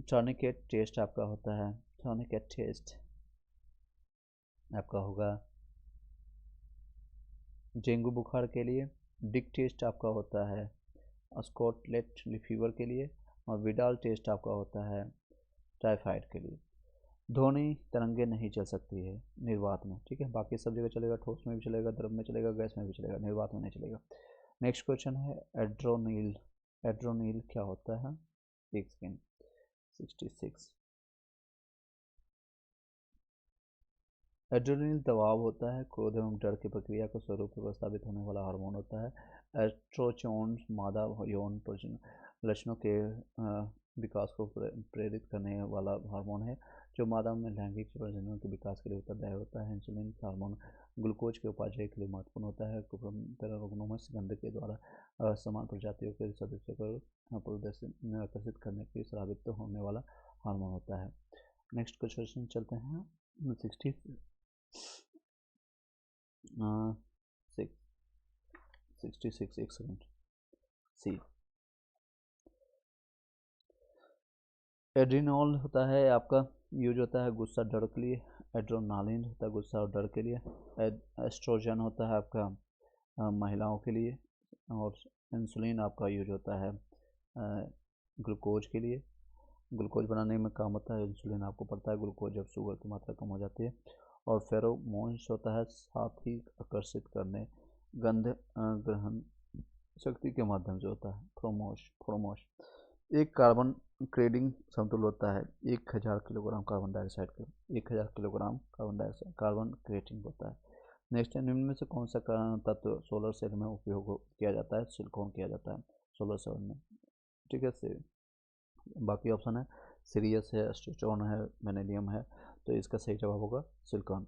टर्निकेट टेस्ट आपका होता है, टर्निकेट टेस्ट आपका होगा डेंगू बुखार के लिए। डिक टेस्ट आपका होता है स्कारलेट फीवर के लिए और विडाल टेस्ट आपका होता है टाइफाइड के लिए। ध्वनि तरंगे नहीं चल सकती है निर्वात में, ठीक है, बाकी सब जगह चलेगा, ठोस में भी चलेगा, द्रव में चलेगा, गैस में भी चलेगा, निर्वात में नहीं चलेगा। नेक्स्ट क्वेश्चन है, एड्रोनिल। एड्रोनिल क्या होता है? एक सेकेंड, 66। एड्रेनलिन दबाव होता है, क्रोध एवं डर की प्रक्रिया के स्वरूप में प्रस्तावित होने वाला हार्मोन होता है। एस्ट्रोजन मादा यौन लक्षणों के विकास को प्रेरित करने वाला हार्मोन है जो मादा में लैंगिक प्रजनन के विकास के लिए उत्तरदायी होता है। इंसुलिन हार्मोन ग्लूकोज के उपापचय के लिए महत्वपूर्ण होता है। कुप्रोमोनस गंध के द्वारा समान प्रजातियों के सदस्यों को प्रदर्शन आकर्षित करने के लिए स्रावित होने वाला हार्मोन होता है। नेक्स्ट क्वेश्चन चलते हैं, 66 एक सेकेंड। सी एड्रिनॉल होता है आपका यूज होता है गुस्सा डर के लिए। एड्रोनालिन होता है गुस्सा और डर के लिए। एस्ट्रोजन होता है आपका महिलाओं के लिए और इंसुलिन आपका यूज होता है ग्लूकोज के लिए, ग्लूकोज बनाने में काम होता है। इंसुलिन आपको पड़ता है ग्लूकोज जब शुगर की मात्रा कम हो जाती है। और फेरोमोन्स होता है साथ ही आकर्षित करने गंध ग्रहण शक्ति के माध्यम से होता है। फ्रोमोश एक कार्बन क्रेडिंग समतुल्य होता है 1000 किलोग्राम कार्बन डाइऑक्साइड के। 1000 किलोग्राम कार्बन डाइऑक्साइड कार्बन क्रेडिंग होता है। नेक्स्ट है, निम्न में से कौन सा तत्व सोलर सेल में उपयोग किया जाता है? सिलिकॉन किया जाता है सोलर सेल में, ठीक है। बाकी ऑप्शन है सीरियस है, एस्टेटोन है, वेनेडियम है, तो इसका सही जवाब होगा सिलिकॉन।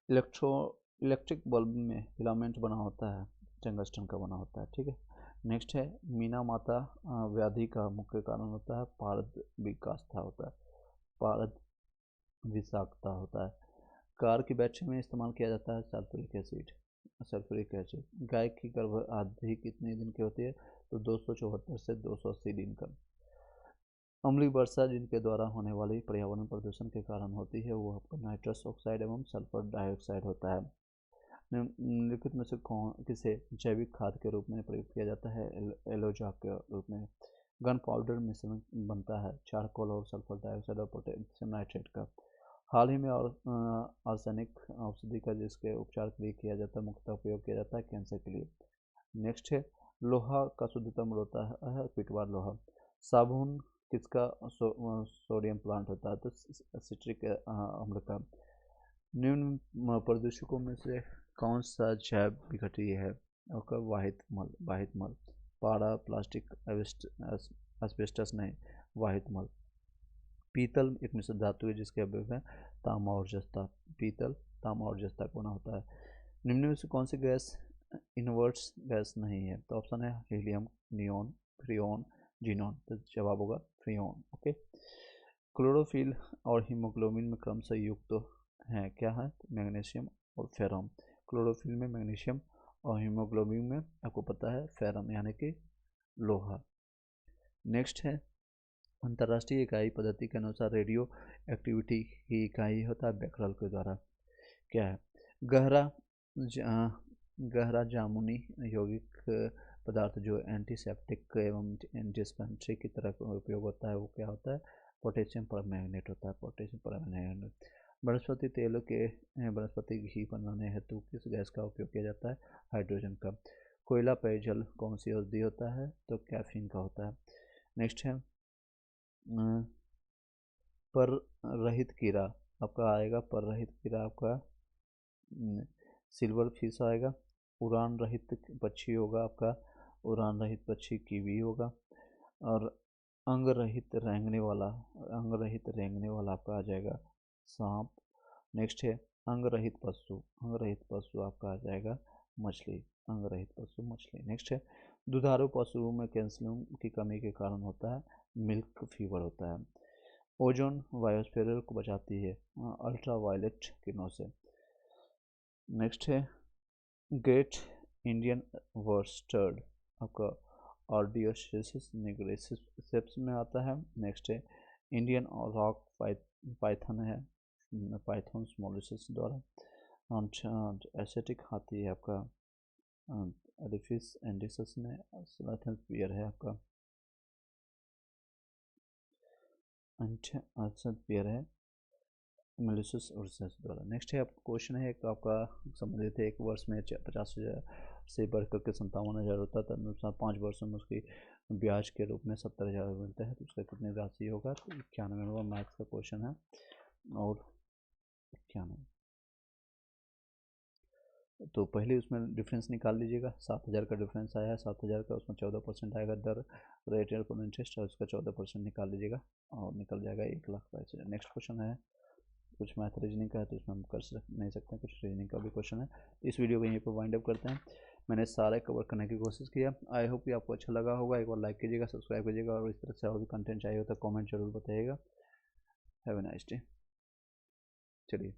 इलेक्ट्रिक बल्ब में फिलामेंट बना होता है टंगस्टन का बना होता है, ठीक है। नेक्स्ट है, मीना माता व्याधि का मुख्य कारण होता है पारद विकासता होता है, पारद विषाक्तता होता है। कार की बैटरी में इस्तेमाल किया जाता है सल्फ्यूरिक एसिड। गाय की गर्भावधि कितने दिन की होती है? तो 274 से 280 दिन का। अम्लीय वर्षा जिनके द्वारा होने वाली पर्यावरण प्रदूषण के कारण होती है वो आपका नाइट्रस ऑक्साइड एवं सल्फर डाइऑक्साइड होता है। निम्नलिखित में से किसे जैविक खाद के रूप में प्रयोग किया जाता है? एलोजा के रूप में। गन पाउडर मिश्रण बनता है चारकोल और सल्फर डाइऑक्साइड और पोटेशियम नाइट्रेट का। हाल ही में आर्सेनिक औषधि का जिसके उपचार के लिए किया जाता है मुख्यतः उपयोग किया जाता है कैंसर के लिए। नेक्स्ट है, लोहा का शुद्धतम होता है पिटवार लोहा। साबुन किसका सोडियम प्लांट होता है? तो सिट्रिक अम्ल का। निम्न प्रदूषकों में से कौन सा जैव विघटन है? आपका वाहित मल। पारा, प्लास्टिक, एस्बेस्टस नहीं, वाहित मल। पीतल एक मिश्र धातु है जिसके अवयव है तांबा और जस्ता। पीतल, तांबा और जस्ता का बना होता है। निम्न में से कौन सी गैस इनवर्ट्स गैस नहीं है? तो ऑप्शन है हीलियम, नियोन, फ्रियोन, जीनोन। तो जवाब होगा फ्रियोन। ओके। क्लोरोफिल और हीमोग्लोबिन में क्रमशः युक्त तो हैं, क्या है? मैग्नीशियम और फेरम। क्लोरोफिल में मैग्नीशियम और हीमोग्लोबिन में आपको पता है फेरम यानी कि लोहा। नेक्स्ट है अंतर्राष्ट्रीय इकाई पद्धति के अनुसार रेडियो एक्टिविटी की इकाई होता है बेकरल के द्वारा। क्या है? गहरा गहरा जामुनी यौगिक पदार्थ जो एंटीसेप्टिक एवं डिस्पेंसरी की तरह उपयोग होता है वो क्या होता है? पोटेशियम परमैंगनेट होता है। Potassium permanganate. वनस्पति तेलों के वनस्पति घी बनाने हेतु किस गैस का उपयोग किया जाता है? हाइड्रोजन का। कोयला पेयजल कौन सी औषधि होता है? तो कैफीन का होता है। नेक्स्ट है पर रहित कीड़ा आपका आएगा, पर रहित कीड़ा आपका सिल्वर फिश आएगा। उड़ान रहित पक्षी होगा आपका, उड़ान रहित पक्षी कीवी होगा। और अंग रहित रेंगने वाला आपका आ जाएगा सांप। नेक्स्ट है अंग रहित पशु आपका आ जाएगा मछली, अंग रहित पशु मछली। नेक्स्ट है दुधारू पशुओं में कैल्शियम की कमी के कारण होता है मिल्क फीवर होता है। ओजोन बायोस्फीयर को बचाती है अल्ट्रा वायलेट किरणों से। नेक्स्ट है ग्रेट इंडियन वर्स्टर्ड आपका ऑर्डियोसिस निग्रेसिस में आता है। नेक्स्ट है इंडियन रॉक पाइथन है पाइथन मोलिसिस द्वारा। एसेटिक हाथी है आपका एलिफिस एंडिसस में। पियर है आपका पियर है मेलिसस उर्सस द्वारा। नेक्स्ट है आपका क्वेश्चन है एक आपका संबंधित है एक वर्ष में 50,000 से बढ़कर के 57,000 होता है तदनुसार 5 वर्षों में उसकी ब्याज के रूप में 70,000 मिलता है तो उसका कितनी राशि होगा? तो 91 नंबर मैथ्स का क्वेश्चन है। और 91 तो पहले उसमें डिफरेंस निकाल लीजिएगा। 7,000 का डिफरेंस आया है, 7,000 का उसमें 14% आएगा दर रेट ऑफ इंटरेस्ट और उसका 14% निकाल लीजिएगा और निकल जाएगा 1,22,000। नेक्स्ट क्वेश्चन है कुछ मैथ रीजनिंग का है तो इसमें हम कर नहीं सकते हैं, कुछ रीजनिंग का भी क्वेश्चन है। इस वीडियो को यहीं पर वाइंड अप करते हैं। मैंने सारे कवर करने की कोशिश किया। आई होप कि आपको अच्छा लगा होगा। एक बार लाइक कीजिएगा, सब्सक्राइब कीजिएगा और इस तरह से और भी कंटेंट चाहिए हो तो कमेंट जरूर बताइएगा। Have a nice day. चलिए।